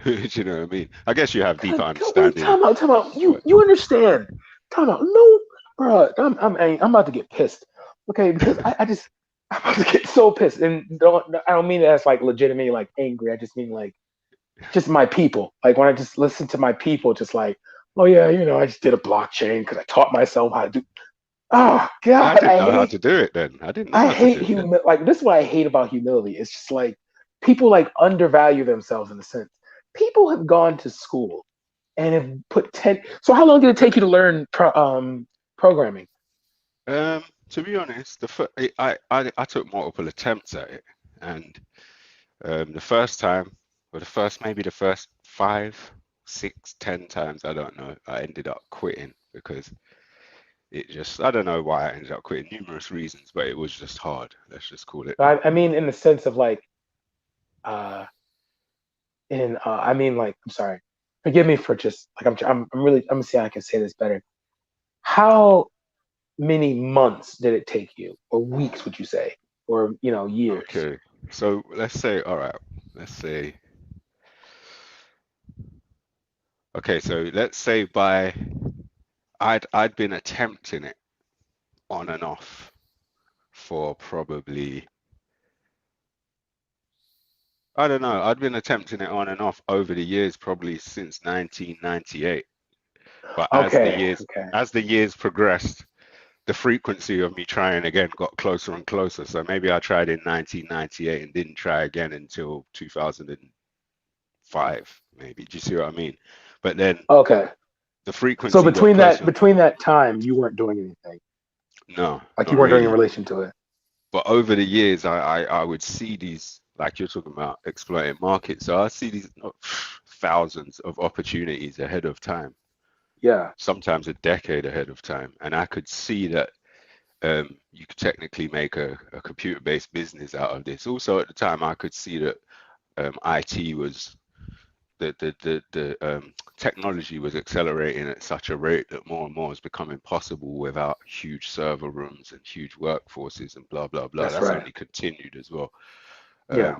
Do you know what I mean? I guess you have deeper Wait, understanding. time out. You But understand? Time out. No, bro. I'm about to get pissed. Okay, because I'm about to get so pissed, and I don't mean it as like legitimately like angry. I just mean like just my people. Like when I just listen to my people, just like, oh yeah, I just did a blockchain because I taught myself how to do. Oh I God, didn't know how to do it then. I didn't know I how to hate do it then. like this is what I hate about humility. It's just like people like undervalue themselves in a sense. People have gone to school and have put 10. So how long did it take you to learn programming? To be honest, I took multiple attempts at it, and the first time, or maybe the first 5, 6, 10 times, I don't know, I ended up quitting because it just, I don't know why I ended up quitting, numerous reasons, but it was just hard. Let's just call it that. I mean, in the sense of like, I mean, like, I'm sorry, forgive me for just like I'm gonna see how I can say this better. How many months did it take you, or weeks, would you say, or years? Okay, so let's say, all right, okay, so let's say I'd been attempting it on and off for probably, I don't know, I'd been attempting it on and off over the years, probably since 1998. But Okay. as the years progressed, the frequency of me trying again got closer and closer. So maybe I tried in 1998 and didn't try again until 2005, maybe. Do you see what I mean? But then Okay. the So frequency got closer. between that time, you weren't doing anything. No, Like not you weren't doing in really. relation to it. But over the years, I would see these, like you're talking about exploiting markets. So I see these thousands of opportunities ahead of time, Yeah. sometimes a decade ahead of time. And I could see that you could technically make a computer-based business out of this. Also, at the time, I could see that IT was the technology was accelerating at such a rate that more and more is becoming possible without huge server rooms and huge workforces and blah blah blah. That's right. only continued as well. Yeah.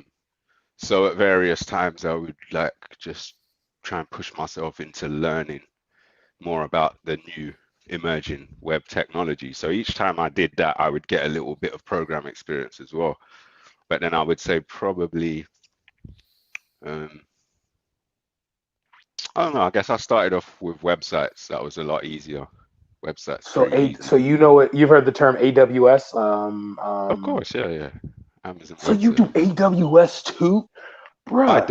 So at various times, I would like just try and push myself into learning more about the new emerging web technology. So each time I did that, I would get a little bit of program experience as well. But then I would say probably, I don't know, I guess I started off with websites. That was a lot easier. Websites, So pretty easy. so you've heard the term AWS. Of course, yeah. Amazon So Web you do Services. AWS too, I bruh?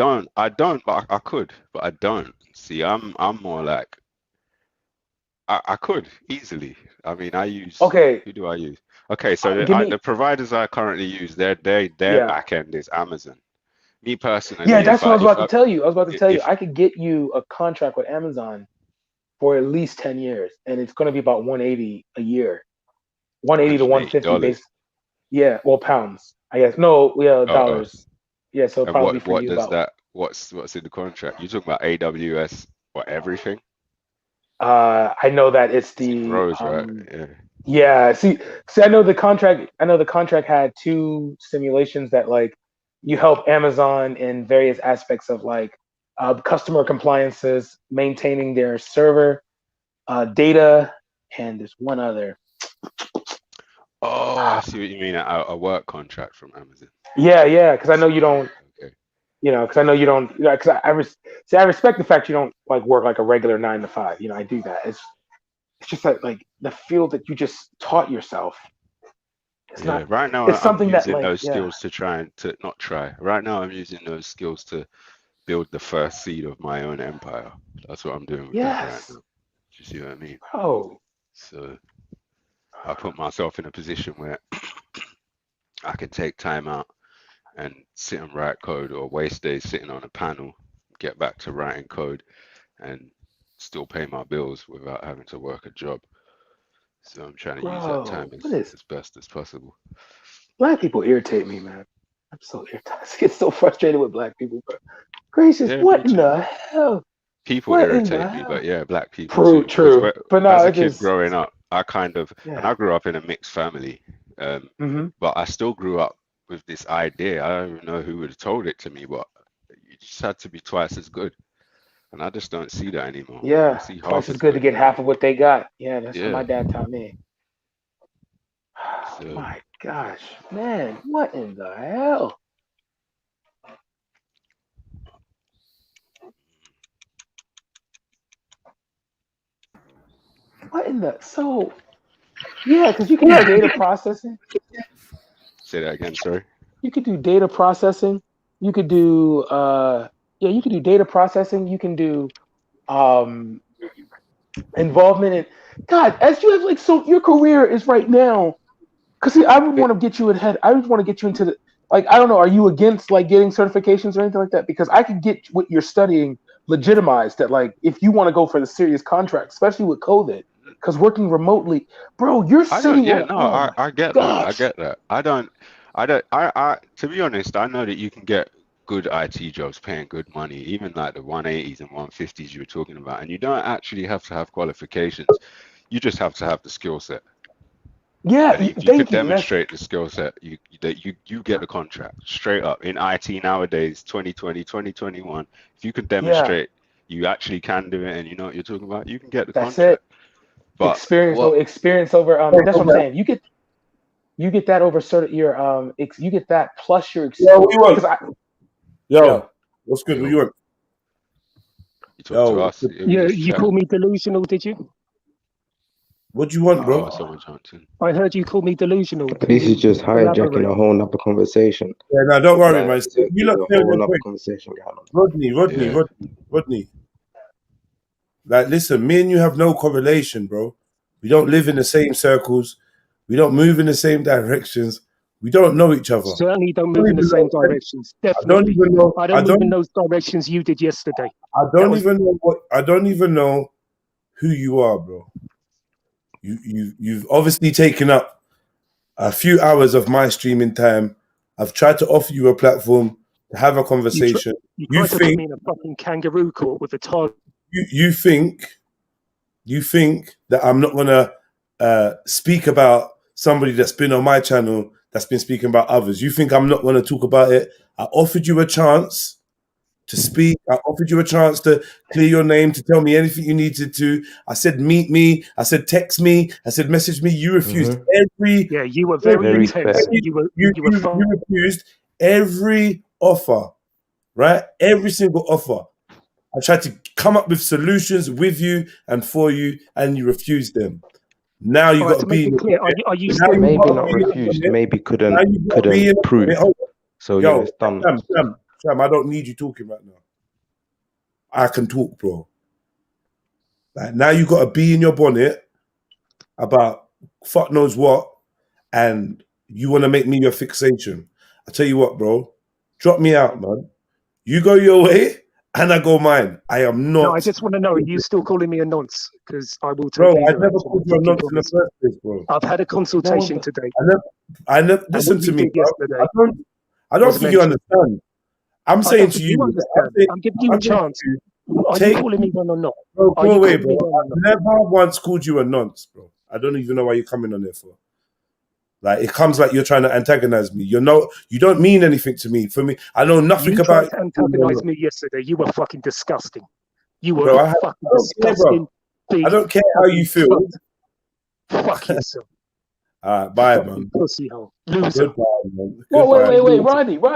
don't, but I could, but I don't. See, I'm more like, I could easily. I mean, I use, Okay. who do I use? Okay, so Give me. the providers I currently use, their Yeah. back end is Amazon. Me personally, Yeah, that's what I was about to tell you. if I could get you a contract with Amazon for at least 10 years, and it's going to be about 180 a year, 180 to 150 $180, base. Yeah, well, pounds, I guess. No, yeah, oh, dollars. Yeah, so it'll and probably be for what you does about. that? What's in the contract? You talking about AWS or everything? I know that it's 'Cause it the grows, right? Yeah. yeah. See, I know the contract. I know the contract had two simulations that like you help Amazon in various aspects of like customer compliances, maintaining their server data, and there's one other. Oh, I see what you mean. A work contract from Amazon. Yeah, because I know you don't. Okay. Because I know you don't. Because I respect the fact you don't like work like a regular 9 to 5. I do that. It's just like the field that you just taught yourself. It's Yeah. not. Right now, It's I'm something that using like those yeah. skills to try and to not try. Right now, I'm using those skills to build the first seed of my own empire. That's what I'm doing with that right Yes. now. Do you see what I mean? Oh. So I put myself in a position where I can take time out and sit and write code, or waste days sitting on a panel, get back to writing code, and still pay my bills without having to work a job. So I'm trying to use that time as best as possible. Black people irritate me, man. I'm so irritated. I get so frustrated with black people, bro. Gracious, Yeah, what me in too. the hell? People What in irritate the me, hell? but yeah, black people too. 'Cause True. But no, as a it kid just growing up, I kind of, and yeah. I grew up in a mixed family, but I still grew up with this idea. I don't even know who would have told it to me, but you just had to be twice as good. And I just don't see that anymore. I Yeah, see twice half as as good to good. get half of what they got. Yeah, that's what my Yeah. dad taught me. So My gosh, man, what in the hell? What in the yeah, because you can do data processing. say that again, sorry. You could do data processing. You could do you could do data processing. You can do involvement in God, as you have like so your career is right now. Because I would want to get you ahead. I would want to get you into the like I don't know. Are you against like getting certifications or anything like that? Because I could get what you're studying legitimized. That like if you want to go for the serious contract, especially with COVID, because working remotely, bro, you're sitting on. Oh my I get that. I gosh. get that. To be honest, I know that you can get good IT jobs paying good money, even like the 180s and 150s you were talking about, and you don't actually have to have qualifications. You just have to have the skill set. Yeah, And if you thank could you. demonstrate the skill set, you get the contract straight up. In IT nowadays, 2020, 2021, if you can Yeah, demonstrate you actually can do it and you know what you're talking about, you can get the that's it. contract. But what Experience over. That's what I'm saying. You get that over sort of your you get that plus your Yo, what you want? because Yo, what's good? What yo, you want? you talk to us, Yo, we Yeah, just you chat. called me delusional, did you? what do you want, bro? Oh, someone Johnson. I heard you call me delusional. Can This is you just hijacking elaborate? a whole nother conversation. Yeah, no, don't worry, Like, man. You there's lot a stay on whole your nother point. conversation going on. Rodney. Like, listen, me and you have no correlation, bro. We don't live in the same circles. We don't move in the same directions. We don't know each other. Certainly don't I don't move in the even same know. directions. I don't Definitely. even know. I don't move in those directions you did yesterday. I don't even know what. I don't even know who you are, bro. You've obviously taken up a few hours of my streaming time. I've tried to offer you a platform to have a conversation. You You tried to put think me in a fucking kangaroo court with a target. you think that I'm not gonna speak about somebody that's been on my channel that's been speaking about others. You think I'm not gonna talk about it? I offered you a chance to speak. I offered you a chance to clear your name, to tell me anything you needed to. I said, meet me. I said, text me. I said, message me. You refused Yeah, you were very intense. You refused every offer, right? Every single offer. I tried to come up with solutions with you and for you, and you refused them. Now you got to be make it clear. Are you now still Maybe gotta not be in a refused. minute. Maybe Now you gotta be in couldn't a prove. minute. Hold on. So Yo, yeah, it's done. Sam, I don't need you talking right now. I can talk, bro. Like, now you got to be in your bonnet about fuck knows what, and you want to make me your fixation. I tell you what, bro. Drop me out, man. You go your way, and I go mine. I am not. No, I just want to know, are you still calling me a nonce? Because I will take Bro, either I never action, called you a fucking nonce in the promise. first place, bro. I've had a consultation today. I never And listen what to you me, did bro. yesterday I don't was think you mentioned. understand. I'm I saying don't to think you, you understand. I'm giving you a chance. Are you calling me one or not? Bro, Are go you away, calling me bro. one or I've not? never once called you a nonce, bro. I don't even know why you're coming on there for. Like, it comes like you're trying to antagonize me. You don't mean anything to me. For me, I know nothing You about tried to antagonize me yesterday. You were fucking disgusting. You were bro. a fucking Care, disgusting, I don't care how you feel. cunt. Fuck yourself. All right, bye, Fucking man. pussy hole. Loser. Goodbye, man. Whoa, Goodbye. wait,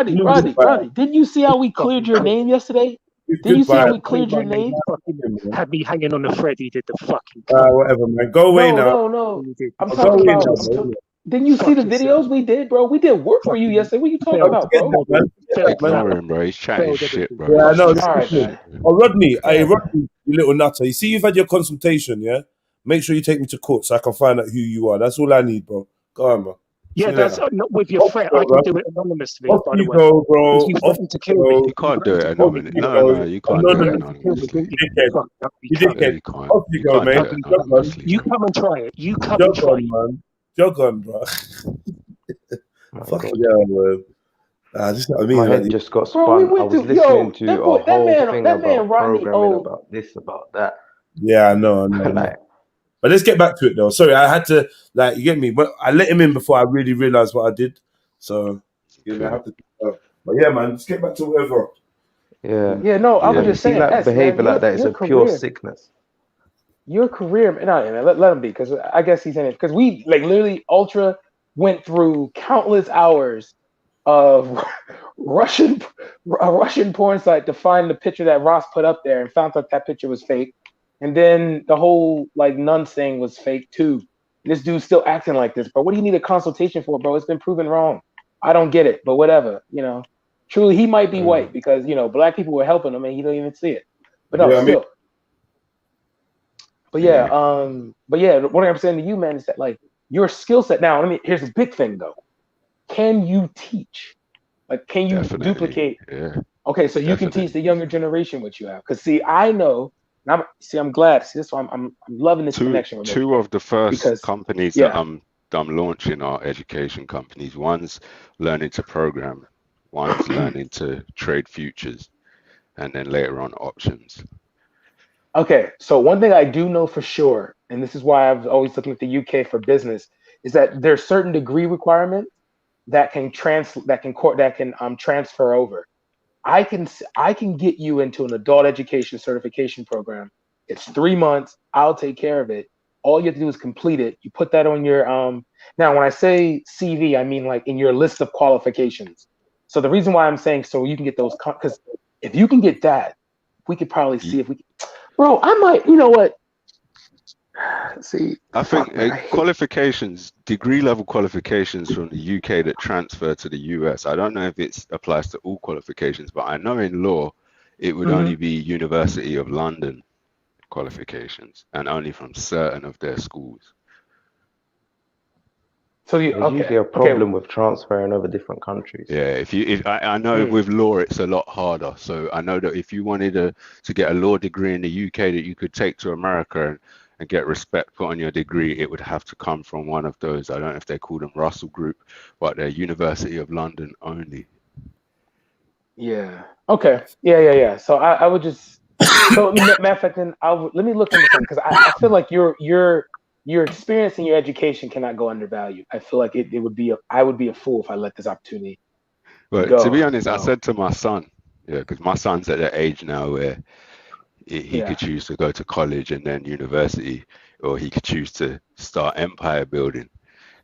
Loser. Rodney. Didn't you see how we cleared your name yesterday? Didn't you see how Goodbye. we cleared your name? Fucking had me hanging on the thread. He did the fucking Whatever, man. Go away now. No. You did. I'm Go talking away about. now, Didn't you see Fuck the yourself. videos we did, bro? We did work for you yesterday. What are you talking Failed. about, bro? Ignore him, bro. He's chatting Failed shit, everything. bro. Yeah, I He's know. just All chatting right, man. shit. Oh, Rodney, Yeah, Rodney, you little nutter. You see, you've had your consultation, yeah? Make sure you take me to court so I can find out who you are. That's all I need, bro. Go on, bro. Yeah, you that's later. not with your Off threat. you I go, can bro. do it anonymously, Off by the you way. go, Because bro. you Off threatened to you kill me. go. You can't do it Off anonymously. you No, go. no, you can't do it Threatened to kill me, anonymously. didn't you? Dickhead. Fuck, that'd be You No, cunt. dickhead. you can't. Off you You go, can't do mate. it That'd be Jog cunt. on. anonymously, You man. come and try it. You come and Jog try on, it. man. Jog on, bro. My Fucking God. hell, man. This is what I My mean. Like, head just got Bro, we spun. I went was through listening yo, to that a boy, whole thing that man about Rodney programming, old. about this, about that. yeah, I know. Like, But let's get back to it, though. Sorry, I had to, like, you get me? But I let him in before I really realized what I did. So, I Okay. have to. But yeah, man, let's get back to whatever. yeah. Yeah, no, I was But Yeah. you just see, saying, like, S, man, behavior like that is your a pure career. sickness. Your career, no, man, let him be, because I guess he's in it. Because we like literally Ultra went through countless hours of a Russian porn site to find the picture that Ross put up there, and found out that picture was fake. And then the whole like nuns thing was fake too. This dude's still acting like this, bro. What do you need a consultation for, bro? It's been proven wrong. I don't get it, but whatever, Truly, he might be white because black people were helping him and he don't even see it. But no, Yeah, I mean, still. But yeah, what I'm saying to you, man, is that like your skill set. Now, here's a big thing though. Can you teach? Like, can you Definitely. duplicate? Yeah. Okay, so you can teach the younger generation what you have. Because see, I know, and I'm glad. See, this one, I'm loving this connection with Two of the first because companies yeah, that I'm launching are education companies. One's learning to program, one's learning to trade futures, and then later on options. okay. So one thing I do know for sure, and this is why I've always looking at the UK for business, is that there's certain degree requirements that can transfer over. I can get you into an adult education certification program. It's 3 months. I'll take care of it. All you have to do is complete it. You put that on your Now, when I say CV, I mean like in your list of qualifications. So the reason why I'm saying so you can get those, because if you can get that, we could probably see if we can. Bro, I might. You know what? See, I think man, I hate. qualifications, degree level qualifications from the UK that transfer to the US. I don't know if it applies to all qualifications, but I know in law it would only be University of London qualifications and only from certain of their schools. So There's usually a problem with transferring over different countries. Yeah, if I know with law it's a lot harder. So I know that if you wanted to get a law degree in the UK that you could take to America and get respect put on your degree, it would have to come from one of those. I don't know if they call them Russell Group, but they're University of London only. Yeah. Okay. Yeah. So I would just. So matter of fact, then let me look into something, because I feel like your experience and your education cannot go undervalued. I feel like it would be I would be a fool if I let this opportunity But go. to be honest, So, I said to my son, because my son's at the age now where he could choose to go to college and then university, or he could choose to start empire building.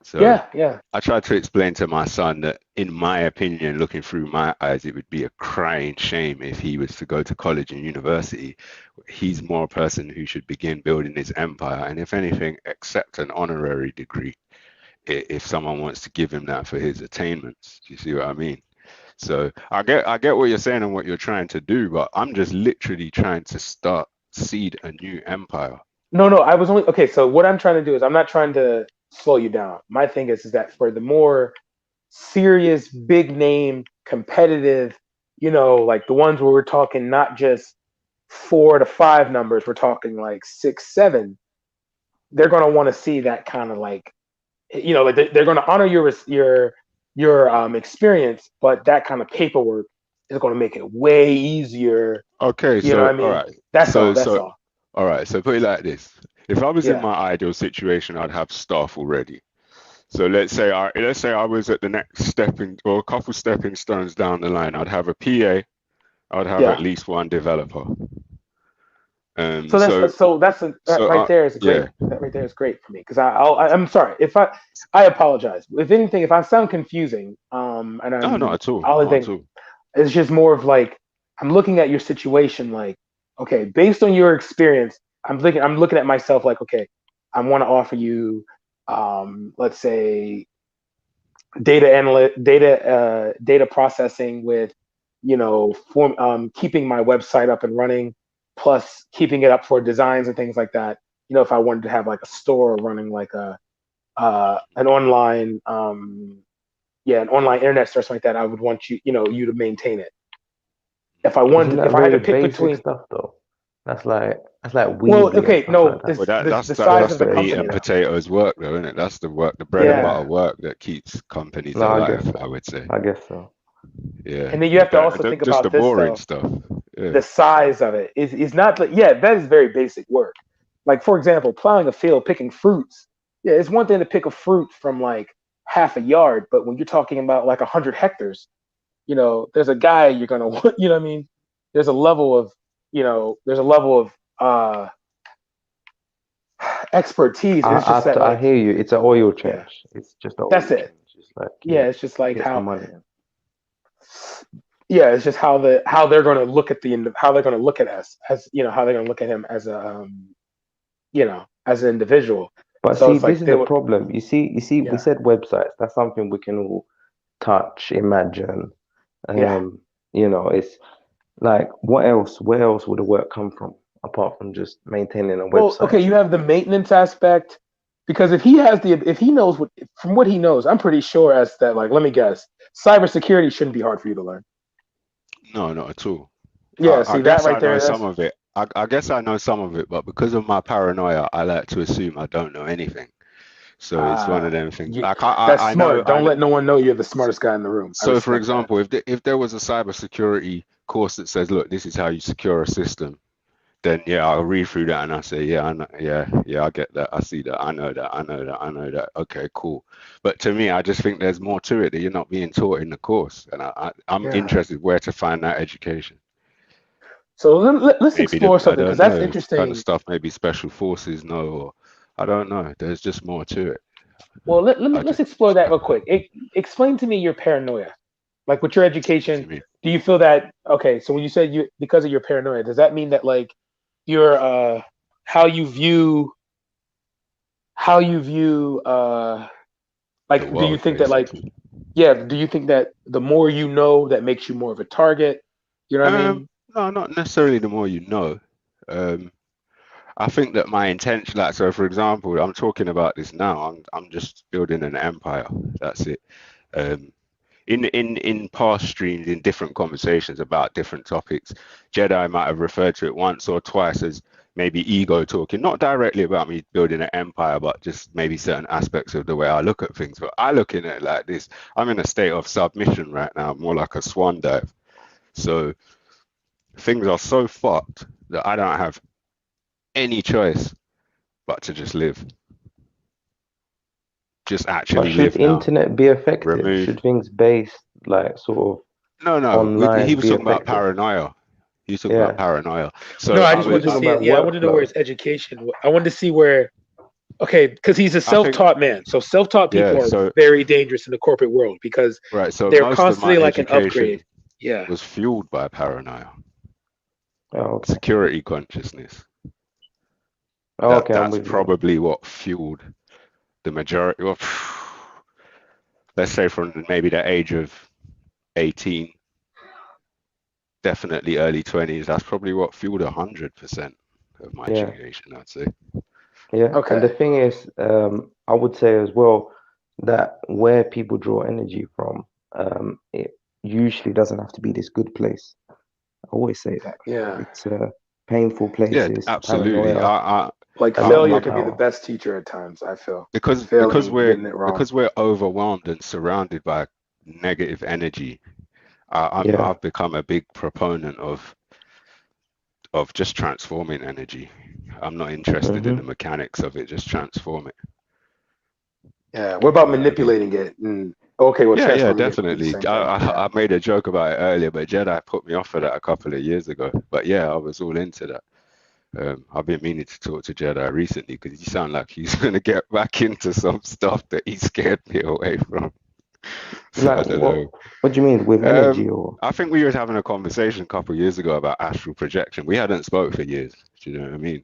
So yeah. I tried to explain to my son that, in my opinion, looking through my eyes, it would be a crying shame if he was to go to college and university. He's more a person who should begin building his empire, and if anything, accept an honorary degree if someone wants to give him that for his attainments. Do you see what I mean? So I get what you're saying and what you're trying to do, but I'm just literally trying to seed a new empire. No, I was only okay. So what I'm trying to do is I'm not trying to slow you down. My thing is that for the more serious, big name, competitive, like the ones where we're talking not just 4 to 5 numbers, we're talking like 6, 7. They're gonna want to see that kind of like, like they're gonna honor your experience, but that kind of paperwork is gonna make it way easier. Okay, You know what I mean? all right. That's all. All right, so put it like this. If I was in Yeah. my ideal situation, I'd have staff already. So let's say I was at the next or a couple stepping stones down the line. I'd have a PA, I'd have at least one developer. Right there is great. Yeah. That right there is great for me, because I'm sorry if I apologize. If anything, if I sound confusing, and No, not at all. It's just more of like, I'm looking at your situation like, okay, based on your experience, I'm looking at myself like, okay, I want to offer you, let's say, data processing with, keeping my website up and running, plus keeping it up for designs and things like that. If I wanted to have like a store running like a an online an online internet store or something like that, I would want you to maintain it. If I Isn't that if I had to very pick basic between, stuff though? That's like Weezy well, and okay, stuff no, like that. Well, the size that's of the the meat company and though. potatoes work, though, isn't it? That's the work, the bread and Yeah, butter work that keeps companies No, I guess alive, so. I would say. I guess so. Yeah, and then you have to also think just the about this boring though. stuff. Yeah. The size of it is not like, yeah, that is very basic work. Like, for example, plowing a field, picking fruits. Yeah, it's one thing to pick a fruit from like half a yard, but when you're talking about like 100 hectares, there's a guy you're gonna you know what I mean? There's a level of expertise. It's just that, I like, hear you. It's an oil yeah, change. It's just an that's oil it. change. It's like Yeah, it's just like get some how, money. yeah, it's just how they're going to look at how they're going to look at us, as how they're going to look at him as a as an individual. But So see, it's this like is they the would, problem. You see, we yeah, said websites. That's something we can all touch, imagine. yeah. It's like, what else? Where else would the work come from apart from just maintaining a Well, website? okay, you have the maintenance aspect, because if he knows from what he knows, I'm pretty sure as that, like, let me guess, cybersecurity shouldn't be hard for you to learn. No, not at all. Yeah, I see that guess right I know there. some of it. I guess I know some of it, but because of my paranoia, I like to assume I don't know anything. So it's one of them things. Like That's I know, smart. Don't let no one know you're the smartest guy in the room. I So, for respect that. example, if there was a cybersecurity course that says, look, this is how you secure a system, then yeah, I'll read through that and I say, yeah, I know, yeah, I get that, I see that, I know that. Okay, cool. But to me, I just think there's more to it that you're not being taught in the course, and I'm interested where to find that education. So let's Maybe explore I something, because don't that's know, interesting. kind of stuff. Maybe special forces know, or I don't know. There's just more to it. Well, let's explore that real quick. Explain to me your paranoia. Like, with your education, do you feel that, okay, so when you said because of your paranoia, does that mean that, like, your how you view like, The do you world, think that, like, basically. yeah, do you think that the more you know, that makes you more of a target? You know what I mean? No, not necessarily the more you know. I think that my intention, like, so for example, I'm talking about this now. I'm just building an empire. That's it. In past streams, in different conversations about different topics, Jedi might have referred to it once or twice as maybe ego talking, not directly about me building an empire, but just maybe certain aspects of the way I look at things. But I look at it like this: I'm in a state of submission right now, more like a swan dive. So things are so fucked that I don't have any choice but to just live. Just actually But live should now. internet be effective? Remove. Should things based like sort of No. online He was be talking about effective? paranoia. He was talking about paranoia. So No, I I just wanted to was. see it. Yeah, I wanted to know where his education. I wanted to see where. Okay, because he's a I think. self-taught man, so self-taught people Yeah. are So very dangerous in the corporate world, because right. So they're most of my constantly like an upgrade. education Yeah. was fueled by paranoia. Oh, okay. Security consciousness. Oh, okay, I'm That's with you. probably what fueled the majority of, let's say, from maybe the age of 18, definitely early 20s. That's probably what fueled 100% of my education, I'd say. Yeah. Okay. And the thing is, I would say as well that where people draw energy from, it usually doesn't have to be this good place. I always say that. Yeah. It's painful places. Yeah, absolutely. Paranoia. Like, failure can be the best teacher at times, I feel. Because we're overwhelmed and surrounded by negative energy. I've become a big proponent of just transforming energy. I'm not interested in the mechanics of it. Just transform it. Yeah. What about manipulating it? Okay. Well, yeah, definitely. I made a joke about it earlier, but Jedi put me off of that a couple of years ago. But yeah, I was all into that. I've been meaning to talk to Jedi recently because you sound like he's going to get back into some stuff that he scared me away from. So Like, I don't know. What do you mean, with energy? Or I think we were having a conversation a couple of years ago about astral projection. We hadn't spoke for years. Do you know what I mean?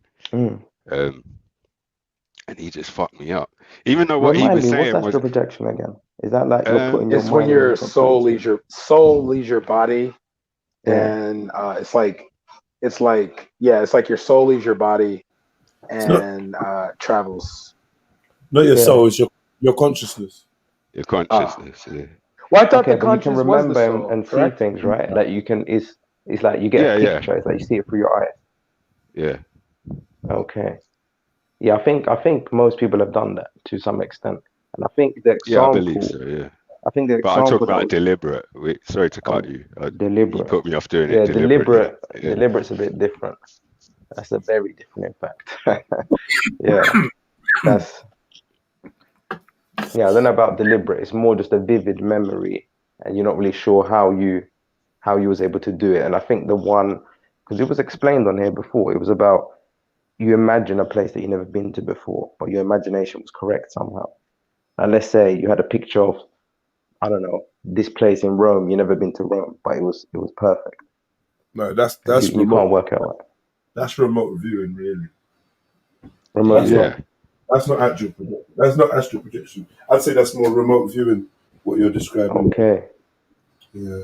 And he just fucked me up. Even though what he was saying what's was astral projection again? Is that like you're putting your it's mind when your on soul leaves your body, and it's like your soul leaves your body and travels. Not your soul, it's Your consciousness. Your consciousness. Yeah. Well, I thought Okay, the but you can conscious was the remember soul, and see correct? things, right? That you can it's like you get Yeah, a yeah, picture. It's like you see it through your eyes. yeah. Okay. Yeah, I think most people have done that to some extent, and I think the Yeah, I believe example, so. Yeah. I think the But I'm talking example that about was deliberate. Wait, sorry to cut you. You deliberate. put me off doing it Yeah, deliberately. Yeah. deliberate's a bit different. That's a very different impact. Yeah, that's yeah. I don't know about deliberate. It's more just a vivid memory, and you're not really sure how you was able to do it. And I think the one, because it was explained on here before, it was about you imagine a place that you've never been to before, but your imagination was correct somehow. And let's say you had a picture of, I don't know, this place in Rome. You've never been to Rome, but it was perfect. No, that's You remote. can't work out like That's remote viewing, really. remote. Yeah. That's not actual projection. That's not astral projection. I'd say that's more remote viewing. What you're describing. Okay. Yeah.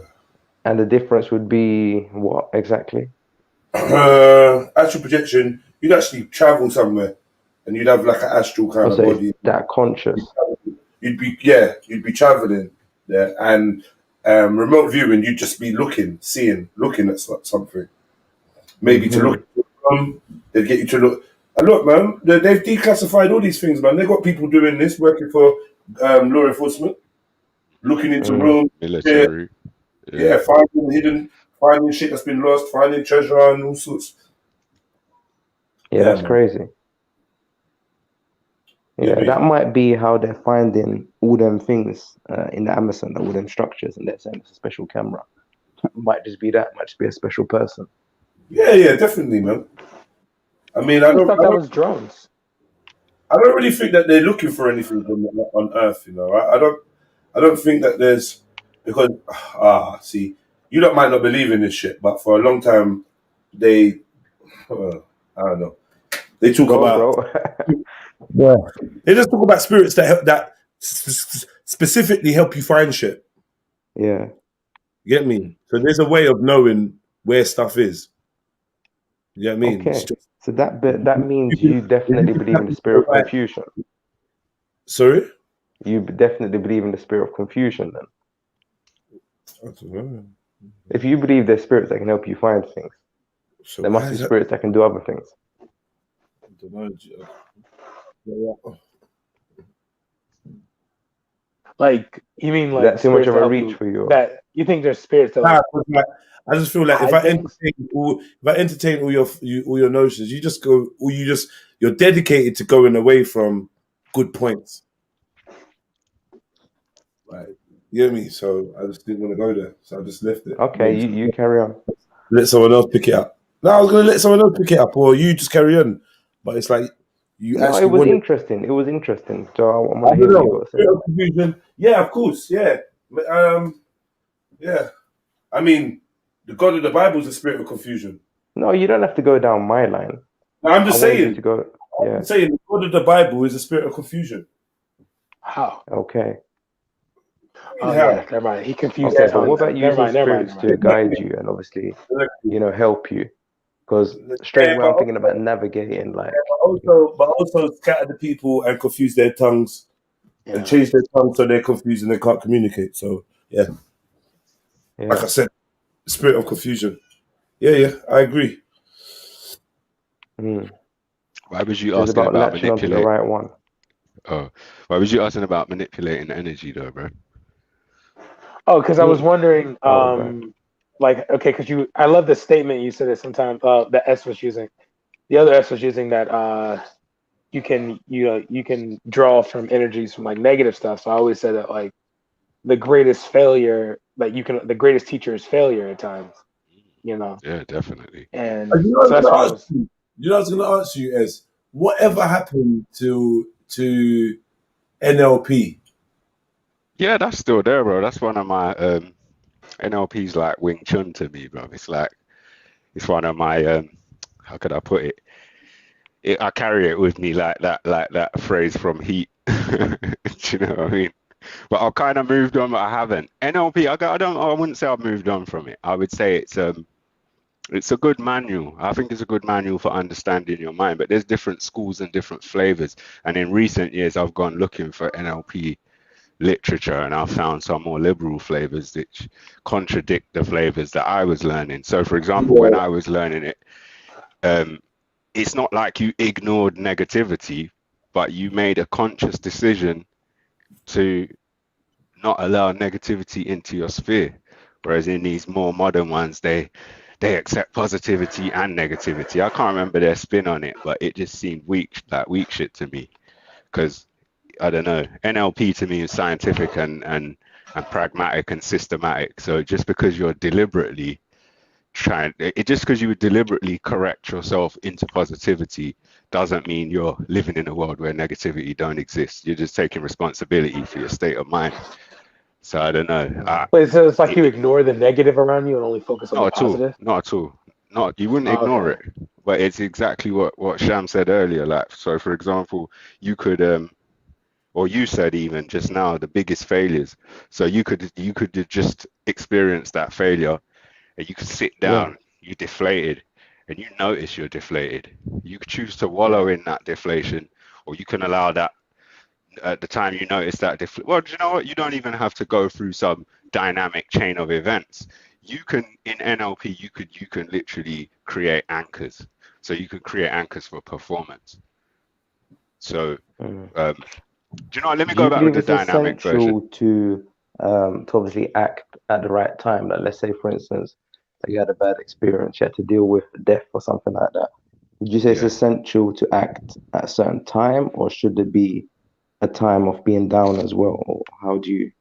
And the difference would be what exactly? Astral projection, you'd actually travel somewhere, and you'd have like an astral kind of So body. it's that conscious. You'd be traveling there, and remote viewing, you'd just be looking at something. Maybe to look. They'd get you to look. And look, man, they've declassified all these things, man. They've got people doing this, working for law enforcement, looking into rooms, Military. yeah, finding shit that's been lost, finding treasure and all sorts. Yeah, that's man. crazy. Yeah, that might be how they're finding all them things in the Amazon, all them structures, and they're saying it's a special camera. Might just be that, might just be a special person. Yeah, definitely, man. I mean, I thought that was drones. I don't really think that they're looking for anything on Earth. You know, I don't think that there's because see, you might not believe in this shit, but for a long time, I don't know. They talk they just talk about spirits that specifically help you find shit. Yeah. You get me? So there's a way of knowing where stuff is. You get me? Okay. So that means you definitely believe in the spirit of confusion. Sorry? You definitely believe in the spirit of confusion then. I don't know. If you believe there's spirits that can help you find things, so there must be spirits that can do other things. I don't know. Like, you mean like that's too much of a reach for you? That you think there's spirits that I just feel like if I entertain all your notions, you're dedicated to going away from good points. Right. You get me? So I just didn't want to go there. So I just left it. Okay, you carry on. Let someone else pick it up. No, I was gonna let someone else pick it up, or you just carry on. But it's like it was interesting. It was interesting. So I want to hear what you got to say. Yeah, of course. Yeah. Yeah. I mean, the God of the Bible is a spirit of confusion. No, you don't have to go down my line. I'm just saying. To go, I'm saying the God of the Bible is a spirit of confusion. How? Okay. Oh, yeah, never mind. He confused us. But what about using spirits to guide you and obviously, help you? Because straight away I'm thinking about navigating, like. But also scatter the people and confuse their tongues and change their tongues so they're confused and they can't communicate. So yeah. Like I said, spirit of confusion. Yeah, I agree. Why was you asking about manipulating the right one? Oh, why was you asking about manipulating energy, though, bro? Oh, because I was wondering, like, okay, because I love the statement you said it sometimes. The S was using, the other S was using that you can draw from energies from like negative stuff. So I always said that like the greatest failure, like the greatest teacher is failure at times. You know. Yeah, definitely. And so that's what I was going to ask you is whatever happened to NLP? Yeah, that's still there, bro. That's one of my NLP's like Wing Chun to me, bro. It's like it's one of my how could I put it? I carry it with me like that phrase from Heat. Do you know what I mean? But I've kind of moved on, but I haven't. NLP, I wouldn't say I've moved on from it. I would say it's It's a good manual. I think it's a good manual for understanding your mind, but there's different schools and different flavors. And in recent years, I've gone looking for NLP literature, and I've found some more liberal flavors which contradict the flavors that I was learning. So, for example, when I was learning it, it's not like you ignored negativity, but you made a conscious decision to not allow negativity into your sphere. Whereas in these more modern ones, they accept positivity and negativity. I can't remember their spin on it, but it just seemed weak, like weak shit to me. Because I don't know, NLP to me is scientific and pragmatic and systematic. So just because you're deliberately just because you would deliberately correct yourself into positivity doesn't mean you're living in a world where negativity don't exist. You're just taking responsibility for your state of mind. So I don't know. Wait, so it's like you ignore the negative around you and only focus on the positive? Not at all. Not you wouldn't ignore it, but it's exactly what Sham said earlier. Like, so for example, you could or you said even just now the biggest failures. So you could just experience that failure, and you could sit down, you're deflated, and you notice you're deflated. You could choose to wallow in that deflation, or you can allow that at the time you notice that well, do you know what? You don't even have to go through some dynamic chain of events. You can, in NLP, you can literally create anchors. So you can create anchors for performance. So do you know what? Let me go back with the dynamic version. To obviously act at the right time. Like, let's say, for instance, that you had a bad experience, you had to deal with death or something like that. Would you say it's essential to act at a certain time, or should it be a time of being down as well? Or how do you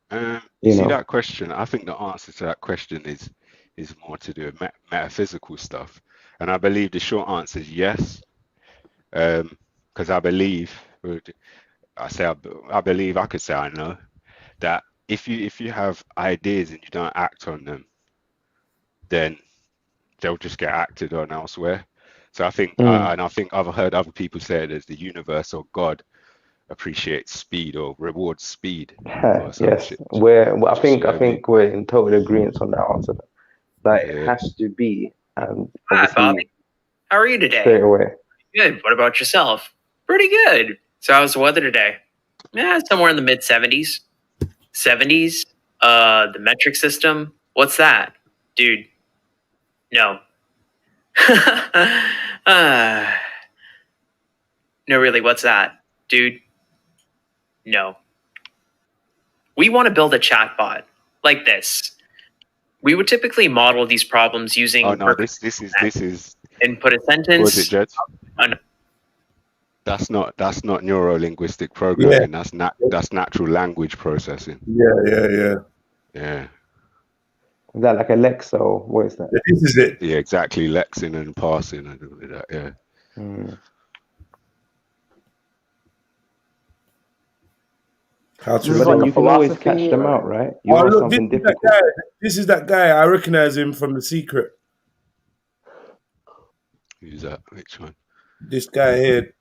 see that question? I think the answer to that question is more to do with metaphysical stuff, and I believe the short answer is yes, because I believe I could say I know that if you have ideas and you don't act on them, then they'll just get acted on elsewhere. So I think and I think I've heard other people say it as the universe or God appreciates speed or rewards speed. Or yes, I think we're in total agreement on that answer. Like, it has to be. Hi, Bobby. How are you today? Straight away. Good. What about yourself? Pretty good. So how's the weather today? Yeah, somewhere in the mid 70s. 70s? The metric system? What's that? Dude. No. No, really, what's that? Dude. No. We want to build a chatbot like this. We would typically model these problems using. Oh no, this is input a sentence. Was it, Jed? That's not neuro-linguistic programming. Yeah. That's natural language processing. Yeah. Is that like Alexa, or what is that? This is it. Yeah, exactly. Lexing and parsing and all of that. Yeah. How to you can always catch them out, right? Look, this is that guy. I recognize him from The Secret. Who's that? Which one? This guy here.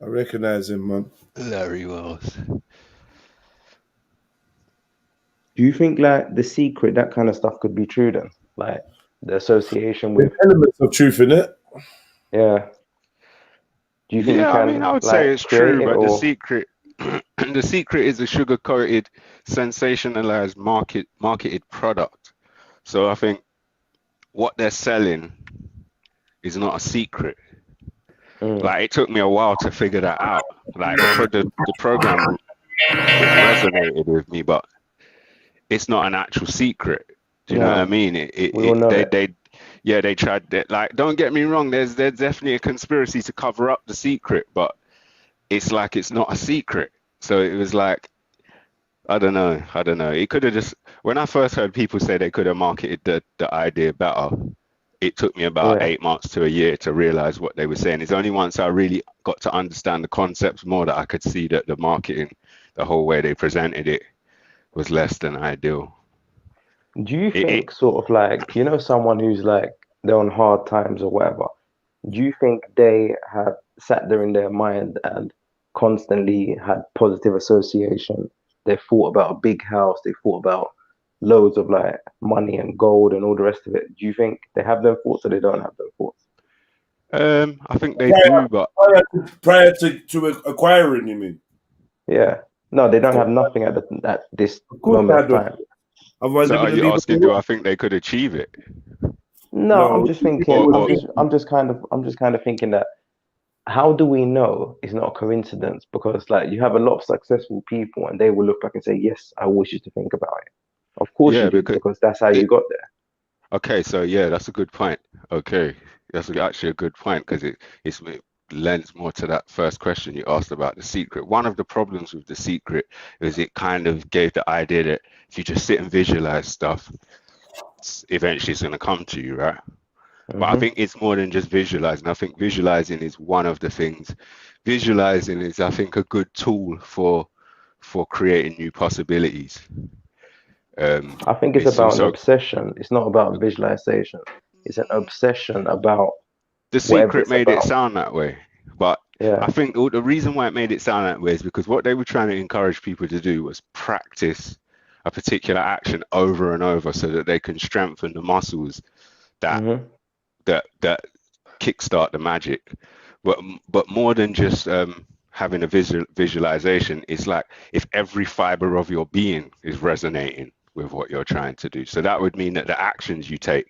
I recognize him, man. Larry Wells. Do you think, like, The Secret, that kind of stuff could be true then? Like, the association with elements of truth in it. Yeah. Do you think you can, I mean, I would say it's true, but the secret is a sugar-coated, sensationalized marketed product. So I think what they're selling is not a secret. Like, it took me a while to figure that out. Like, the program resonated with me, but it's not an actual secret. Do you know what I mean? They tried that. Like, don't get me wrong, there's definitely a conspiracy to cover up the secret, but it's like it's not a secret. So it was like, I don't know. It could have just, when I first heard people say they could have marketed the idea better, it took me about 8 months to a year to realize what they were saying. It's only once I really got to understand the concepts more that I could see that the marketing, the whole way they presented it, was less than ideal. Do you think sort of like, you know, someone who's like, they're on hard times or whatever, do you think they have sat there in their mind and constantly had positive association? They thought about a big house, they thought about loads of like money and gold and all the rest of it, do you think they have them thoughts or they don't have them thoughts? I think they do, but prior to acquiring, you mean? Yeah. No, they don't have nothing at this Of course, moment of time. Otherwise, so they are wouldn't you leave asking, do I think they could achieve it? No, I'm No, just thinking. or I'm just kind of thinking that how do we know it's not a coincidence? Because like you have a lot of successful people, and they will look back and say, "Yes, I wish you to think about it." Of course yeah, you did, because because that's how it, you got there. okay, so yeah, that's a good point. Okay, that's actually a good point because it lends more to that first question you asked about The Secret. One of the problems with The Secret is it kind of gave the idea that if you just sit and visualize stuff, eventually it's going to come to you, right? But I think it's more than just visualizing. I think visualizing is one of the things. Visualizing is, I think, a good tool for creating new possibilities. I think it's It's about an also obsession. It's not about visualization. It's an obsession about The whatever Secret it's made it about. sound that way, but Yeah. I think the reason why it made it sound that way is because what they were trying to encourage people to do was practice a particular action over and over so that they can strengthen the muscles that that kickstart the magic. But more than just having a visualization, it's like if every fiber of your being is resonating with what you're trying to do. So that would mean that the actions you take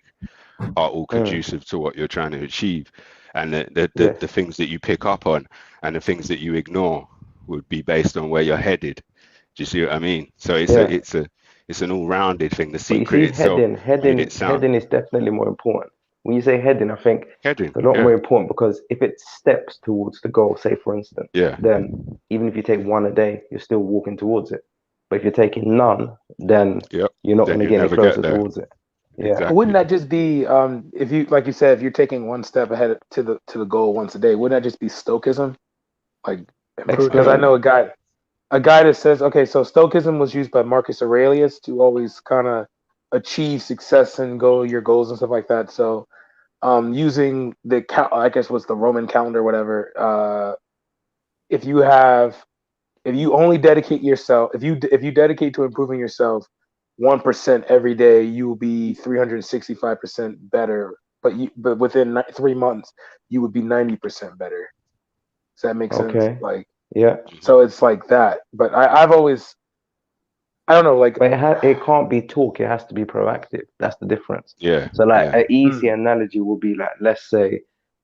are all conducive to what you're trying to achieve, and the things that you pick up on and the things that you ignore would be based on where you're headed. Do you see what I mean? So it's an all-rounded thing. The But you Secret see, itself made it sound heading is definitely more important. When you say heading, I think heading. it's a lot Yeah, more important because if it steps towards the goal, say for instance, yeah, then even if you take one a day, you're still walking towards it. But if you're taking none, then yep. you're not Then going to you get any never get closer there. towards it. Yeah. But wouldn't Exactly. that just be if you like you said, if you're taking one step ahead to the goal once a day, wouldn't that just be Stoicism? Like improve, because I Explain. know a guy that says, okay, so Stoicism was used by Marcus Aurelius to always kind of achieve success and your goals and stuff like that. So using the I guess was the Roman calendar, whatever. If you have if you only dedicate yourself, if you dedicate to improving yourself 1% every day, you will be 365% better. But within 3 months, you would be 90% better. Does that make sense? Okay. Like, Yeah. so it's like that. But I've always, I don't know, like, But it can't be talk. It has to be proactive. That's the difference. Yeah, So like yeah, an easy analogy will be like, let's say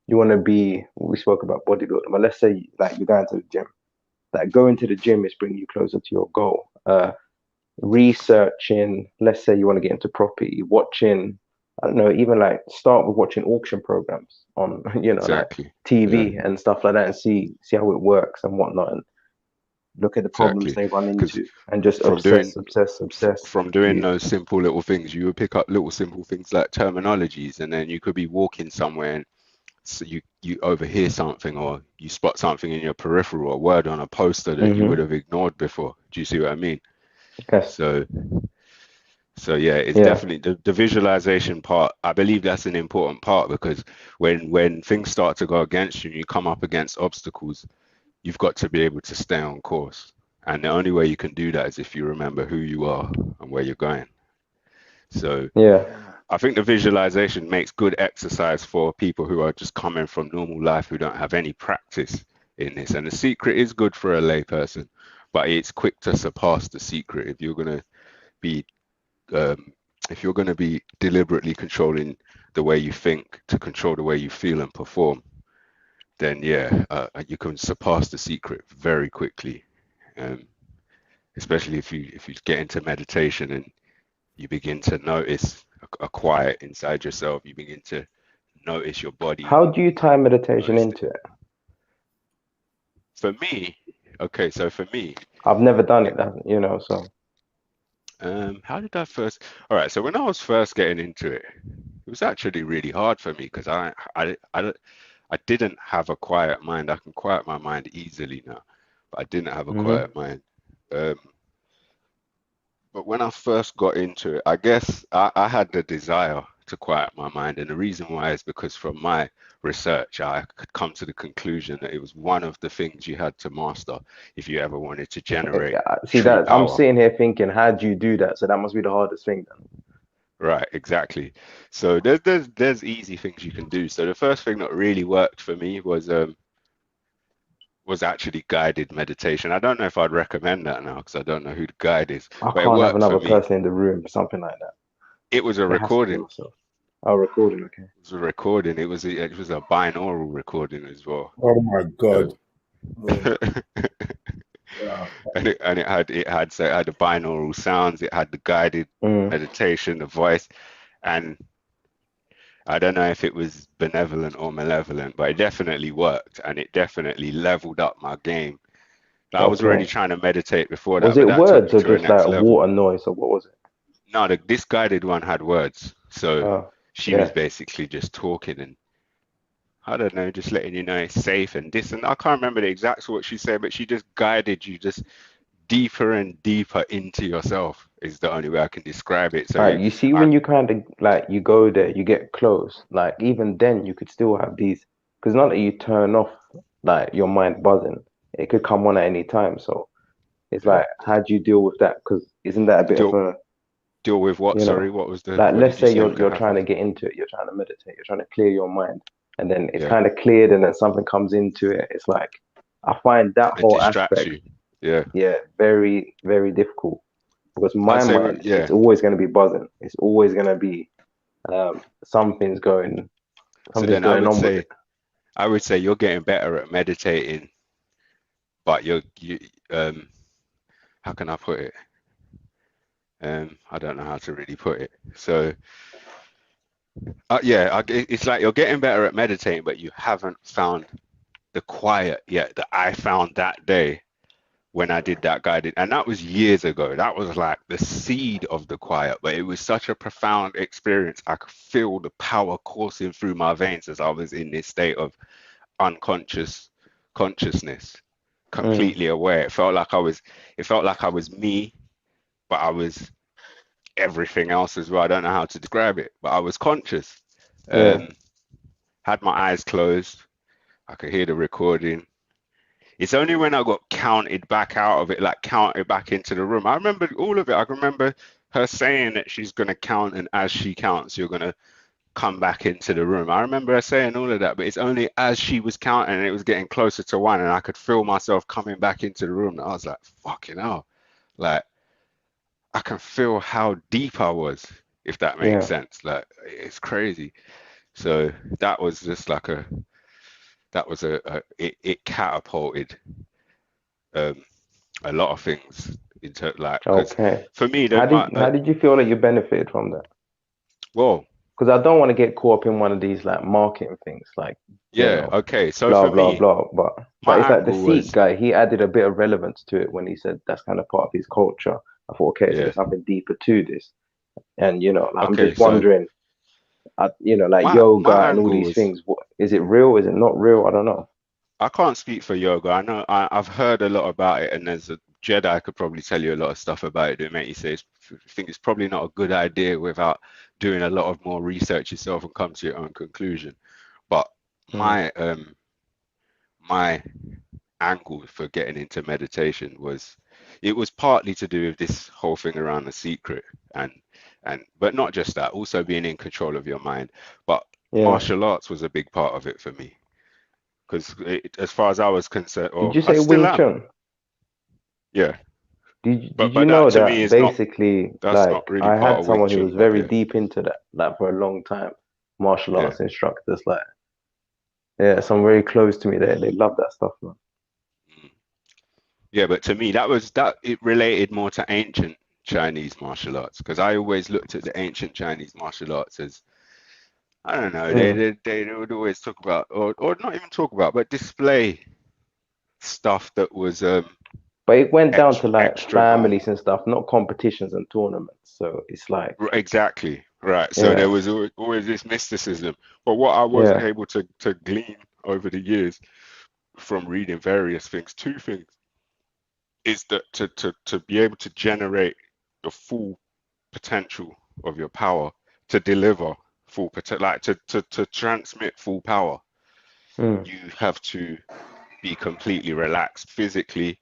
you want to be. We spoke about bodybuilding, but let's say like you're going to the gym. Like going to the gym is bringing you closer to your goal. Researching, let's say you want to get into property, watching, I don't know, even like start with watching auction programs on, like exactly. Yeah, TV and stuff like that, and see how it works and whatnot, and look at the problems exactly. they run Because into, and just from doing obsess. from doing those simple little things, you would pick up little simple things like terminologies, and then you could be walking somewhere and so you overhear something or you spot something in your peripheral, a word on a poster that you would have ignored before. Do you see what I mean? Yes. So yeah, it's definitely the visualization part. I believe that's an important part because when things start to go against you, you come up against obstacles, you've got to be able to stay on course. And the only way you can do that is if you remember who you are and where you're going. So Yeah. I think the visualization makes good exercise for people who are just coming from normal life who don't have any practice in this. And The Secret is good for a lay person, but it's quick to surpass The Secret if you're going to be deliberately controlling the way you think to control the way you feel and perform. Then you can surpass The Secret very quickly. Especially if you get into meditation and you begin to notice a quiet inside yourself, you begin to notice your body. How do you tie meditation into it? For me, okay, so for me, I've never done it, so. How did I first? All right, so when I was first getting into it, it was actually really hard for me because I didn't have a quiet mind. I can quiet my mind easily now, but I didn't have a quiet mind. But when I first got into it, I guess I had the desire to quiet my mind. And the reason why is because from my research, I could come to the conclusion that it was one of the things you had to master if you ever wanted to generate See true that I'm power. sitting here thinking, how do you do that? So that must be the hardest thing then. Right, exactly. So there's easy things you can do. So the first thing that really worked for me was actually guided meditation. I don't know if I'd recommend that now because I don't know who the guide is, I but it can't have worked for another me. person in the room, something like that. It was a It has to be recording. myself. Oh, recording, okay. It was a recording. It was a binaural recording as well. Oh my God. and it had the binaural sounds. It had the guided meditation, the voice, and I don't know if it was benevolent or malevolent, but it definitely worked, and it definitely leveled up my game. I was already trying to meditate before that, Was but it that took words me or to a just like next a level. water noise, or what was it? No, this guided one had words. So she was basically just talking and I don't know, just letting you know it's safe and this. And I can't remember the exact what she said, but she just guided you just deeper and deeper into yourself is the only way I can describe it. So you see, when you kind of like you go there, you get close. Like even then, you could still have these, because not that you turn off like your mind buzzing, it could come on at any time. So it's like, how do you deal with that? Because isn't that a bit of a deal with what? you know, Sorry, what was the? Like, what let's did you say say you're trying to happen? get into it, you're trying to meditate, you're trying to clear your mind, and then it's kind of cleared, and then something comes into it. It's like I find that It whole distracts aspect, you. very, very difficult because my say, mind, it's always going to be buzzing. It's always going to be something's going So then on with it. I would say you're getting better at meditating, but you how can I put it? I don't know how to really put it. So it's like you're getting better at meditating, but you haven't found the quiet yet that I found that day when I did that guided, and that was years ago. That was like the seed of the quiet, but it was such a profound experience. I could feel the power coursing through my veins as I was in this state of unconscious consciousness, completely aware. It felt like I was me, but I was everything else as well. I don't know how to describe it, but I was conscious. Had my eyes closed. I could hear the recording. It's only when I got counted back out of it, like counted back into the room. I remember all of it. I can remember her saying that she's going to count, and as she counts, you're going to come back into the room. I remember her saying all of that, but it's only as she was counting and it was getting closer to one, and I could feel myself coming back into the room. And I was like, fucking hell. Like, I can feel how deep I was, if that makes sense. Like, it's crazy. So that was just like it catapulted a lot of things into like, for me, how did you feel that you benefited from that? Well, because I don't want to get caught up in one of these like marketing things, like so blah for blah me, blah. But it's like the angle Sikh guy, he added a bit of relevance to it when he said that's kind of part of his culture. I thought, okay, so there's something deeper to this, and like, I'm just wondering, like yoga and all these things. What, is it real? Is it not real? I don't know. I can't speak for yoga. I know I've heard a lot about it, and there's a Jedi could probably tell you a lot of stuff about it that make you say, I think it's probably not a good idea without doing a lot of more research yourself and come to your own conclusion. But my angle for getting into meditation was partly to do with this whole thing around the secret and but not just that, also being in control of your mind. But martial arts was a big part of it for me. Because as far as I was concerned, did you say Wing Chun? Yeah. Did you know that basically, like, really I had someone who was very yeah. deep into that, like for a long time, martial arts instructors, like, some very close to me. They love that stuff, man. Yeah, but to me, it related more to ancient Chinese martial arts, because I always looked at the ancient Chinese martial arts as, I don't know, they would always talk about, or not even talk about, but display stuff that was but it went down to like families and stuff, not competitions and tournaments. So it's like exactly right. So there was always this mysticism. But what I was able to glean over the years from reading various things, two things, is that to be able to generate the full potential of your power to deliver like to transmit full power, Mm. you have to be completely relaxed physically,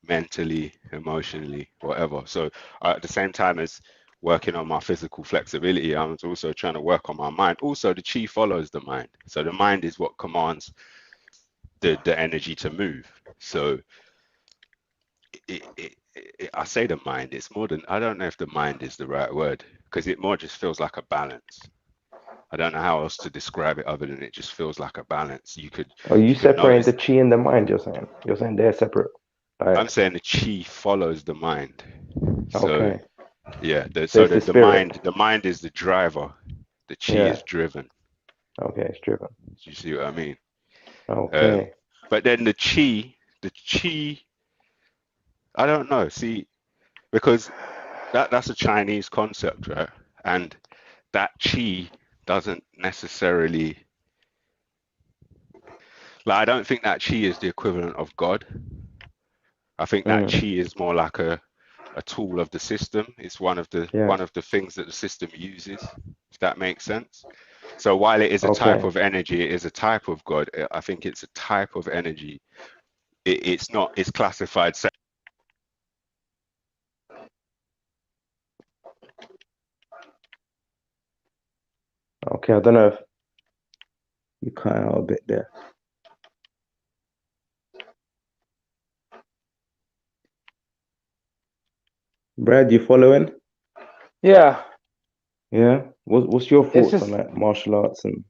mentally, emotionally, whatever. So at the same time as working on my physical flexibility, I was also trying to work on my mind. Also, the chi follows the mind. So the mind is what commands the energy to move. So I say the mind, it's more than, I don't know if the mind is the right word, because it more just feels like a balance. I don't know how else to describe it other than it just feels like a balance. Are you separating notice. the chi and the mind? You're saying they're separate. Right. I'm saying the chi follows the mind. So Okay. yeah, So so it's the the spirit. mind is the driver. The chi Yeah. is driven. Okay, it's driven. Do you see what I mean? Okay. But then the chi, I don't know. See, because that's a Chinese concept, right? And that chi doesn't necessarily, like, I don't think that chi is the equivalent of God. I think that chi is more like a tool of the system. It's one of the things that the system uses, if that makes sense. So while it is a type of energy, it is a type of God. I think it's a type of energy. It's not, it's classified. Okay, I don't know if you cut out a bit there. Brad, you following? Yeah. Yeah. What's your thoughts just- on like martial arts and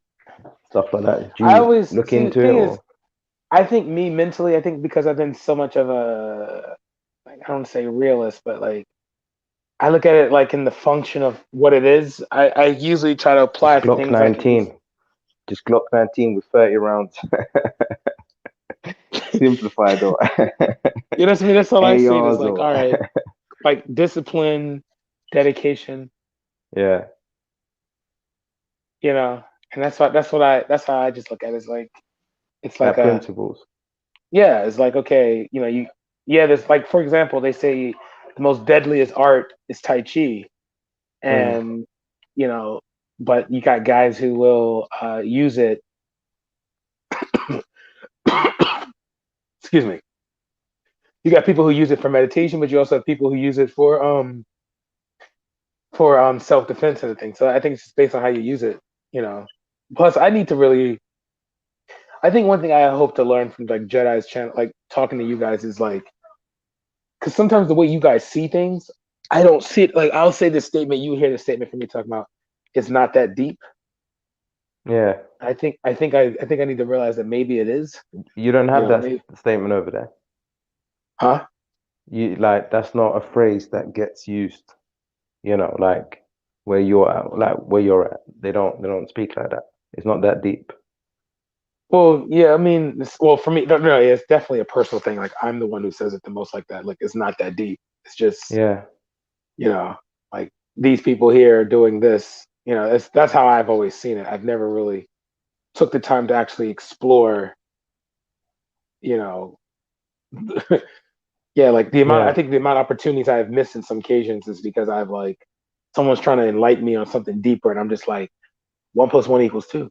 stuff like that? Do I you always look see, into the it thing or? is, I think me mentally, I think because I've been so much of a, like, I don't want to say realist, but like I look at it like in the function of what it is. I usually try to apply Glock things 19. Just Glock 19 with 30 rounds. Simplified though. You know what I mean? That's all I see is like, or- all right, like discipline, dedication, Yeah. you know, and that's how I just look at it. It's like, it's like principles. yeah, it's like, okay, you know, there's like, for example, they say the most deadliest art is Tai Chi. And, you know, but you got guys who will use it. Excuse me. You got people who use it for meditation, but you also have people who use it for self-defense and things. So I think it's just based on how you use it, you know. Plus, I think one thing I hope to learn from like Jedi's channel, like talking to you guys, is like, because sometimes the way you guys see things, I don't see it. Like, I'll say this statement, you hear the statement from me talking about it's not that deep. Yeah. I think I need to realize that maybe it is. You don't have that statement over there. Huh? You like, that's not a phrase that gets used, you know, like where you're at. They don't speak like that. It's not that deep. Well, yeah, I mean, for me, no, it's definitely a personal thing. Like, I'm the one who says it the most like that. Like, it's not that deep. It's just, Yeah. you know, like these people here are doing this. You know, that's how I've always seen it. I've never really took the time to actually explore, you know, yeah, like the amount. I think the amount of opportunities I've missed in some occasions is because I've like someone's trying to enlighten me on something deeper, and I'm just like, 1 + 1 = 2.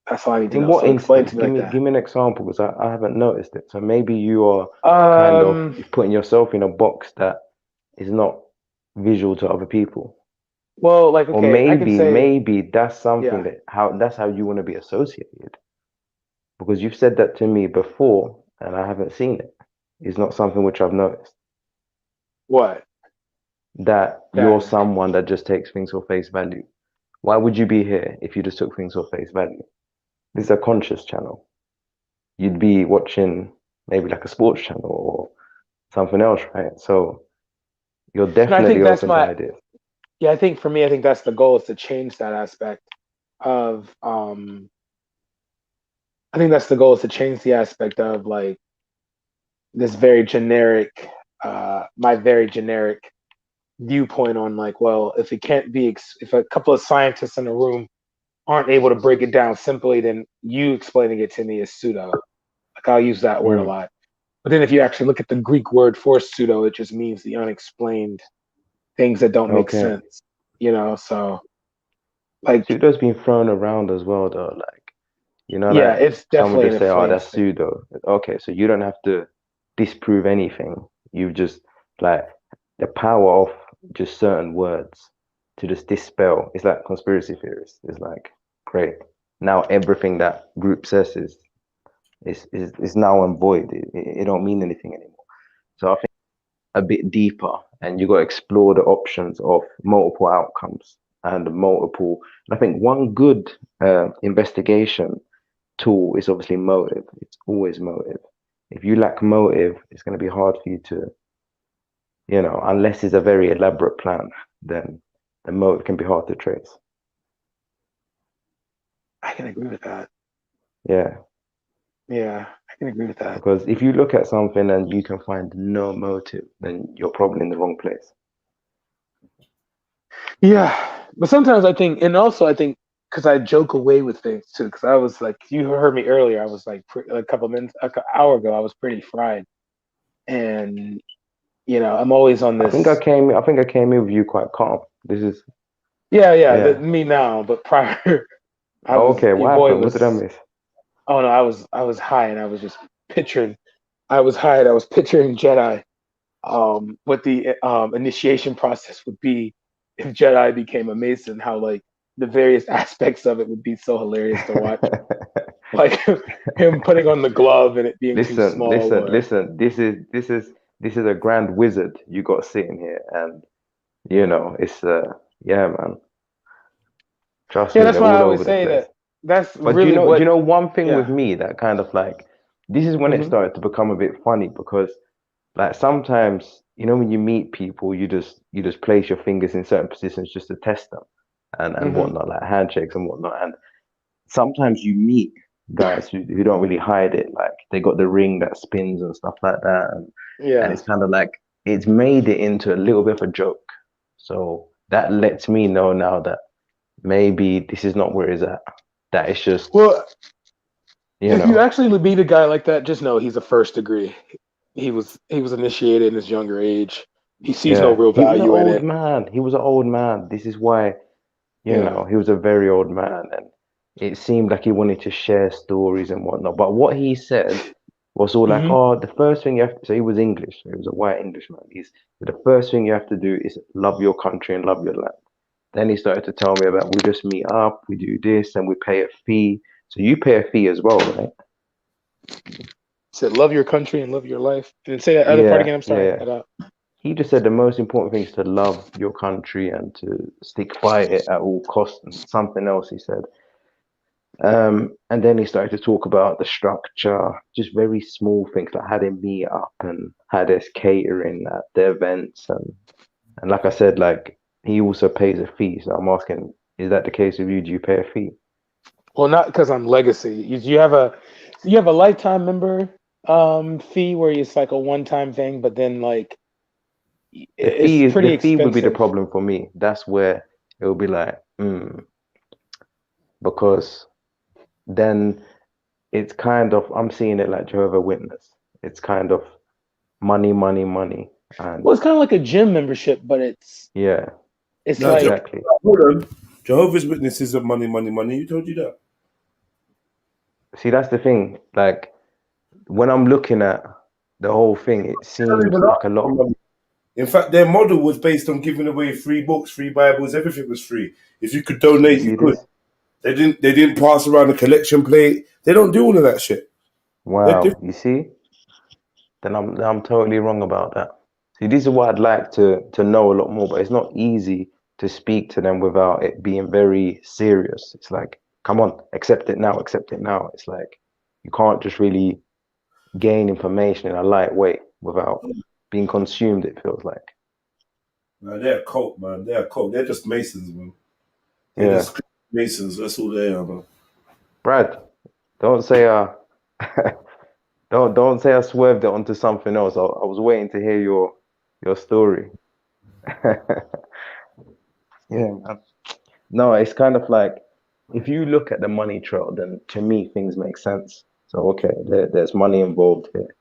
That's all I need to In know. what So explain to instance? me like that. Give me an example, because I haven't noticed it. So maybe you are kind of putting yourself in a box that is not visual to other people. Well, like, okay, or I can say, maybe that's something that's how you want to be associated. Because you've said that to me before, and I haven't seen it. It's not something which I've noticed. What? That you're someone that just takes things for face value. Why would you be here if you just took things for face value? This is a conscious channel. You'd be watching maybe like a sports channel or something else, right? So you're definitely open to ideas. Yeah, I think for me, I think that's the goal, is to change that aspect of I think that's the goal, is to change the aspect of like this very generic, my very generic viewpoint on like, well, if it can't be, if a couple of scientists in a room aren't able to break it down simply, then you explaining it to me is pseudo. Like, I'll use that word a lot. But then if you actually look at the Greek word for pseudo, it just means the unexplained things that don't make sense, you know? So Like, Pseudo's been thrown around as well, though. Like, you know, yeah, like it's someone definitely an just say, "Oh, inflamed that's thing. pseudo." Okay, so you don't have to disprove anything. You just like the power of just certain words to just dispel. It's like conspiracy theorists. It's like great. Now everything that group says is now and void. It don't mean anything anymore. So I think a bit deeper, and you got to explore the options of multiple outcomes and multiple. I think one good investigation tool is obviously motive. It's always motive. If you lack motive, it's going to be hard for you to, unless it's a very elaborate plan, then the motive can be hard to trace. I can agree with that. Yeah. Yeah, I can agree with that. Because if you look at something and you can find no motive, then you're probably in the wrong place. Yeah, but sometimes I think, and also I think, because I joke away with things too. Because I was like, you heard me earlier. I was like, a couple minutes, an hour ago, I was pretty fried, and I'm always on I this. think I came in with you quite calm. This is Yeah. Me now, but prior, okay. your What boy happened? What was. did I miss? Oh no, I was high, and I was just picturing. I was high, and I was picturing Jedi. What the initiation process would be if Jedi became a Mason. How like the various aspects of it would be so hilarious to watch. Like him putting on the glove and it being too Listen, small. listen, Or listen. This is a grand wizard you got sitting here, and it's yeah, man. Trust yeah, me, that's they're why I all always over the say place. that. That's But do really you what. know one thing with Yeah. me that kind of like this is when it Hmm. started to become a bit funny because like sometimes when you meet people you just place your fingers in certain positions just to test them and Hmm. whatnot, like handshakes and whatnot. And sometimes you meet guys who don't really hide it, like they got the ring that spins and stuff like that, and Yeah. it's kind of like it's made it into a little bit of a joke. So that lets me know now that maybe this is not where it's at. That it's just, Well, if you know, actually meet a guy like that, just know he's a first degree. He was initiated in his younger age. He sees no yeah, real he was an value in old it. man. He was an old man. This is why, Yeah. he was a very old man, and it seemed like he wanted to share stories and whatnot. But what he said was all like, Hmm. oh, the first thing you have to, so he was English, so he was a white Englishman. The first thing you have to do is love your country and love your land. Then he started to tell me about we just meet up, we do this, and we pay a fee. So you pay a fee as well, right? Said, love your country and love your life. And then say that other part Yeah, again. I'm sorry. yeah. He just said the most important thing is to love your country and to stick by it at all costs. And something else he said. And then he started to talk about the structure, just very small things like how they meet up and how there's catering at the events. And like I said, like he also pays a fee. So I'm asking, is that the case with you? Do you pay a fee? Well, not because I'm legacy. You have a lifetime member fee where it's like a one-time thing, but then like it's The pretty fee would be the expensive. problem for me. That's where it will be like, because then it's kind of I'm seeing it like Jehovah Witness. It's kind of money, money, money, and Well, it's kind of like a gym membership, but it's yeah, it's No, like exactly. Hold on. Jehovah's Witnesses are money, money, money. Who told you that? See, that's the thing. Like when I'm looking at the whole thing, it They don't seems even like ask a for lot. money. In fact, their model was based on giving away free books, free Bibles, everything was free. If you could You donate, you see could. this? They didn't pass around a collection plate. They don't do all of that shit. They're Wow. different. You see? Then I'm totally wrong about that. See, this is what I'd like to know a lot more, but it's not easy to speak to them without it being very serious. It's like, come on, accept it now, accept it now. It's like you can't just really gain information in a light way without being consumed, it feels like. Man, they're a cult, man. They're a cult. They're just Masons, man. They're Yeah. just Masons. That's all they are, man. Brad, don't say don't say I swerved it onto something else. I was waiting to hear your story. Yeah, man. No, it's kind of like if you look at the money trail, then to me things make sense. So okay, there's money involved here.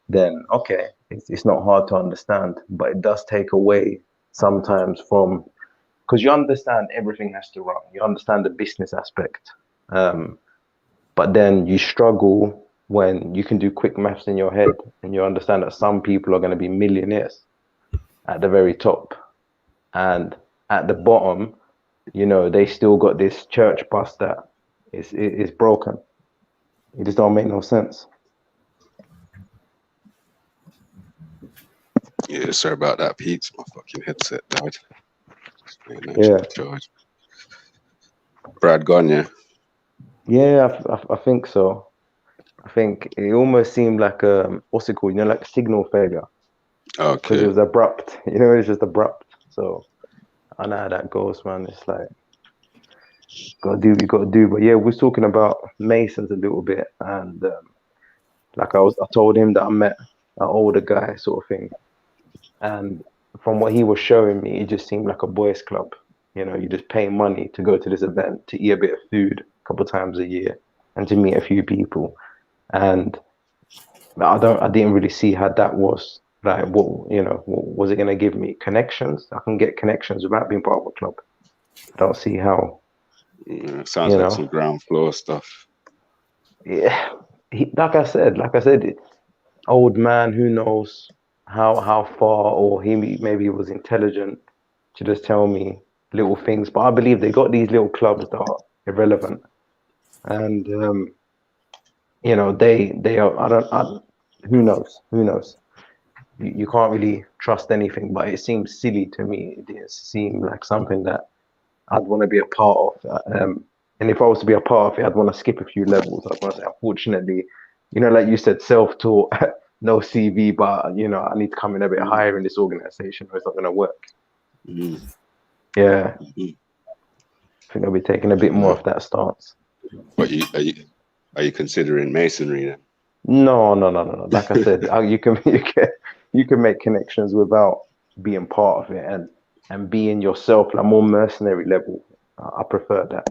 Then okay, it's not hard to understand, but it does take away sometimes from because you understand everything has to run. You understand the business aspect, but then you struggle when you can do quick maths in your head and you understand that some people are going to be millionaires at the very top, and at the bottom, you know, they still got this church bus that is broken. It just don't make no sense. Yeah, sorry about that, Pete. My fucking headset died. Yeah. Charge. Brad gone, yeah? Yeah, I think so. I think it almost seemed like what's it called? You know, like signal failure. Because Okay. it was abrupt. You know, it's just abrupt. So I know how that goes, man. It's like gotta do what you gotta do. But yeah, we're talking about Masons a little bit, and like I told him that I met an older guy, sort of thing. And from what he was showing me, it just seemed like a boys' club. You know, you just pay money to go to this event, to eat a bit of food a couple of times a year, and to meet a few people. And I didn't really see how that was like. What, you know, was it gonna give me connections? I can get connections without being part of a club. I don't see how. Yeah, sounds You like know, some ground floor stuff. yeah. Like I said, old man who knows how far, or maybe was intelligent to just tell me little things. But I believe they got these little clubs that are irrelevant, and you know, they are. Who knows? Who knows? You can't really trust anything, but it seems silly to me. It didn't seem like something that I'd want to be a part of. And if I was to be a part of it, I'd want to skip a few levels. I'd want to say, unfortunately, you know, like you said, self-taught, no CV, but you know, I need to come in a bit higher in this organization, or it's not going to work. Mm. Yeah, Mm. I think I'll be taking a bit more of that stance. But are you considering masonry then? No. Like I said, you can make connections without being part of it, and being yourself, like more mercenary level. I prefer that.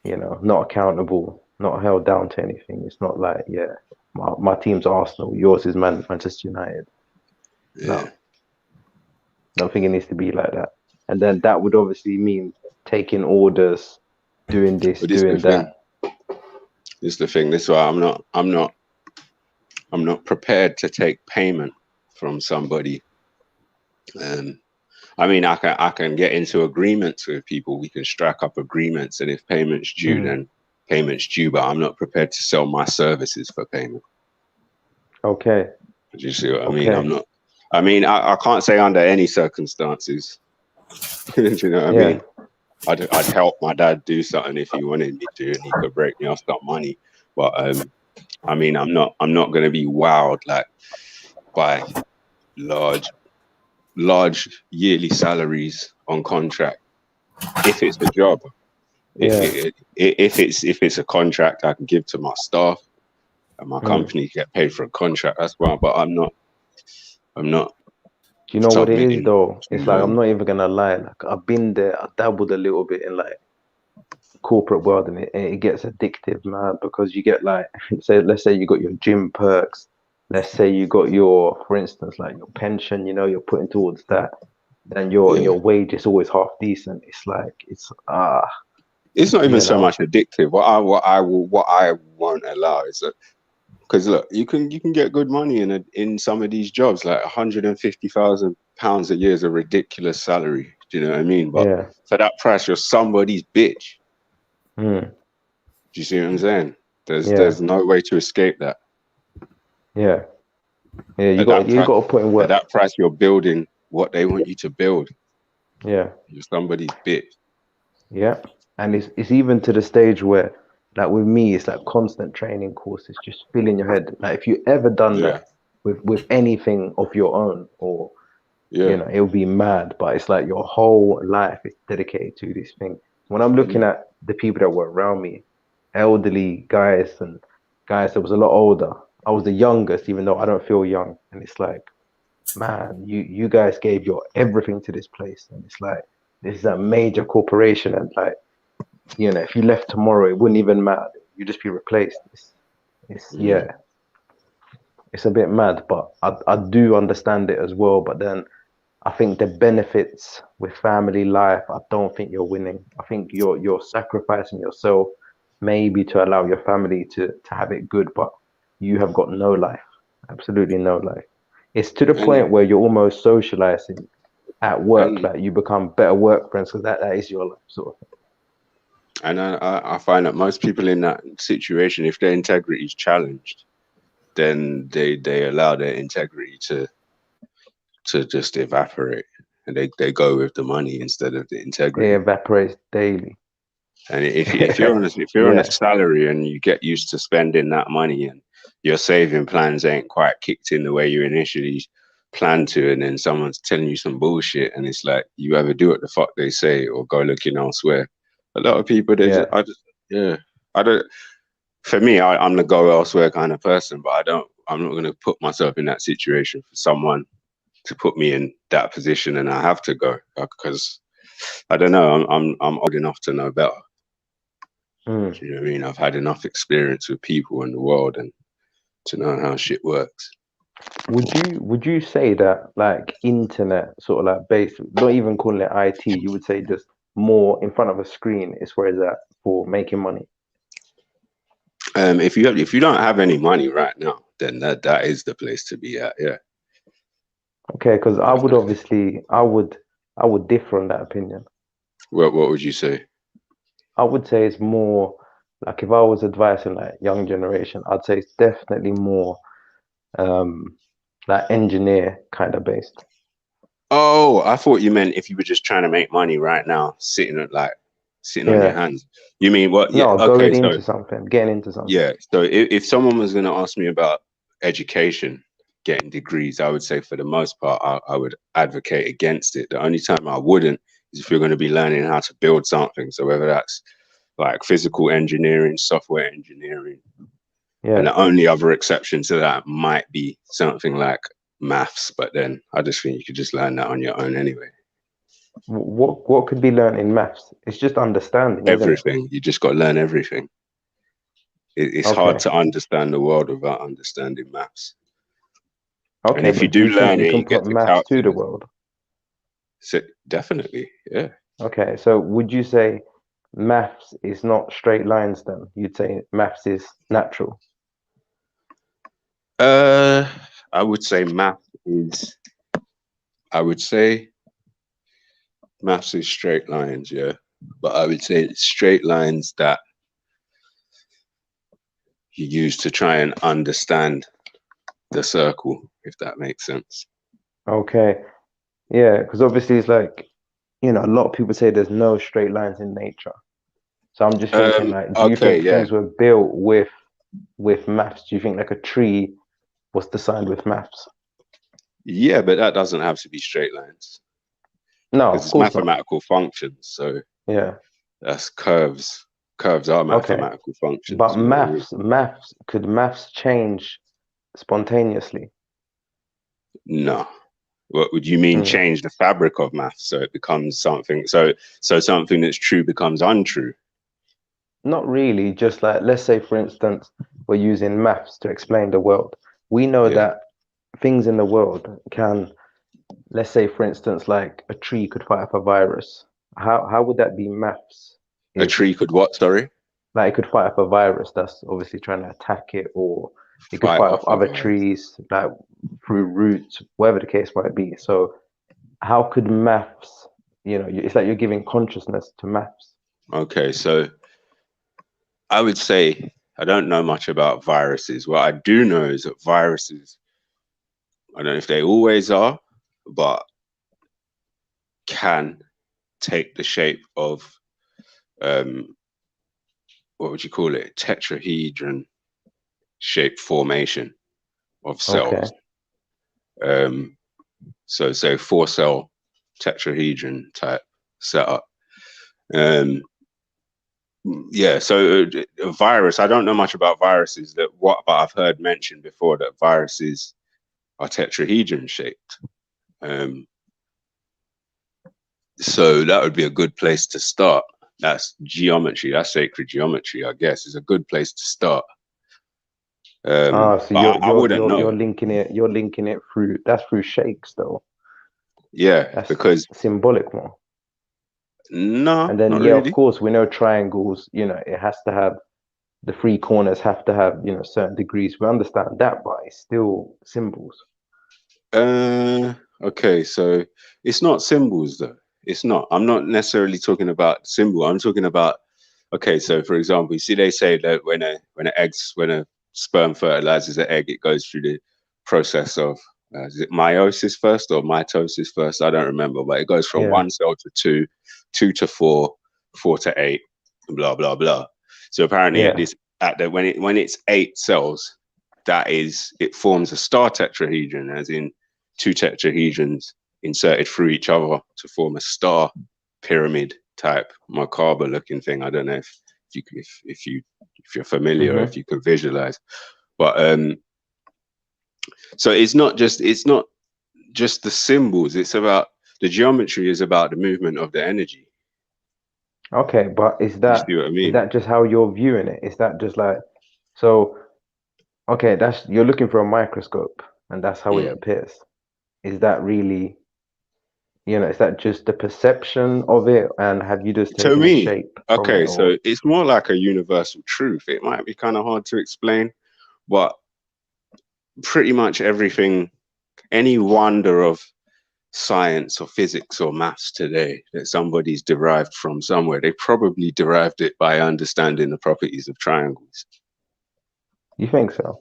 You know, not accountable, not held down to anything. It's not like, yeah, my team's Arsenal, yours is Manchester United. Yeah. No, I don't think it needs to be like that. And then that would obviously mean taking orders, doing this, But this doing that. This is the thing. This is why I'm not prepared to take payment from somebody. I mean, I can get into agreements with people. We can strike up agreements, and if payment's due, then payment's due. But I'm not prepared to sell my services for payment. Okay. Do you see what I mean? I'm not. I mean, I can't say under any circumstances. Do you know what I mean? I'd help my dad do something if he wanted me to, and he could break me off some money. But I mean, I'm not going to be wowed like by large yearly salaries on contract if it's a job. If it's a contract I can give to my staff and my company get paid for a contract, that's fine. But I'm not. Do you know what it is though? It's like, I'm not even gonna lie. Like, I've been there. I dabbled a little bit in like corporate world, and it gets addictive, man. Because you get like, let's say you got your gym perks. Let's say you got your, for instance, like your pension. You know, you're putting towards that. Then your wage is always half decent. It's like it's not even so much addictive. What I won't allow is that, because look, you can get good money in some of these jobs. Like £150,000 a year is a ridiculous salary. Do you know what I mean? But for that price, you're somebody's bitch. Do you see what I'm saying? There's no way to escape that. Yeah, you got to put in work. At that price, you're building what they want you to build. Yeah, you're somebody's bitch. Yeah, and it's even to the stage where, like with me, it's like constant training courses, just filling your head. Like if you ever done that with anything of your own, or you know, it'll be mad. But it's like your whole life is dedicated to this thing. When I'm looking at the people that were around me, elderly guys and guys that was a lot older, I was the youngest, even though I don't feel young. And it's like, man, you guys gave your everything to this place, and it's like, this is a major corporation, and like, you know, if you left tomorrow, it wouldn't even matter. You'd just be replaced. It's a bit mad, but I do understand it as well. But then I think the benefits with family life, I don't think you're winning. I think you're sacrificing yourself maybe to allow your family to have it good, but you have got no life, absolutely no life. It's to the point where you're almost socializing at work, like you become better work friends because that is your life sort of thing. And I find that most people in that situation, if their integrity is challenged, then they allow their integrity to just evaporate, and they go with the money instead of the integrity. It evaporates daily. And if you're on a salary and you get used to spending that money and your saving plans ain't quite kicked in the way you initially planned to, and then someone's telling you some bullshit, and it's like you either do what the fuck they say or go looking elsewhere. A lot of people, I don't. For me, I'm the go elsewhere kind of person, but I'm not going to put myself in that situation for someone to put me in that position, and I have to go because I don't know. I'm old enough to know better. Do you know what I mean? I've had enough experience with people in the world and to know how shit works. Would you say that like internet sort of like based, not even calling it IT, you would say just more in front of a screen is where it's at for making money? If you don't have any money right now, then that is the place to be at. Yeah. Okay, because I would differ on that opinion. What would you say? I would say it's more like, if I was advising like young generation, I'd say it's definitely more like engineer kind of based. Oh, I thought you meant if you were just trying to make money right now, sitting on your hands. You mean what? Yeah. No, Okay. getting into something. Yeah. So if someone was going to ask me about education, getting degrees, I would say for the most part, I would advocate against it. The only time I wouldn't is if you're going to be learning how to build something. So whether that's like physical engineering, software engineering, and the only other exception to that might be something like maths. But then I just think you could just learn that on your own anyway. What could be learned in maths? It's just understanding. Everything. You just got to learn everything. It's hard to understand the world without understanding maths. Okay, and if you do learn it, you get put maths to the world. So definitely, yeah. Okay, so would you say maths is not straight lines then? You'd say maths is natural? I would say maths is straight lines, yeah. But I would say it's straight lines that you use to try and understand the circle, if that makes sense. Okay. Yeah, because obviously it's like, a lot of people say there's no straight lines in nature. So I'm just thinking like, do you think things were built with maths? Do you think like a tree was designed with maths? Yeah, but that doesn't have to be straight lines. No, because it's mathematical functions. So yeah, that's curves. Curves are mathematical functions. But could maths change spontaneously? No. What would you mean change the fabric of maths so it becomes something, so something that's true becomes untrue? Not really, just like, let's say for instance, we're using maths to explain the world. We know that things in the world can, let's say for instance, like a tree could fight off a virus. How would that be maths? A tree could what, sorry? Like it could fight off a virus that's obviously trying to attack it, or it could fight off other trees, like through roots, whatever the case might be. So how could maths, it's like you're giving consciousness to maths. Okay, so I would say I don't know much about viruses. What I do know is that viruses, I don't know if they always are, but can take the shape of, what would you call it? Tetrahedron shape formation of cells. Okay. So say 4-cell tetrahedron type setup. Yeah, so a virus, I don't know much about viruses, but I've heard mentioned before that viruses are tetrahedron shaped. So that would be a good place to start. That's geometry, that's sacred geometry, I guess, is a good place to start. So you're linking it through shakes though. Yeah, That's because symbolic more. no, And then, not yeah, of really. course, we know triangles, you know, it has to have, the three corners have to have, you know, certain degrees. We understand that, but it's still symbols. Okay, so it's not symbols though. It's not. I'm not necessarily talking about symbol. I'm talking about, okay, so for example, you see they say that when a sperm fertilizes an egg, it goes through the process of is it meiosis first or mitosis first? I don't remember, but it goes from Yeah. 1 cell to 2, 2 to 4, 4 to 8, and blah blah blah. So apparently Yeah. when it's 8 cells, it forms a star tetrahedron, as in 2 tetrahedrons inserted through each other to form a star pyramid type macabre looking thing. I don't know if you're familiar, Mhm. if you can visualize, but so it's not just the symbols. It's about the geometry is about the movement of the energy. Okay, but You see what I is mean? that just how you're viewing it? Is that just like, so, okay, that's, you're looking for a microscope and that's how it appears. Is that really, you know, is that just the perception of it, and have you just To taken a me, shape from it, okay, or? so it's more like a universal truth. It might be kind of hard to explain, but pretty much everything, any wonder of science or physics or maths today that somebody's derived from somewhere, they probably derived it by understanding the properties of triangles. You think so?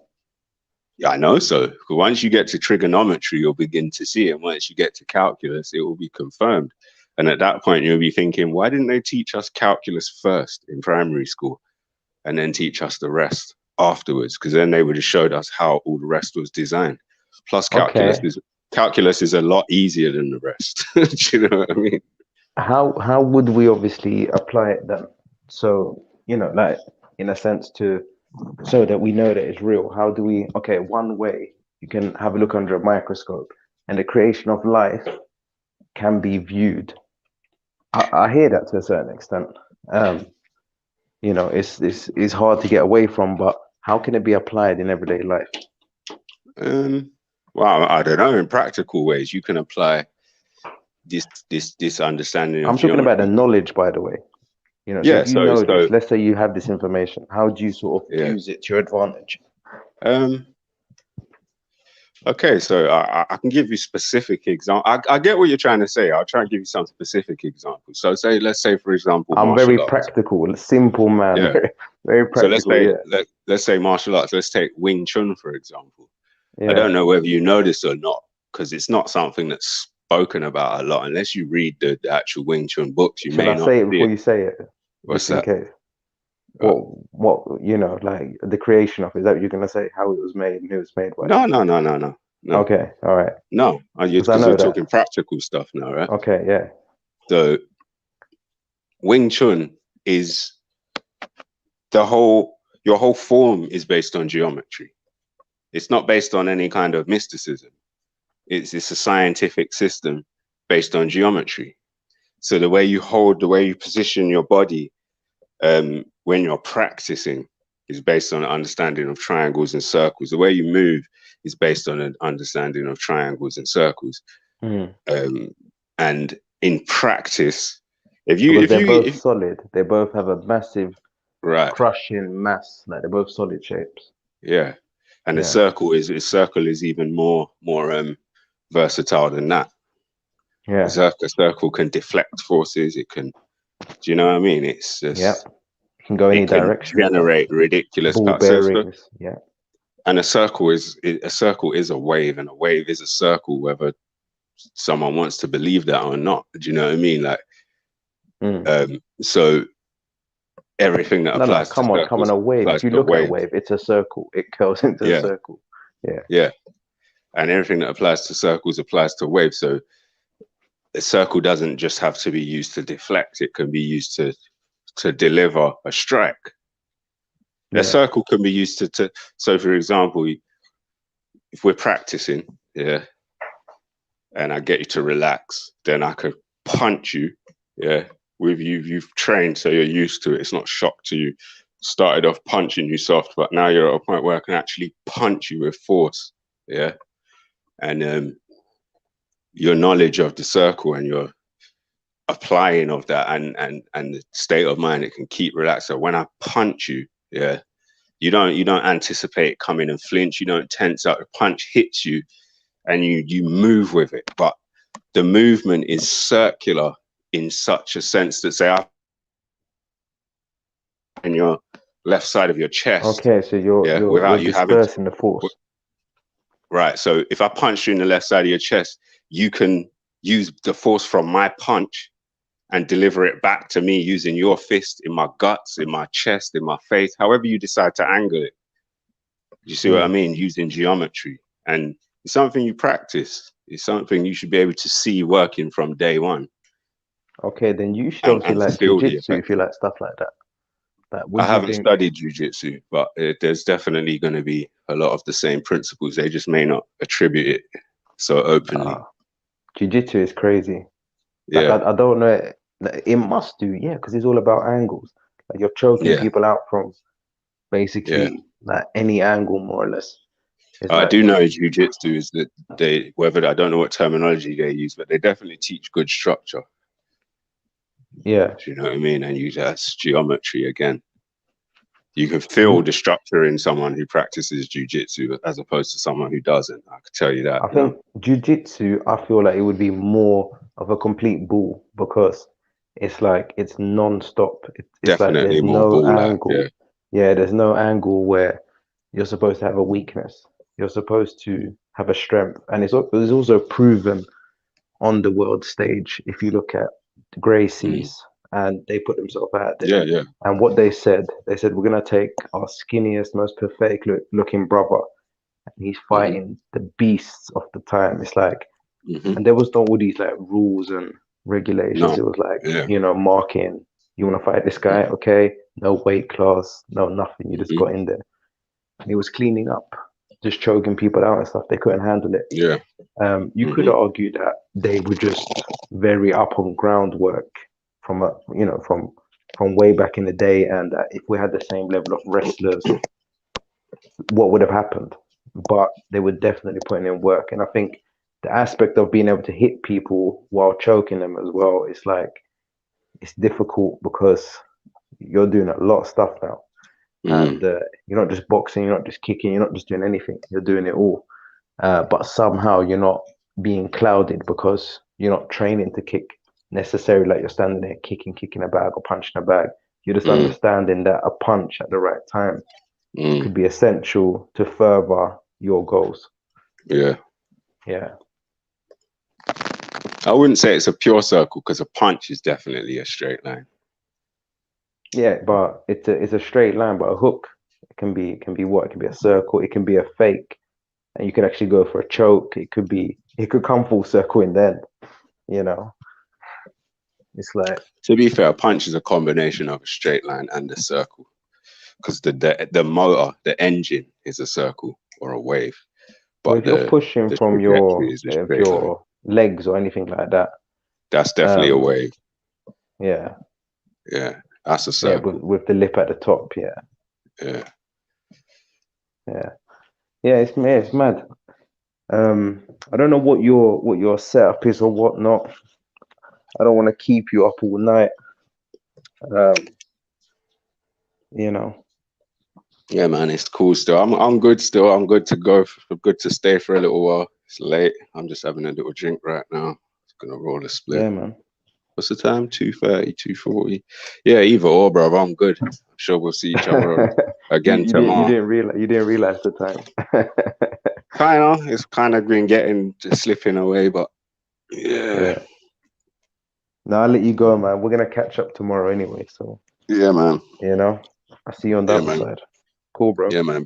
Yeah, I know so. 'Cause once you get to trigonometry, you'll begin to see it. And once you get to calculus, it will be confirmed. And at that point, you'll be thinking, why didn't they teach us calculus first in primary school and then teach us the rest afterwards? Because then they would have showed us how all the rest was designed. Plus, calculus Okay. is a lot easier than the rest. Do you know what I mean? How would we obviously apply it then? So, you know, like, in a sense, to, so that we know that it's real. How do we, okay, one way you can have a look under a microscope and the creation of life can be viewed. I hear that to a certain extent. You know, it's hard to get away from, but how can it be applied in everyday life? Well, I don't know. In practical ways, you can apply this understanding of I'm talking about the geometry. knowledge, by the way. You know, so Yeah. if you know this, let's say you have this information, how do you sort of use it to your advantage? Okay, so I can give you specific example. I get what you're trying to say. I'll try and give you some specific examples. So let's say, for example, I'm very martial arts. practical, simple man. Yeah. Very So let's practical. say let's say martial arts. Let's take Wing Chun, for example. Yeah. I don't know whether you know this or not, because it's not something that's spoken about a lot. Unless you read the actual Wing Chun books, you may Shall I not say it see before it. you say it? What's Just in that? case. What you know, like the creation of it, is that what you're gonna say? How it was made and who it was made by? No. Okay, all right. No, because you're talking practical stuff now, right? Okay, yeah. So Wing Chun is your whole form is based on geometry. It's not based on any kind of mysticism. It's a scientific system based on geometry. So the way you hold, the way you position your body when you're practicing is based on an understanding of triangles and circles. The way you move is based on an understanding of triangles and circles. And in practice, they're both solid, they both have a massive right crushing mass, like they're both solid shapes. Yeah. And the circle is even more versatile than that. Yeah. A circle can deflect forces. It can, do you know what I mean? It's just, it can go any direction. Generate ridiculous ball bearings. Yeah. And a circle is a wave, and a wave is a circle, whether someone wants to believe that or not. Do you know what I mean? Like, so everything that applies come on, a wave. If you look at a wave, it's a circle. It goes into a circle. Yeah. And everything that applies to circles applies to waves. So a circle doesn't just have to be used to deflect. It can be used to deliver a strike. A circle can be used to so for example, if we're practicing, and I get you to relax, then I could punch you, with you've trained, so you're used to it. It's not shock to you. Started off punching you soft, but now you're at a point where I can actually punch you with force, and your knowledge of the circle and your applying of that and the state of mind, it can keep relaxed. So when I punch you, yeah, you don't anticipate coming and flinch. You don't tense up. The punch hits you, and you move with it. But the movement is circular in such a sense that, say, in your left side of your chest. Okay, so you're dispersing the force. Right. So if I punch you in the left side of your chest, you can use the force from my punch and deliver it back to me using your fist in my guts, in my chest, in my face, however you decide to angle it. You see what I mean? Using geometry. And it's something you practice. It's something you should be able to see working from day one. Okay, then you should obviously like jiu-jitsu if you like stuff like that. I haven't studied jiu-jitsu, but there's definitely going to be a lot of the same principles. They just may not attribute it so openly. Jiu-jitsu is crazy. Like, Yeah, I don't know. It must do, yeah, because it's all about angles. Like you're choking people out from basically like any angle, more or less. I do know jiu-jitsu is that I don't know what terminology they use, but they definitely teach good structure. Yeah. Do you know what I mean? And that's geometry again. You can feel the structure in someone who practices jiu-jitsu as opposed to someone who doesn't. I could tell you that. I think jiu-jitsu, I feel like it would be more of a complete ball because it's like it's non-stop. It's definitely like there's more no angle. Yeah, there's no angle where you're supposed to have a weakness. You're supposed to have a strength. And it's also proven on the world stage. If you look at Gracie's and they put themselves out there. Yeah. And what they said we're gonna take our skinniest, most pathetic looking brother, and he's fighting the beasts of the time. It's like, and there was not all these like rules and regulations. It was like, you know, marking. You want to fight this guy? Okay, no weight class, no nothing. You just got in there, and he was cleaning up, just choking people out and stuff. They couldn't handle it. Yeah. You could argue that they were just very up on groundwork from way back in the day, and that if we had the same level of wrestlers, what would have happened? But they were definitely putting in work, and I think the aspect of being able to hit people while choking them as well, it's like it's difficult because you're doing a lot of stuff now, and you're not just boxing, you're not just kicking, you're not just doing anything, you're doing it all. But somehow you're not being clouded because you're not training to kick necessarily like you're standing there kicking a bag or punching a bag. You're just understanding that a punch at the right time could be essential to further your goals. Yeah. I wouldn't say it's a pure circle because a punch is definitely a straight line. Yeah, but it's a straight line, but a hook can be what? It can be a circle, it can be a fake, and you can actually go for a choke. It could come full circle in the end, you know. It's like, to be fair, a punch is a combination of a straight line and a circle, because the motor, the engine is a circle or a wave. But if you're pushing from your legs or anything like that, that's definitely a wave. Yeah, that's a circle. Yeah, with the lip at the top. Yeah. It's mad. I don't know what your setup is or whatnot. I don't want to keep you up all night. You know. Yeah, man, it's cool still. I'm good still. I'm good to go. I'm good to stay for a little while. It's late. I'm just having a little drink right now. Just gonna roll a split. Yeah, man. What's the time? 2:30, 2:40. Yeah, either or, bro. I'm good. I'm sure we'll see each other again tomorrow. You didn't realize the time. It's kind of been slipping away, but yeah. No, I'll let you go, man. We're gonna catch up tomorrow anyway. So yeah, man. You know, I'll see you on the other side. Cool, bro. Yeah, man.